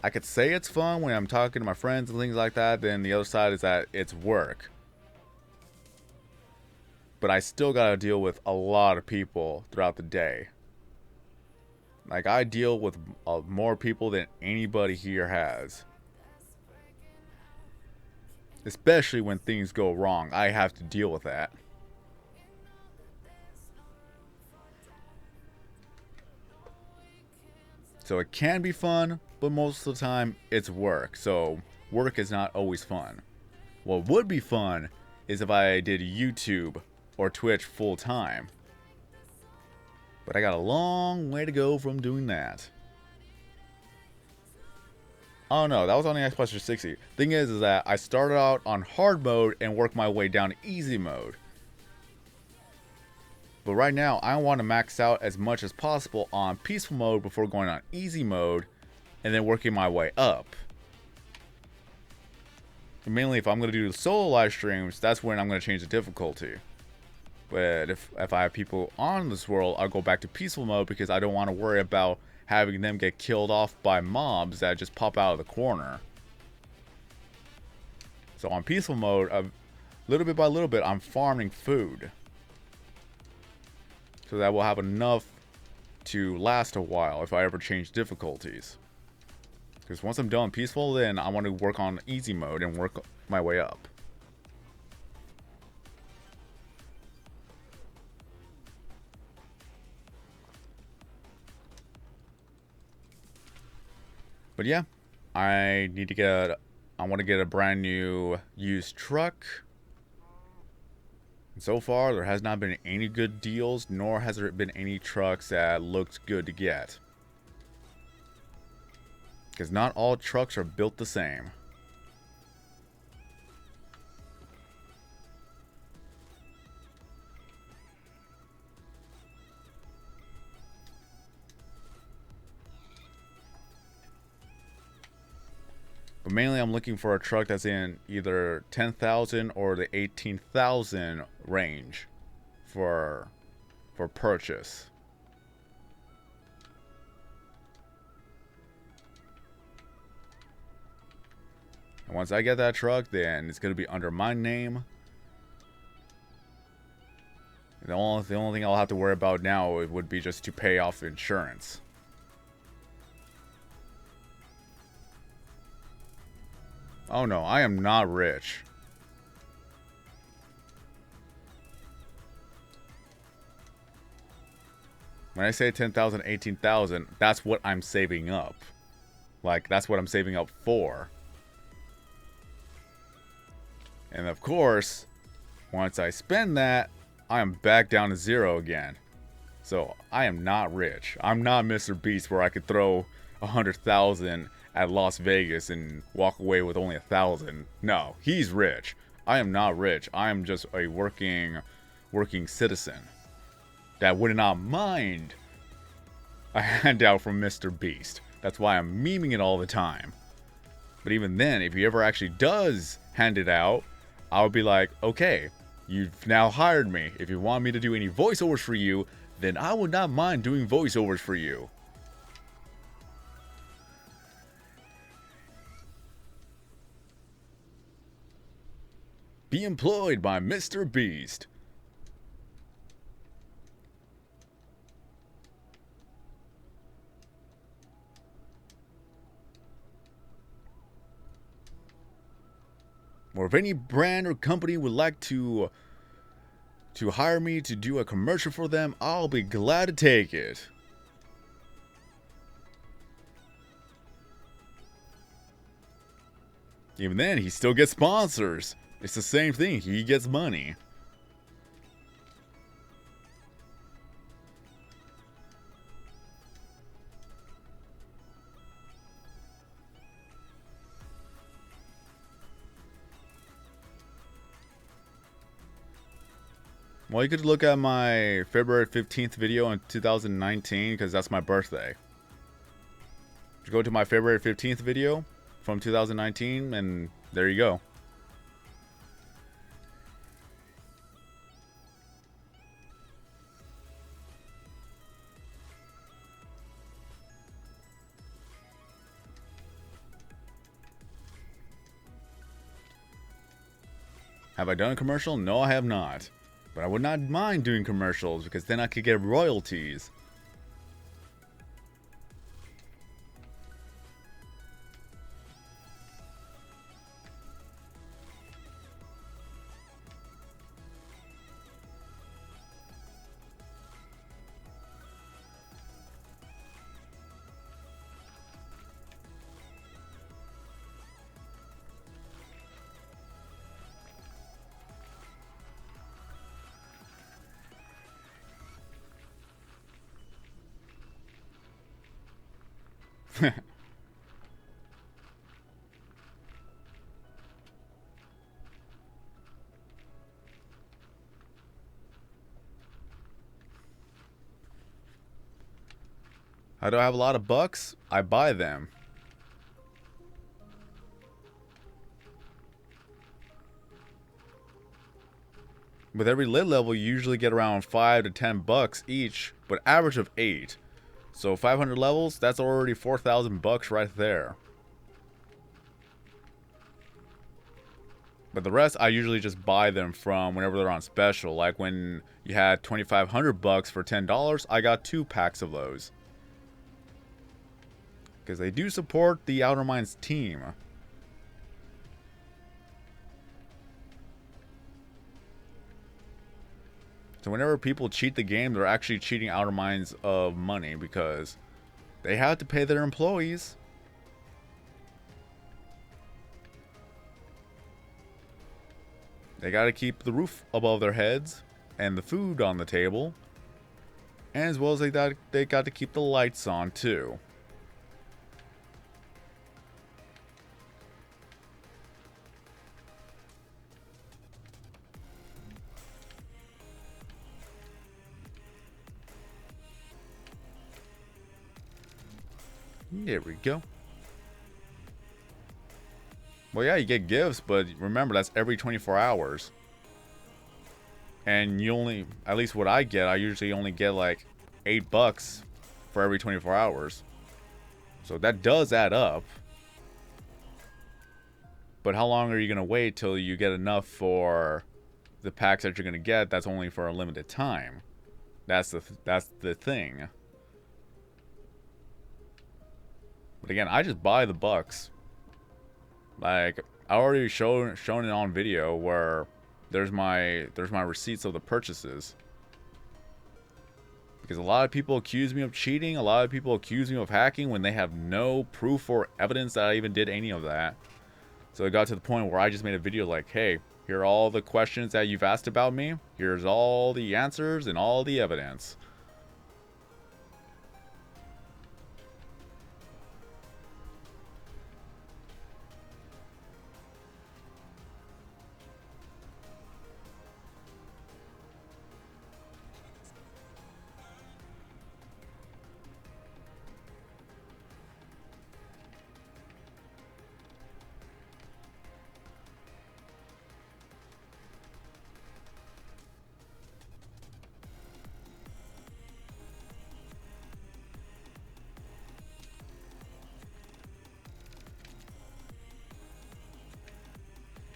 I could say it's fun when I'm talking to my friends and things like that. Then the other side is that it's work. But I still gotta deal with a lot of people throughout the day. Like, I deal with more people than anybody here has. Especially when things go wrong, I have to deal with that. So it can be fun, but most of the time it's work. So work is not always fun. What would be fun is if I did YouTube or Twitch full time. But I got a long way to go from doing that. Oh no, that was on the Xbox 360. Thing is that I started out on hard mode and worked my way down to easy mode. But right now, I want to max out as much as possible on peaceful mode before going on easy mode, and then working my way up. And mainly, if I'm going to do solo live streams, that's when I'm going to change the difficulty. But if I have people on this world, I'll go back to peaceful mode because I don't want to worry about having them get killed off by mobs that just pop out of the corner. So on peaceful mode, little bit by little bit, I'm farming food. So that will have enough to last a while if I ever change difficulties. Because once I'm done peaceful, then I want to work on easy mode and work my way up. But yeah, I want to get a brand new used truck. And so far, there has not been any good deals, nor has there been any trucks that looked good to get. Because not all trucks are built the same. But mainly I'm looking for a truck that's in either 10,000 or the 18,000 range for purchase. And once I get that truck, then it's going to be under my name. And the only thing I'll have to worry about now would be just to pay off insurance. Oh no, I am not rich. When I say 10,000, 18,000, that's what I'm saving up. Like, that's what I'm saving up for. And of course, once I spend that, I am back down to zero again. So, I am not rich. I'm not Mr. Beast where I could throw 100,000 at Las Vegas and walk away with only 1,000. No, he's rich. I am not rich. I am just a working citizen that would not mind a handout from Mr. Beast. That's why I'm memeing it all the time. But even then, if he ever actually does hand it out, I'll be like, okay, you've now hired me. If you want me to do any voiceovers for you, then I would not mind doing voiceovers for you. Be employed by Mr. Beast. Or if any brand or company would like to hire me to do a commercial for them, I'll be glad to take it. Even then, he still gets sponsors. It's the same thing. He gets money. Well, you could look at my February 15th video in 2019 because that's my birthday. You go to my February 15th video from 2019 and there you go. Have I done a commercial? No, I have not. But I would not mind doing commercials because then I could get royalties. How do I have a lot of bucks? I buy them. With every lit level, you usually get around 5 to 10 bucks each, but average of 8. So 500 levels, that's already 4,000 bucks right there. But the rest, I usually just buy them from whenever they're on special. Like when you had 2,500 bucks for $10, I got 2 packs of those. Because they do support the Outer Minds team. So whenever people cheat the game, they're actually cheating Outer Minds of money because they have to pay their employees. They gotta keep the roof above their heads and the food on the table. And as well as they got to keep the lights on too. There we go. Well, yeah, you get gifts, but remember, that's every 24 hours. And you only, at least what I get, I usually only get like $8 for every 24 hours. So that does add up. But how long are you going to wait till you get enough for the packs that you're going to get that's only for a limited time? That's the thing. But again, I just buy the bucks. Like, I already shown it on video where there's my receipts of the purchases. Because a lot of people accuse me of cheating, a lot of people accuse me of hacking when they have no proof or evidence that I even did any of that. So it got to the point where I just made a video like, hey, here are all the questions that you've asked about me. Here's all the answers and all the evidence.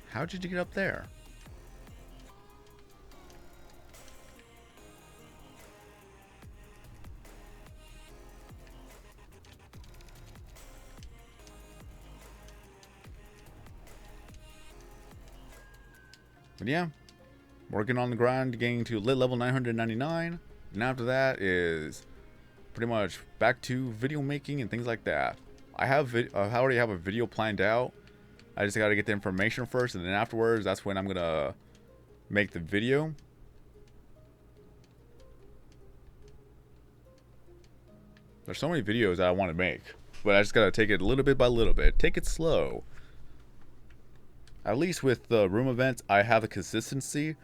How did you get up there? But yeah, working on the grind, getting to lit level 999, and after that is pretty much back to video making and things like that. I already have a video planned out. I just got to get the information first, and then afterwards, that's when I'm gonna make the video. There's so many videos that I want to make, but I just gotta take it little bit by little bit. Take it slow. At least with the room events, I have the consistency,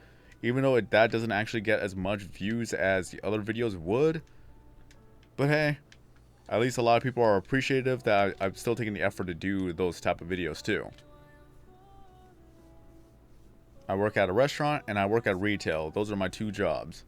even though that doesn't actually get as much views as the other videos would. But hey, at least a lot of people are appreciative that I'm still taking the effort to do those type of videos too. I work at a restaurant and I work at retail. Those are my 2 jobs.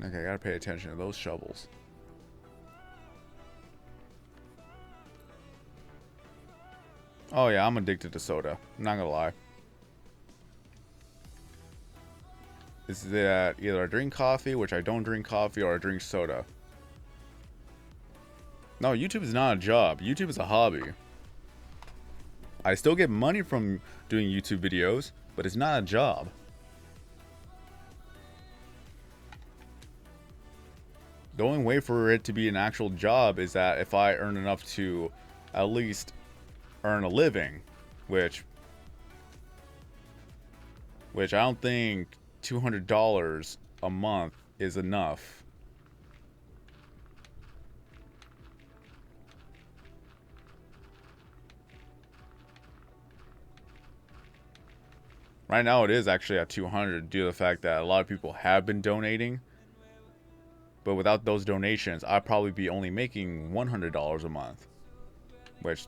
Okay, I gotta pay attention to those shovels. Oh yeah, I'm addicted to soda. I'm not gonna lie. This is that either I drink coffee, which I don't drink coffee, or I drink soda. No, YouTube is not a job. YouTube is a hobby. I still get money from doing YouTube videos, but it's not a job. The only way for it to be an actual job is that if I earn enough to at least earn a living, which I don't think $200 a month is enough. Right now it is actually at 200 due to the fact that a lot of people have been donating. But without those donations, I'd probably be only making $100 a month. Which,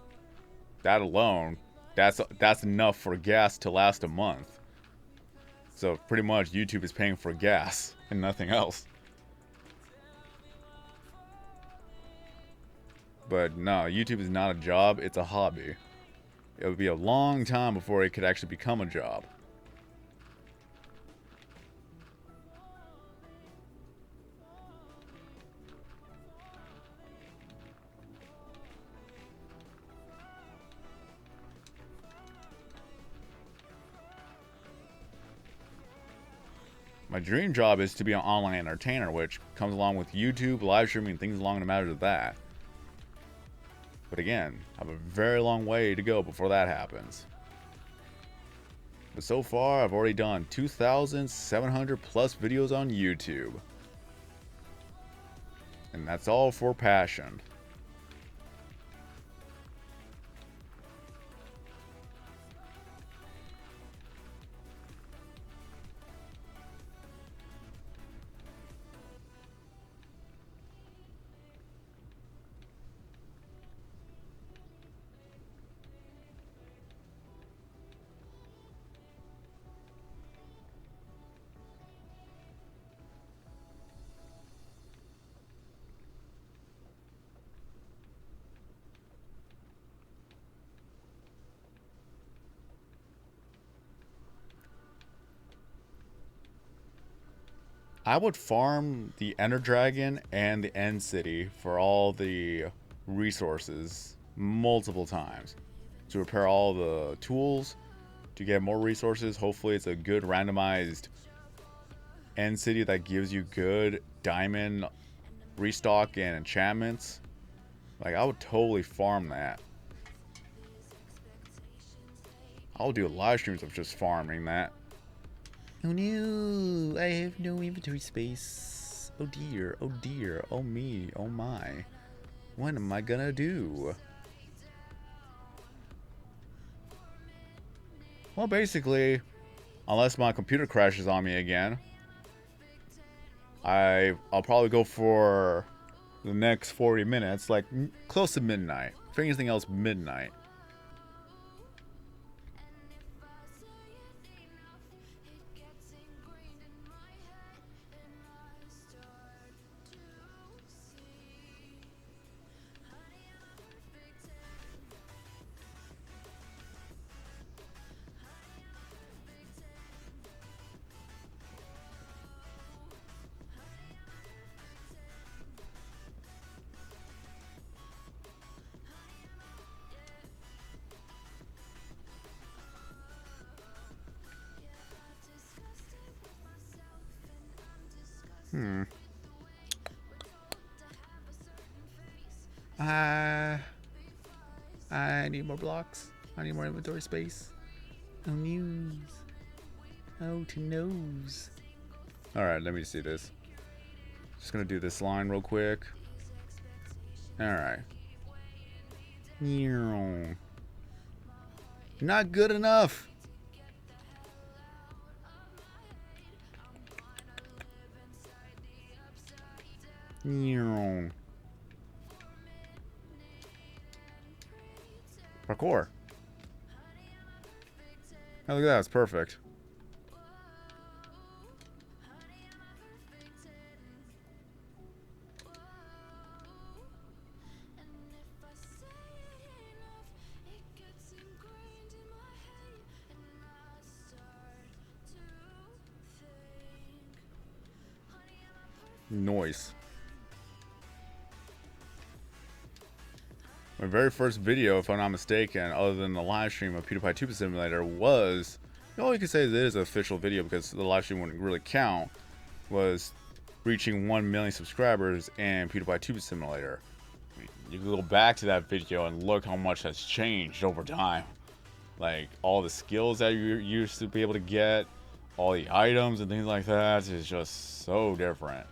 that alone, that's enough for gas to last a month. So pretty much YouTube is paying for gas and nothing else. But no, YouTube is not a job, it's a hobby. It would be a long time before it could actually become a job. My dream job is to be an online entertainer, which comes along with YouTube, live streaming, things along the matter of that. But again, I have a very long way to go before that happens. But so far, I've already done 2,700 plus videos on YouTube. And that's all for passion. I would farm the Ender Dragon and the End City for all the resources multiple times to repair all the tools, to get more resources. Hopefully it's a good randomized End City that gives you good diamond restock and enchantments. Like, I would totally farm that. I'll do live streams of just farming that. Oh no, I have no inventory space. Oh dear, oh me, oh my. What am I gonna do? Well, basically, unless my computer crashes on me again, I'll probably go for the next 40 minutes, like close to midnight. For anything else, midnight. I need more blocks. I need more inventory space. Oh, news. Oh, to nose. Alright, let me see this. Just gonna do this line real quick. Alright. Not good enough. Parkour. Oh, look at that. It's perfect. Noise. My very first video, if I'm not mistaken, other than the live stream of PewDiePie Tube Simulator, was, all you can say is it is an official video because the live stream wouldn't really count, was reaching 1 million subscribers and PewDiePie Tube Simulator. You can go back to that video and look how much has changed over time. Like, all the skills that you used to be able to get, all the items and things like that is just so different.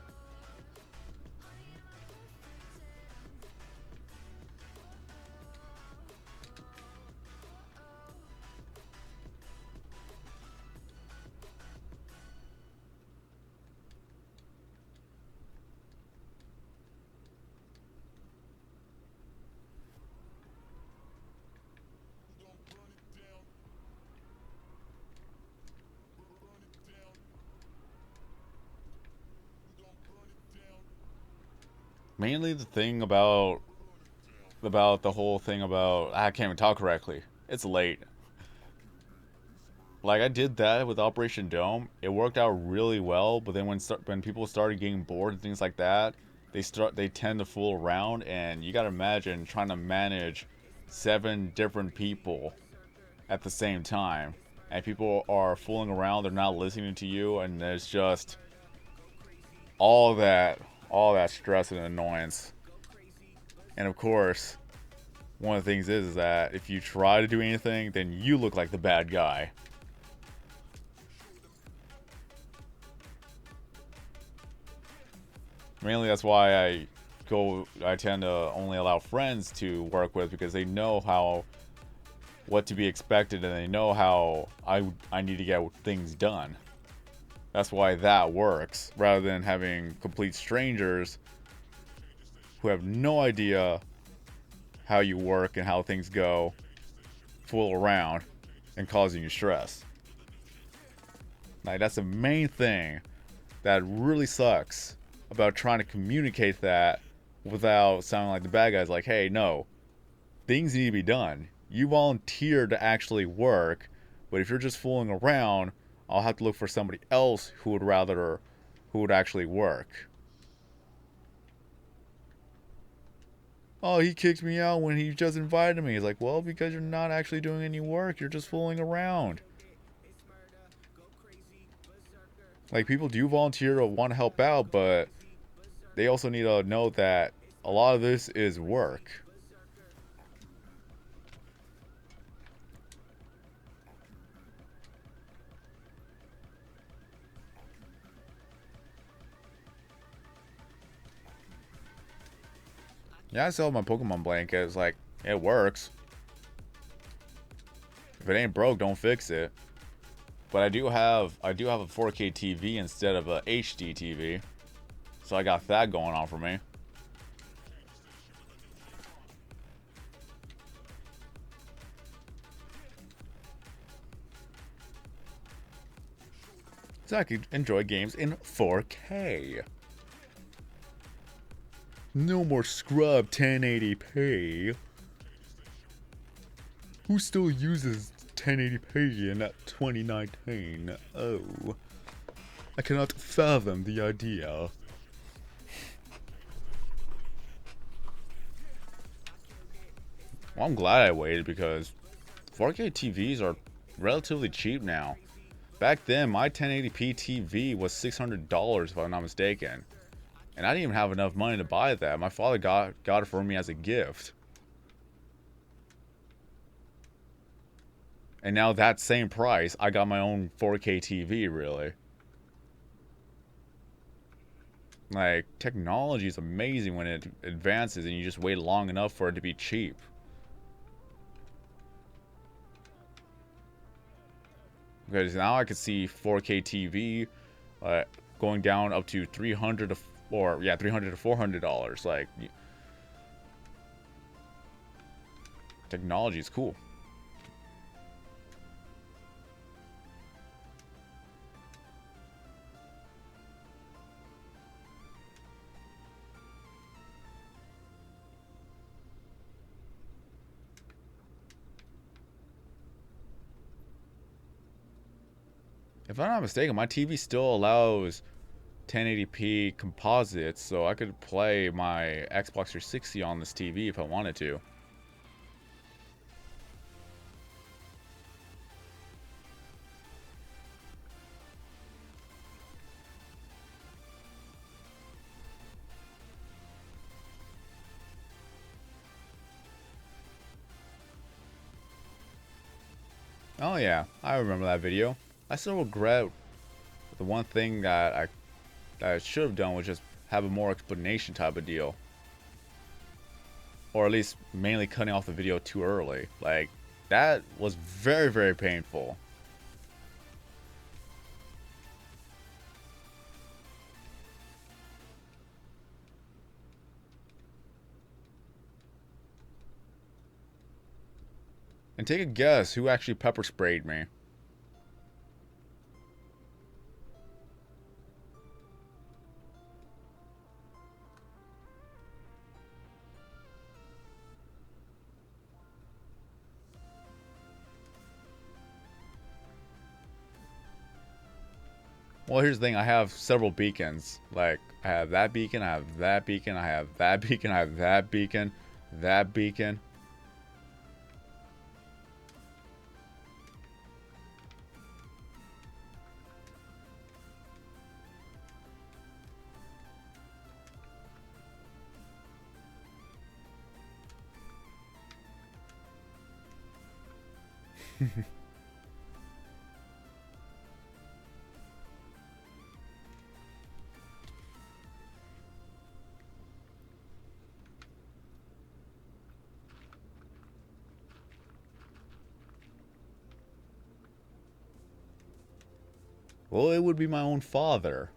Mainly the thing about the whole thing about I can't even talk correctly. It's late. Like, I did that with Operation Dome. It worked out really well, but then when people started getting bored and things like that, they tend to fool around, and you gotta imagine trying to manage 7 different people at the same time, and people are fooling around. They're not listening to you, and there's just all that stress and annoyance. And of course, one of the things is that if you try to do anything, then you look like the bad guy. Mainly that's why I tend to only allow friends to work with, because they know what to be expected, and they know how I need to get things done. That's why that works, rather than having complete strangers who have no idea how you work and how things go, fool around and causing you stress. Like, that's the main thing that really sucks about trying to communicate that without sounding like the bad guys. Like, hey, no, things need to be done. You volunteered to actually work, but if you're just fooling around, I'll have to look for somebody else who would actually work. Oh, he kicked me out when he just invited me. He's like, well, because you're not actually doing any work. You're just fooling around. Like, people do volunteer to want to help out, but they also need to know that a lot of this is work. Yeah, I sell my Pokemon blankets. Like, it works. If it ain't broke, don't fix it. But I do have a 4K TV instead of a HD TV, so I got that going on for me. So I can enjoy games in 4K. No more scrub 1080p. Who still uses 1080p in 2019? Oh. I cannot fathom the idea. Well, I'm glad I waited, because 4K TVs are relatively cheap now. Back then, my 1080p TV was $600 if I'm not mistaken. And I didn't even have enough money to buy that. My father got it for me as a gift. And now that same price, I got my own 4K TV, really. Like, technology is amazing when it advances and you just wait long enough for it to be cheap. Because now I can see 4K TV going down up to $300 to $400. Like, technology is cool. If I'm not mistaken, my TV still allows 1080p composite, so I could play my Xbox 360 on this TV if I wanted to. Oh yeah, I remember that video. I still regret the one thing that I should have done was just have a more explanation type of deal. Or at least mainly cutting off the video too early. Like, that was very, very painful. And take a guess who actually pepper sprayed me. Well, here's the thing. I have several beacons. Like, I have that beacon, I have that beacon, I have that beacon, I have that beacon, that beacon. Well, it would be my own father.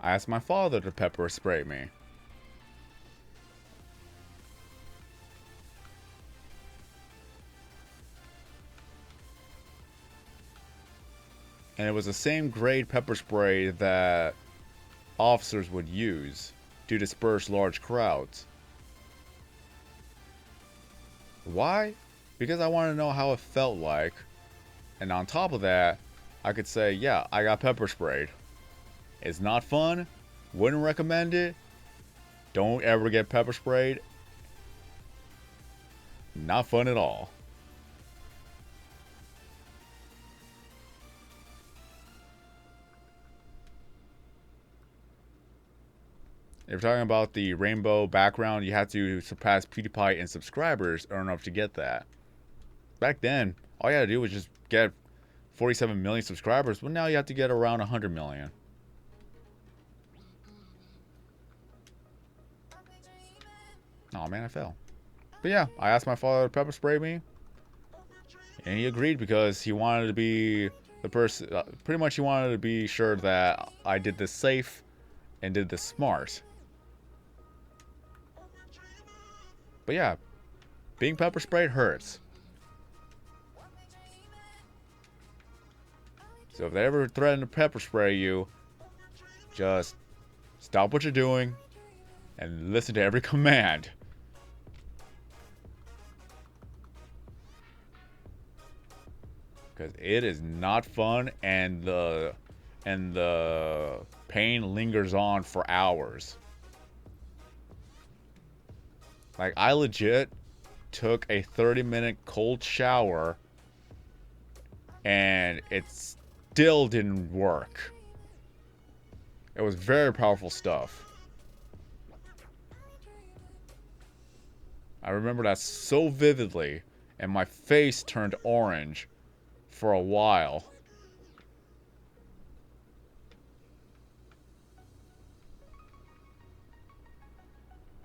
I asked my father to pepper spray me. And it was the same grade pepper spray that officers would use to disperse large crowds. Why? Because I wanted to know how it felt like. And on top of that, I could say, yeah, I got pepper sprayed. It's not fun. Wouldn't recommend it. Don't ever get pepper sprayed. Not fun at all. If you're talking about the rainbow background, you have to surpass PewDiePie in subscribers in order to get that. Back then, all you had to do was just get 47 million subscribers. Well, now you have to get around 100 million. Oh man, I fell. But yeah, I asked my father to pepper spray me, and he agreed because he wanted to be the person. Pretty much, he wanted to be sure that I did this safe and did this smart. But yeah, being pepper sprayed hurts. So if they ever threaten to pepper spray you, just stop what you're doing and listen to every command. Because it is not fun, and the pain lingers on for hours. Like, I legit took a 30-minute cold shower and it still didn't work. It was very powerful stuff. I remember that so vividly, and my face turned orange for a while.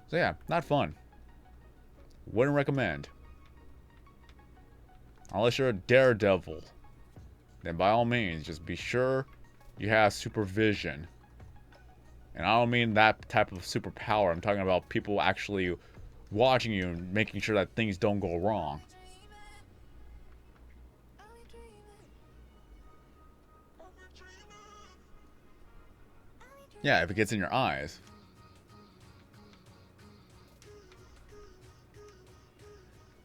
So yeah, not fun. Wouldn't recommend. Unless you're a daredevil, then by all means, just be sure you have supervision. And I don't mean that type of superpower. I'm talking about people actually watching you and making sure that things don't go wrong. Yeah, if it gets in your eyes.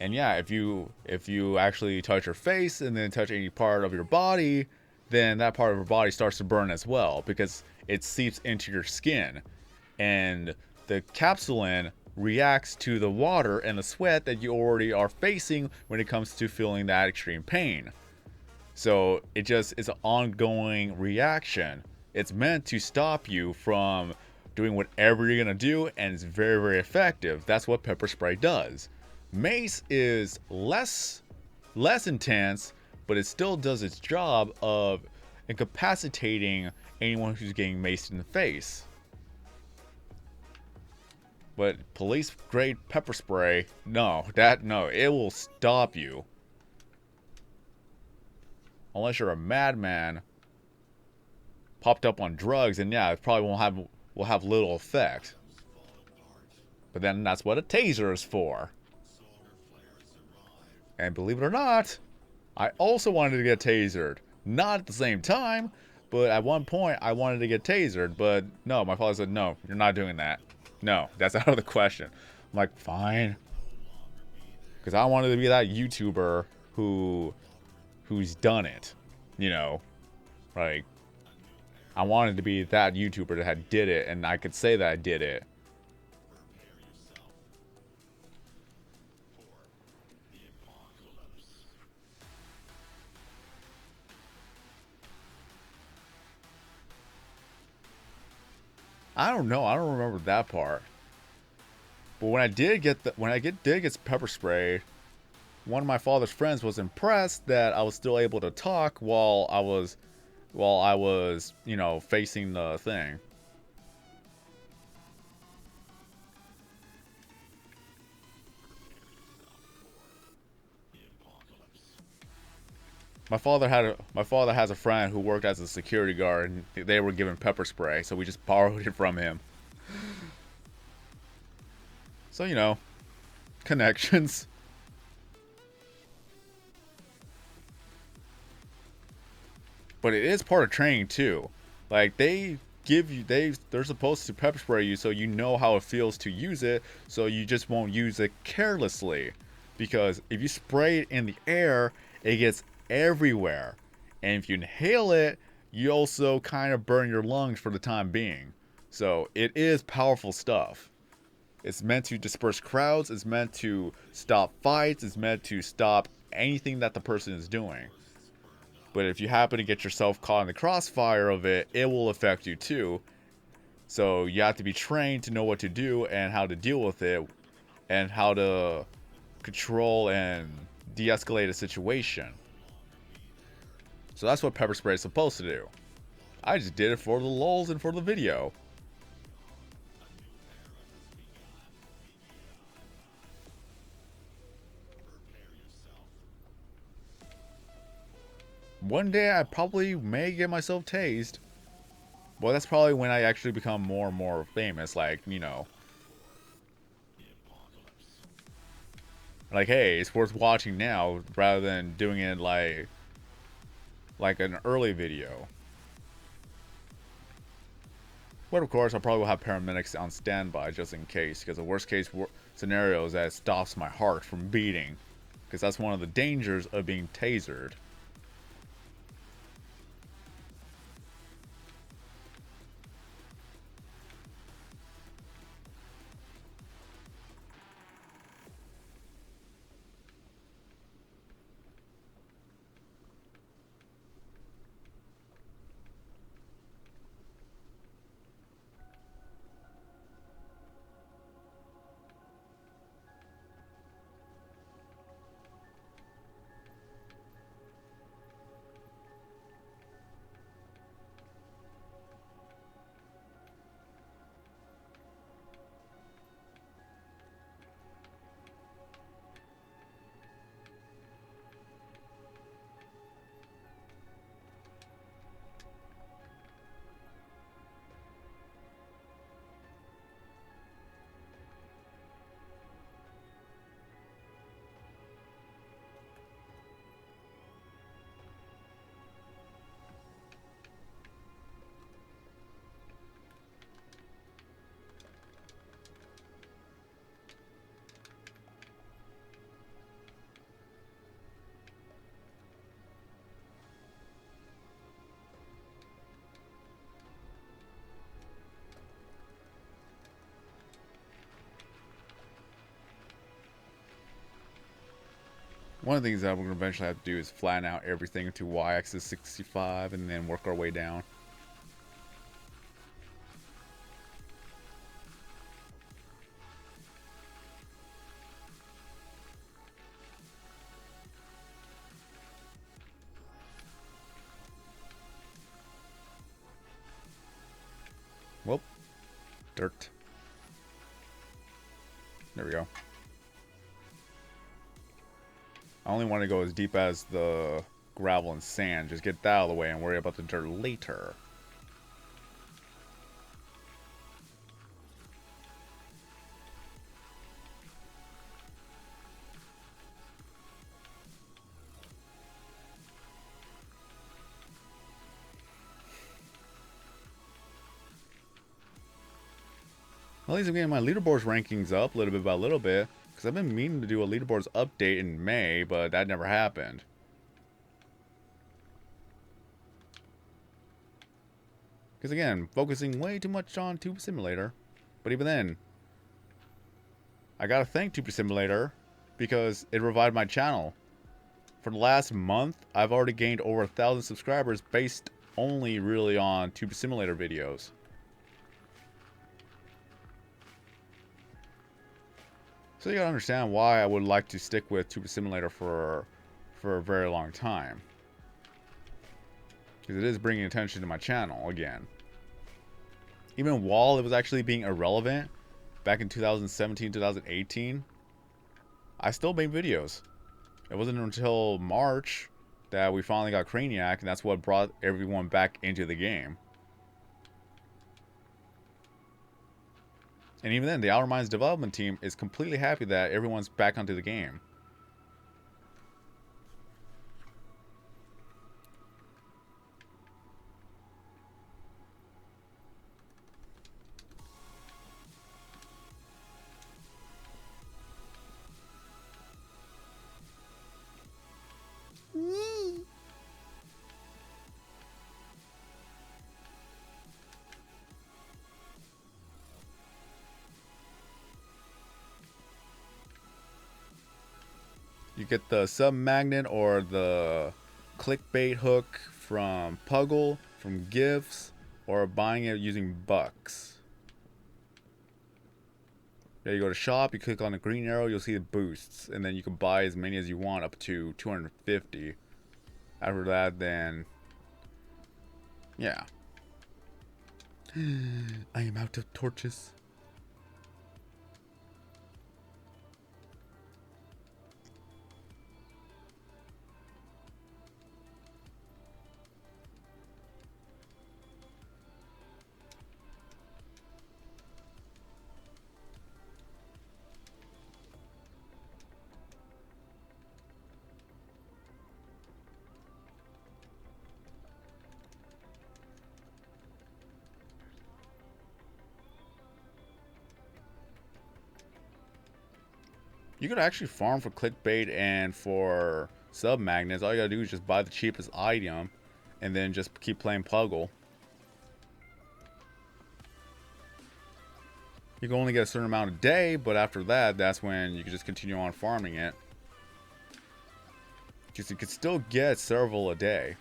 And yeah, if you actually touch your face and then touch any part of your body, then that part of your body starts to burn as well because it seeps into your skin. And the capsulin reacts to the water and the sweat that you already are facing when it comes to feeling that extreme pain. So it just is an ongoing reaction. It's meant to stop you from doing whatever you're going to do, and it's very, very effective. That's what pepper spray does. Mace is less intense, but it still does its job of incapacitating anyone who's getting maced in the face. But police grade pepper spray, no, it will stop you. Unless you're a madman popped up on drugs, and yeah, it probably will have little effect. But then that's what a taser is for. And believe it or not, I also wanted to get tasered. Not at the same time, but at one point I wanted to get tasered. But no, my father said, no, you're not doing that. No, that's out of the question. I'm like, fine. Because I wanted to be that YouTuber who's done it. You know, like, I wanted to be that YouTuber that had did it, and I could say that I did it. I don't know. I don't remember that part. But when I did get pepper spray, one of my father's friends was impressed that I was still able to talk while I was, you know, facing the thing. My father has a friend who worked as a security guard, and they were given pepper spray, so we just borrowed it from him. So, you know, connections. But it is part of training too. Like, they're supposed to pepper spray you so you know how it feels to use it, so you just won't use it carelessly. Because if you spray it in the air, it gets everywhere. And if you inhale it, you also kind of burn your lungs for the time being. So it is powerful stuff. It's meant to disperse crowds, it's meant to stop fights, it's meant to stop anything that the person is doing. But if you happen to get yourself caught in the crossfire of it, it will affect you too. So you have to be trained to know what to do and how to deal with it, and how to control and de-escalate a situation. So that's what pepper spray is supposed to do. I just did it for the lulz and for the video. One day I probably may get myself tased. Well, that's probably when I actually become more and more famous, like, you know. Like, hey, it's worth watching now rather than doing it like an early video. But of course, I probably will have paramedics on standby just in case, because the worst case scenario is that it stops my heart from beating. Because that's one of the dangers of being tasered. One of the things that we're going to eventually have to do is flatten out everything to y-axis 65 and then work our way down. Whoop. Dirt. There we go. I only want to go as deep as the gravel and sand. Just get that out of the way and worry about the dirt later. At least I'm getting my leaderboards rankings up little bit by little bit. Because I've been meaning to do a leaderboards update in May, but that never happened. Because again, focusing way too much on Tube Simulator. But even then, I gotta thank Tube Simulator because it revived my channel. For the last month, I've already gained over 1,000 subscribers based only really on Tube Simulator videos. So you gotta understand why I would like to stick with Tube Simulator for a very long time. Because it is bringing attention to my channel again. Even while it was actually being irrelevant back in 2017, 2018, I still made videos. It wasn't until March that we finally got Craniac, and that's what brought everyone back into the game. And even then, the Outer Minds development team is completely happy that everyone's back onto the game. You get the sub-magnet or the clickbait hook from Puggle, from gifts, or buying it using bucks. Yeah, you go to shop, you click on the green arrow, you'll see the boosts, and then you can buy as many as you want up to 250. After that, then yeah. I am out of torches. You could actually farm for clickbait and for sub magnets. All you gotta do is just buy the cheapest item and then just keep playing Puggle. You can only get a certain amount a day, but after that, that's when you can just continue on farming it. Because you could still get several a day.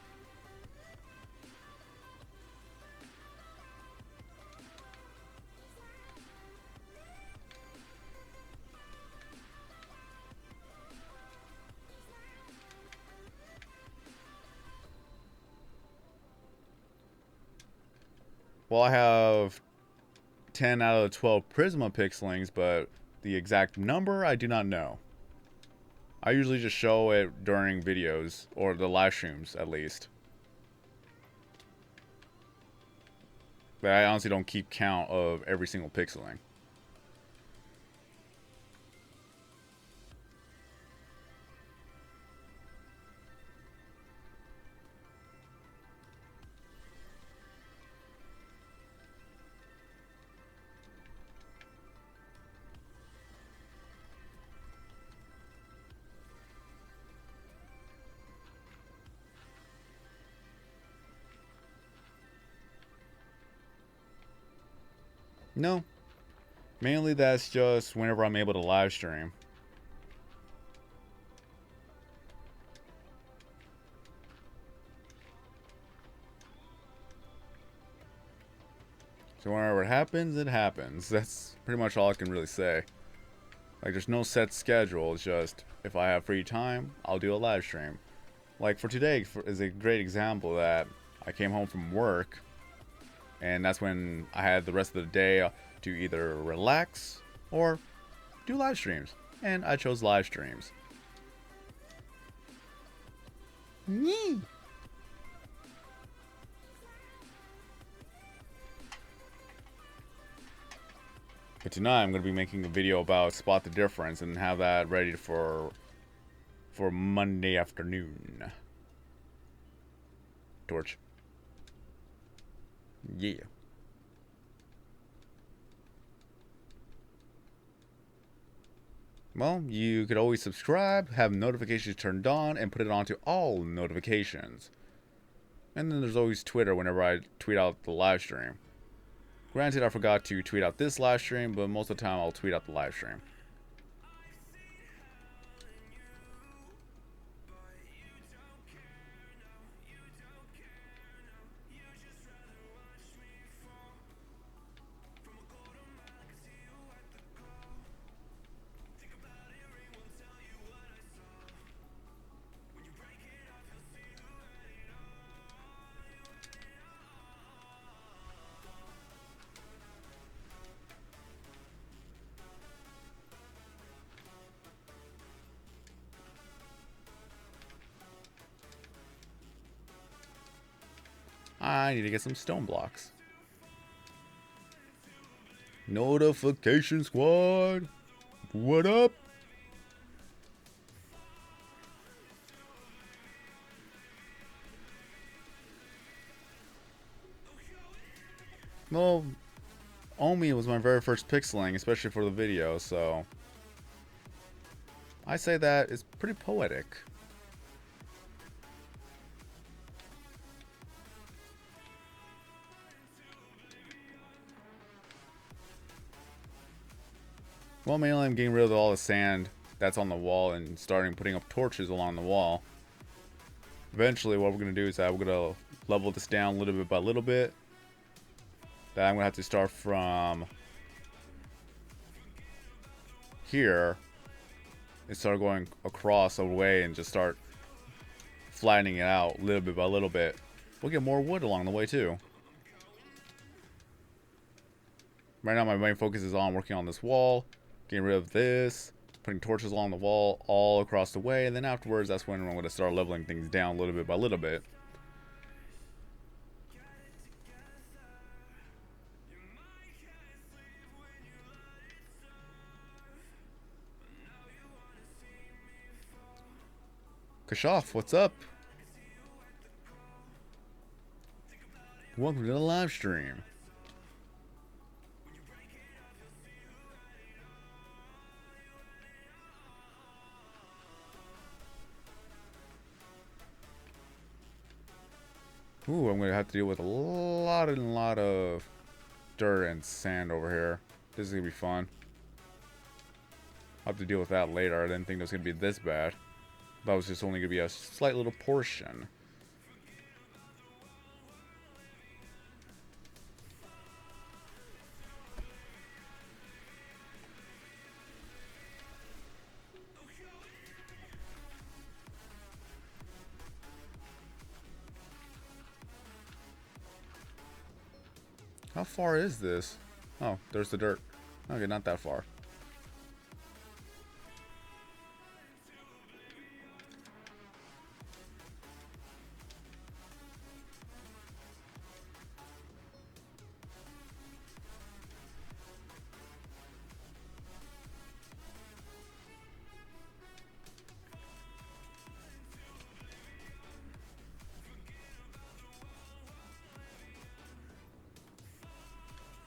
Well, I have 10 out of the 12 Prisma Pixelings, but the exact number I do not know. I usually just show it during videos, or the live streams at least. But I honestly don't keep count of every single pixeling. No. Mainly that's just whenever I'm able to live stream. So whenever it happens, it happens. That's pretty much all I can really say. Like, there's no set schedule. It's just, if I have free time, I'll do a live stream. Like, for today is a great example that I came home from work, and that's when I had the rest of the day to either relax or do live streams. And I chose live streams. Yee! But tonight I'm going to be making a video about Spot the Difference and have that ready for Monday afternoon. Torch. Yeah. Well, you could always subscribe, have notifications turned on, and put it onto all notifications. And then there's always Twitter whenever I tweet out the live stream. Granted, I forgot to tweet out this live stream, but most of the time I'll tweet out the live stream. I need to get some stone blocks. Notification squad. What up? Well, Omi was my very first pixeling, especially for the video, so I say that is pretty poetic. Well, mainly I'm getting rid of all the sand that's on the wall and starting putting up torches along the wall. Eventually, what we're going to do is that we're going to level this down little bit by little bit. That I'm going to have to start from here and start going across a way and just start flattening it out little bit by little bit. We'll get more wood along the way too. Right now my main focus is on working on this wall, getting rid of this, putting torches along the wall all across the way, and then afterwards that's when I'm going to start leveling things down little bit by little bit. Kashoff, what's up? Welcome to the live stream. Ooh, I'm gonna have to deal with a lot of dirt and sand over here. This is gonna be fun. I'll have to deal with that later. I didn't think it was gonna be this bad. That was just only gonna be a slight little portion. How far is this? Oh, there's the dirt. Okay, not that far.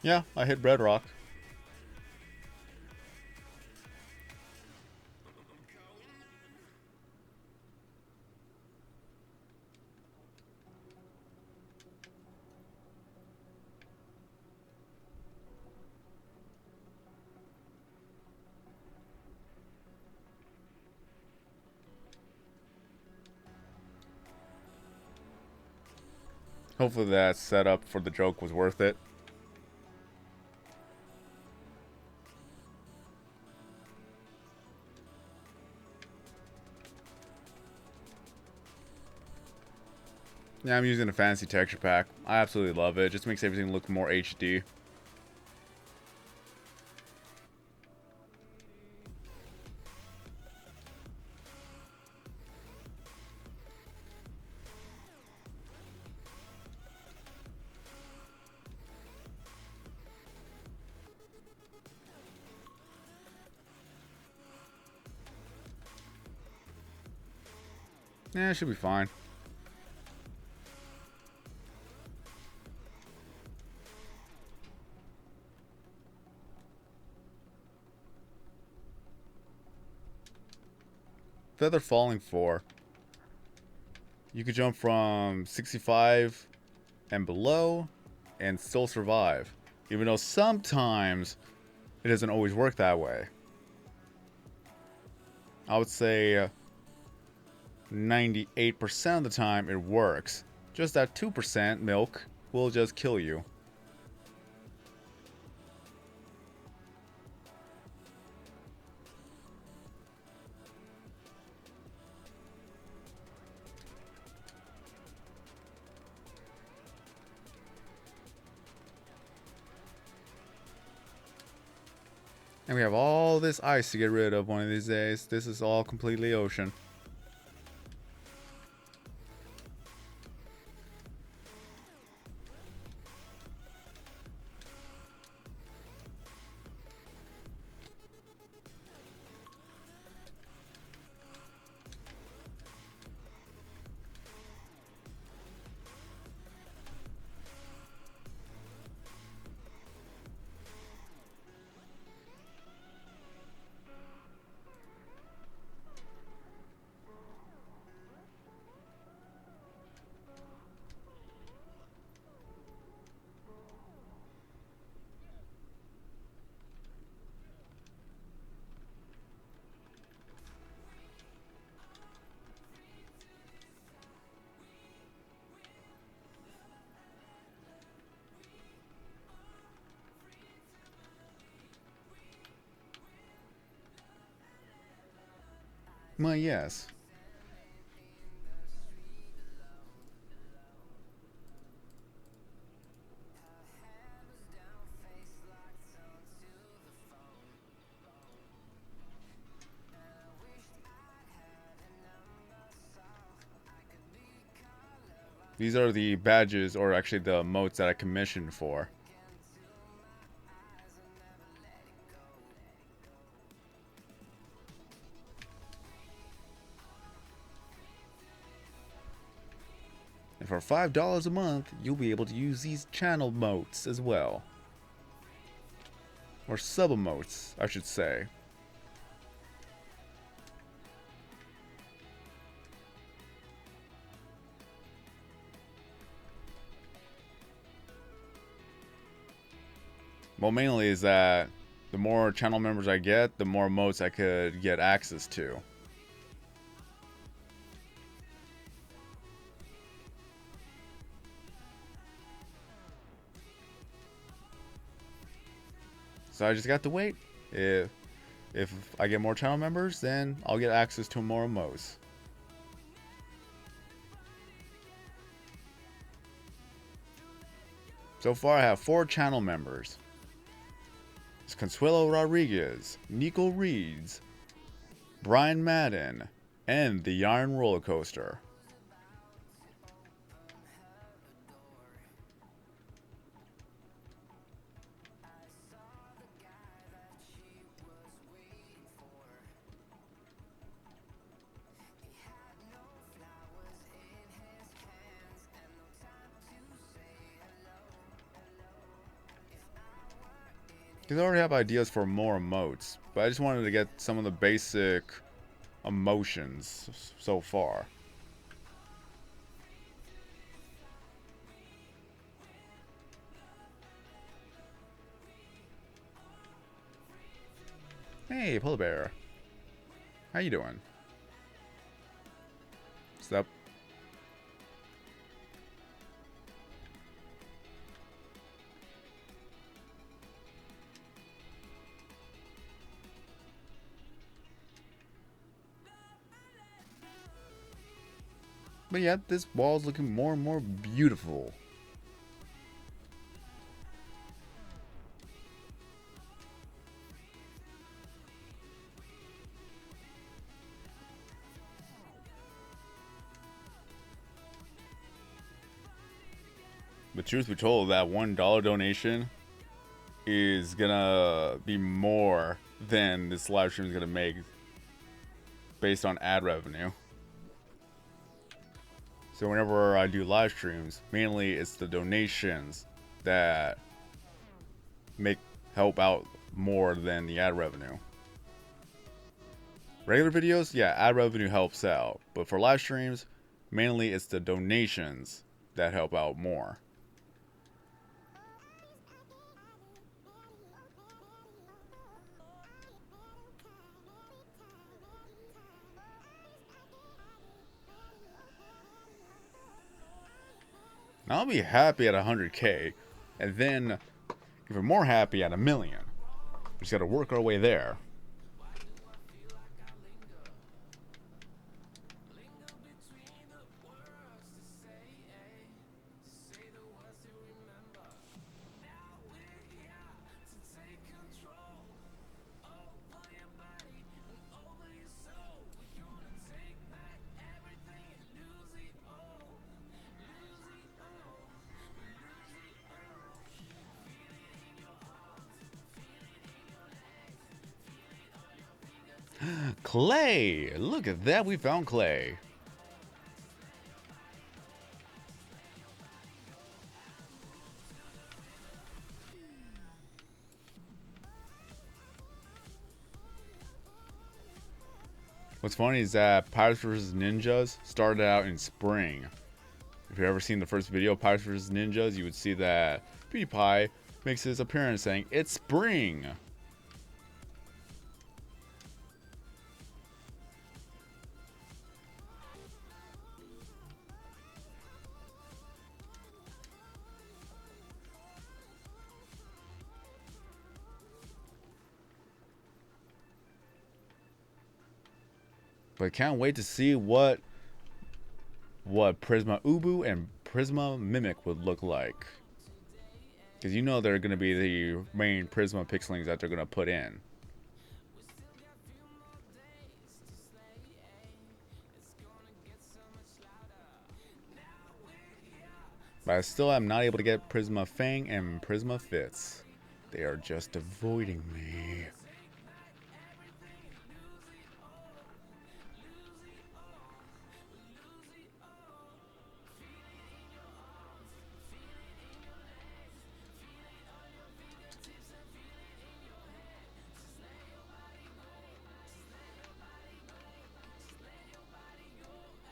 Yeah, I hit Bedrock. Hopefully that setup for the joke was worth it. Yeah, I'm using a fancy texture pack. I absolutely love it. It just makes everything look more HD. Yeah, it should be fine. Feather Falling 4. You could jump from 65 and below and still survive. Even though sometimes it doesn't always work that way. I would say 98% of the time it works. Just that 2% milk will just kill you. And we have all this ice to get rid of one of these days. This is all completely ocean. Well, yes. These are the badges, or actually the emotes that I commissioned for. And for $5 a month, you'll be able to use these channel emotes as well. Or sub emotes, I should say. Well, mainly is that the more channel members I get, the more emotes I could get access to. So I just got to wait. If I get more channel members, then I'll get access to more emotes. So far I have 4 channel members. It's Consuelo Rodriguez, Nico Reeds, Brian Madden, and the Yarn Roller Coaster. Because I already have ideas for more emotes, but I just wanted to get some of the basic emotions so far. Hey, Polar Bear. How you doing? What's up? But yeah, this wall is looking more and more beautiful. But truth be told, that $1 donation is gonna be more than this live stream is gonna make based on ad revenue. So whenever I do live streams, mainly it's the donations that help out more than the ad revenue. Regular videos, yeah, ad revenue helps out. But for live streams, mainly it's the donations that help out more. Now I'll be happy at 100K, and then even more happy at 1,000,000. We just gotta work our way there. Clay! Look at that, we found clay. What's funny is that Pirates vs. Ninjas started out in spring. If you've ever seen the first video of Pirates vs. Ninjas, you would see that PewDiePie makes his appearance saying, "It's spring!" But can't wait to see what Prisma Ubu and Prisma Mimic would look like. Because you know they're going to be the main Prisma pixelings that they're going to put in. But I still am not able to get Prisma Fang and Prisma Fitz. They are just avoiding me.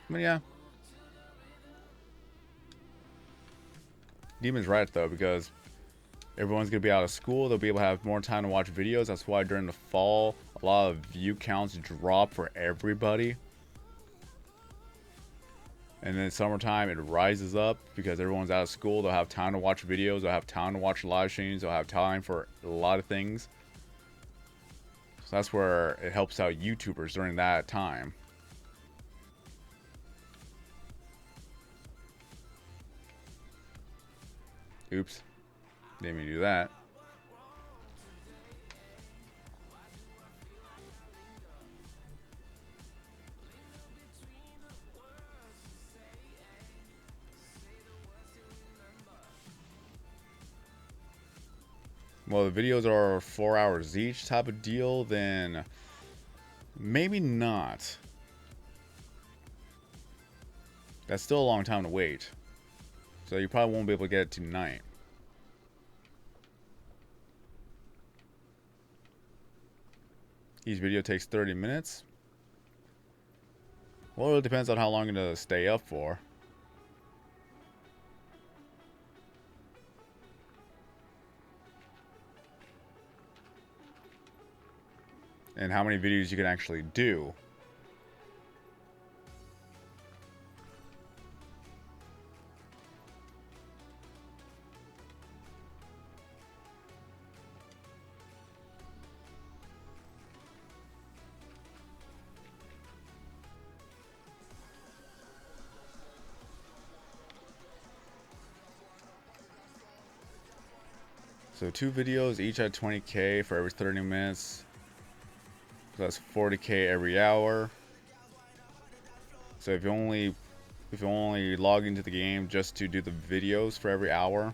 But yeah. Demon's right though, because everyone's going to be out of school. They'll be able to have more time to watch videos. That's why during the fall, a lot of view counts drop for everybody. And then summertime, it rises up because everyone's out of school. They'll have time to watch videos. They'll have time to watch live streams. They'll have time for a lot of things. So that's where it helps out YouTubers during that time. Oops. Didn't mean to do that. Well, the videos are 4 hours each type of deal, then maybe not. That's still a long time to wait. So you probably won't be able to get it tonight. Each video takes 30 minutes. Well, it depends on how long you're going to stay up for. And how many videos you can actually do. So 2 videos, each at 20k for every 30 minutes. So that's 40k every hour. So if you only log into the game just to do the videos for every hour,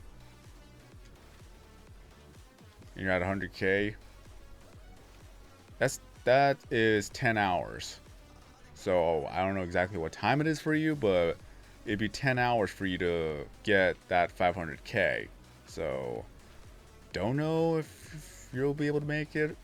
and you're at 100k. That is 10 hours. So I don't know exactly what time it is for you, but it'd be 10 hours for you to get that 500k. So don't know if you'll be able to make it.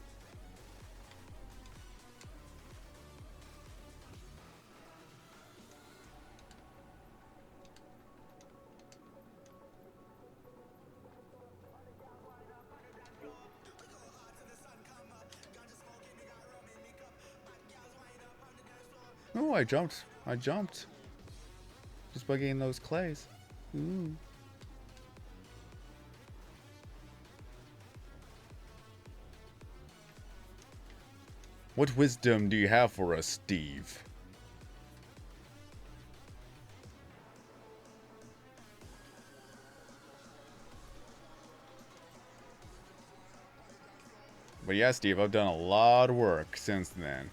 Oh, I jumped. Just by getting those clays. Ooh. What wisdom do you have for us, Steve? But yeah, Steve, I've done a lot of work since then.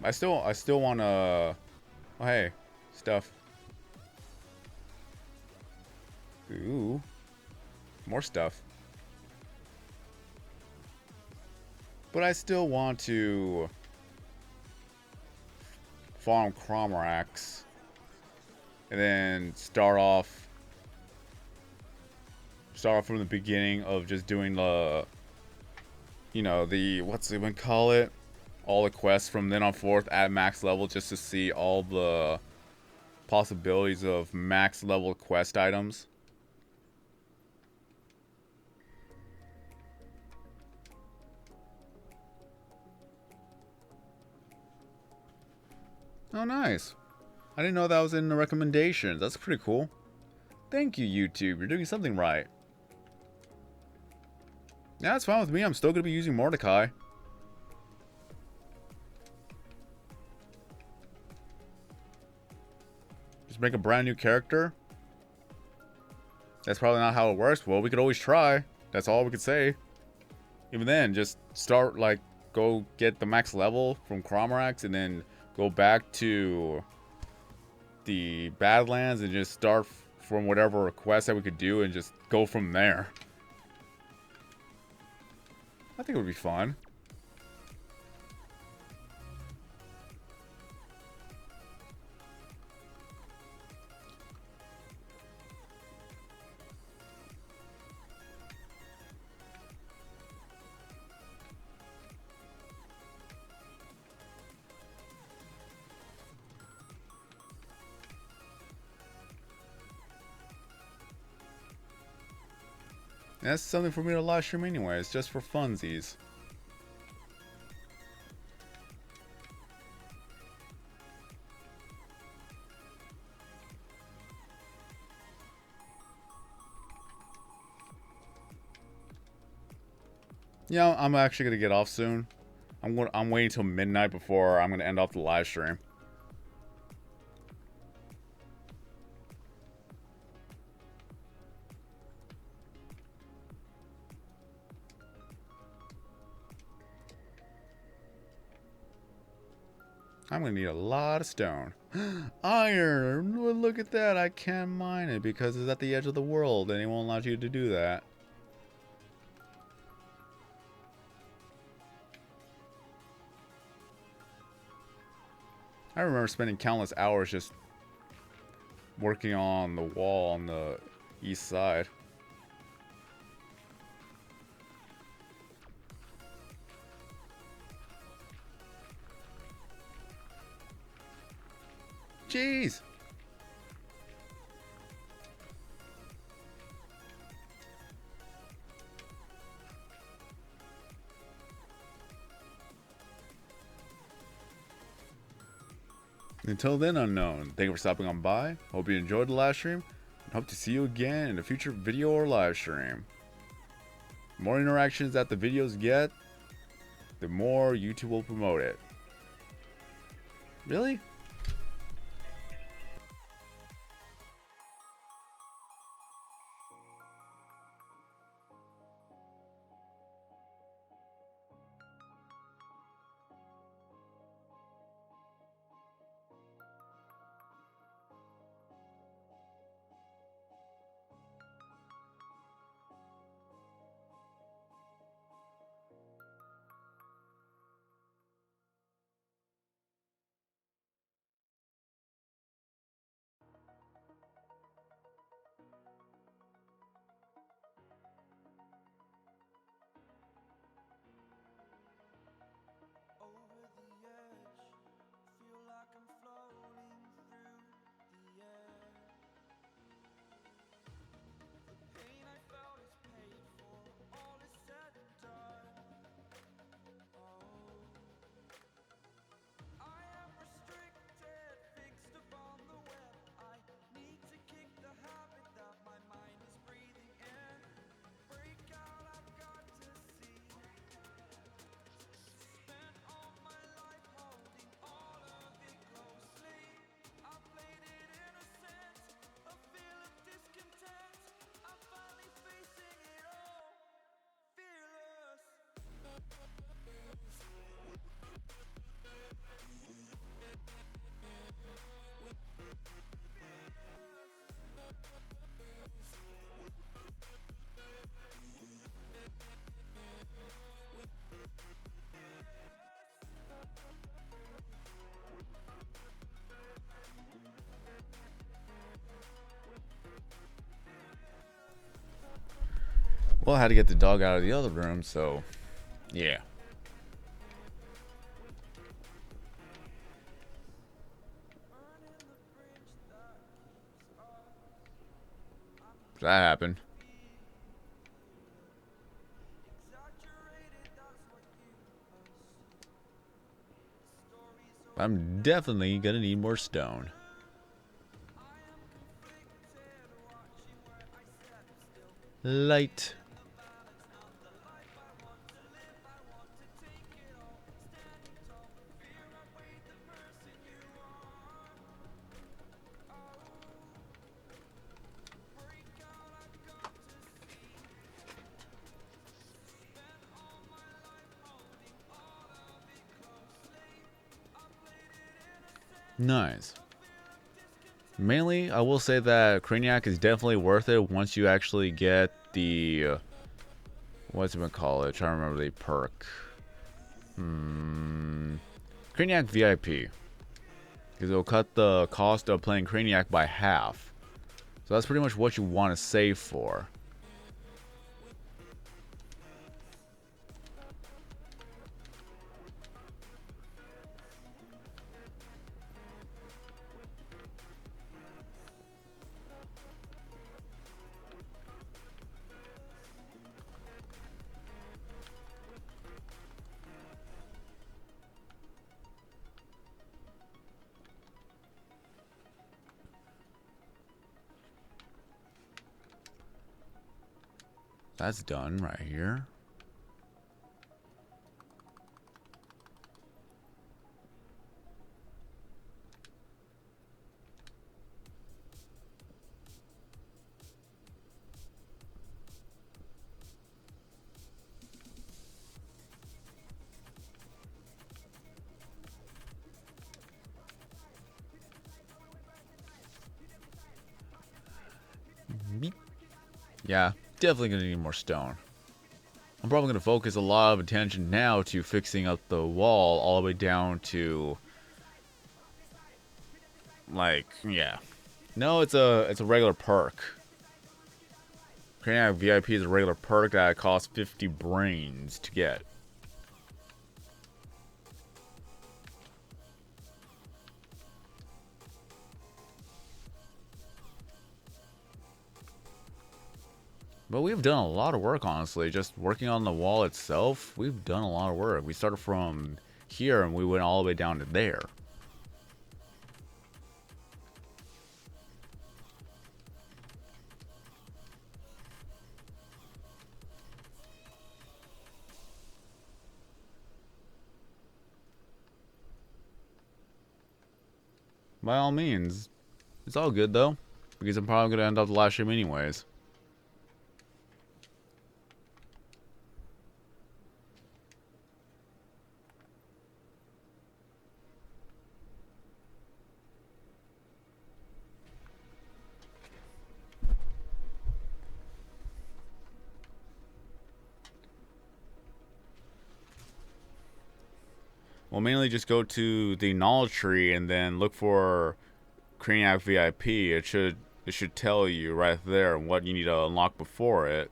I still want to... Oh, hey. Stuff. Ooh. More stuff. But I still want to... farm Cromarax. And then start off from the beginning of just doing the... You know, the... What's it even call it? All the quests from then on forth at max level, just to see all the possibilities of max level quest items. Oh, nice. I didn't know that was in the recommendations. That's pretty cool. Thank you, YouTube. You're doing something right. Yeah, that's fine with me. I'm still going to be using Mordecai. Just make a brand new character? That's probably not how it works. Well, we could always try. That's all we could say. Even then, just start, like, go get the max level from Cromarax and then go back to the Badlands and just start from whatever quest that we could do and just go from there. I think it would be fun. That's something for me to live stream anyways, just for funsies. Yeah, I'm actually gonna get off soon. I'm waiting till midnight before I'm gonna end off the live stream. I'm gonna need a lot of stone. Iron! Well, look at that, I can't mine it because it's at the edge of the world and it won't allow you to do that. I remember spending countless hours just working on the wall on the east side. Jeez! Until then, unknown. Thank you for stopping on by. Hope you enjoyed the live stream. Hope to see you again in a future video or live stream. The more interactions that the videos get, the more YouTube will promote it. Really? Well, I had to get the dog out of the other room, so yeah. That happened. I'm definitely gonna need more stone. Light. Nice. Mainly, I will say that Craniac is definitely worth it once you actually get the what's it call it? Trying to remember the perk. Craniac VIP. Because it'll cut the cost of playing Craniac by half. So that's pretty much what you want to save for. That's done right here. Yeah, definitely gonna need more stone. I'm probably gonna focus a lot of attention now to fixing up the wall all the way down to, like, yeah. No, it's a regular perk. Craniac VIP is a regular perk that costs 50 brains to get. But we've done a lot of work, honestly. Just working on the wall itself, we've done a lot of work. We started from here and we went all the way down to there. by all means. It's all good though, because I'm probably gonna end up the live stream anyways. Well, mainly just go to the knowledge tree and then look for Craniac VIP. It should tell you right there what you need to unlock before it.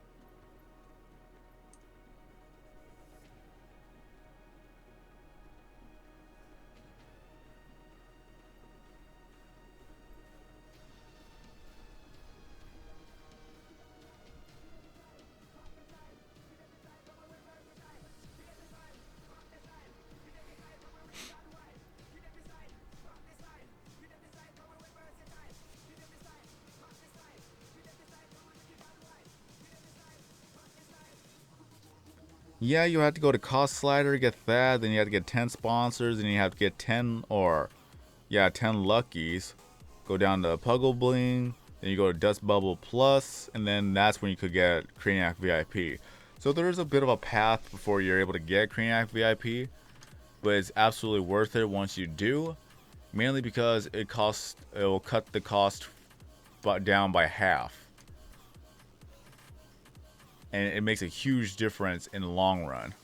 Yeah, you have to go to cost slider, get that, then you have to get 10 sponsors, and you have to get 10 luckies. Go down to Puggle Bling, then you go to Dust Bubble Plus, and then that's when you could get Craniac VIP. So there's a bit of a path before you're able to get Craniac VIP, but it's absolutely worth it once you do, mainly because it will cut the cost down by half. And it makes a huge difference in the long run.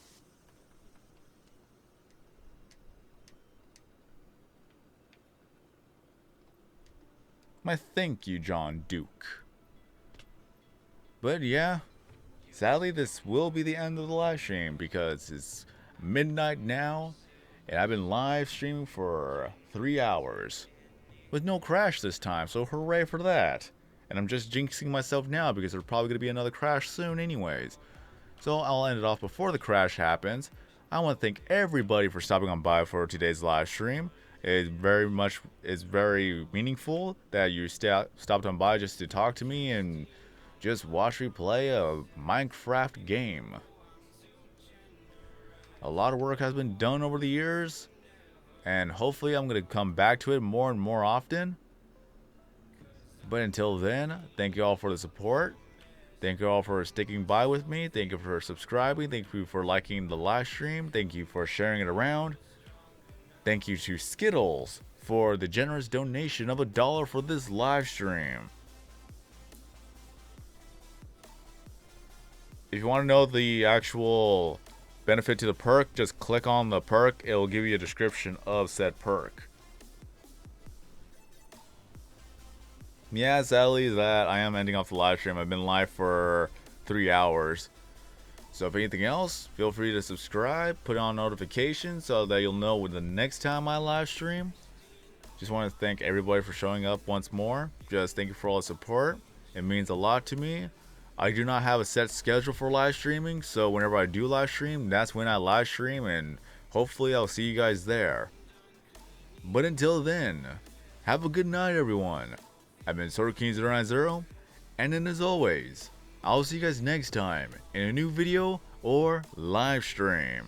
My thank you, John Duke. But yeah, sadly this will be the end of the live stream because it's midnight now, and I've been live streaming for 3 hours with no crash this time, so hooray for that. And I'm just jinxing myself now because there's probably going to be another crash soon anyways. So I'll end it off before the crash happens. I want to thank everybody for stopping on by for today's live stream. It's very meaningful that you stopped on by just to talk to me and just watch me play a Minecraft game. A lot of work has been done over the years, and hopefully I'm going to come back to it more and more often. But until then, thank you all for the support. Thank you all for sticking by with me. Thank you for subscribing. Thank you for liking the live stream. Thank you for sharing it around. Thank you to Skittles for the generous donation of $1 for this live stream. If you want to know the actual benefit to the perk, just click on the perk. It will give you a description of said perk. Yeah, sadly that I am ending off the live stream. I've been live for 3 hours. So if anything else, feel free to subscribe, put on notifications so that you'll know when the next time I live stream. Just want to thank everybody for showing up once more. Just thank you for all the support. It means a lot to me. I do not have a set schedule for live streaming, so whenever I do live stream, that's when I live stream, and hopefully I'll see you guys there. But until then, have a good night, everyone. I've been SorterKing090, and then as always, I'll see you guys next time in a new video or live stream.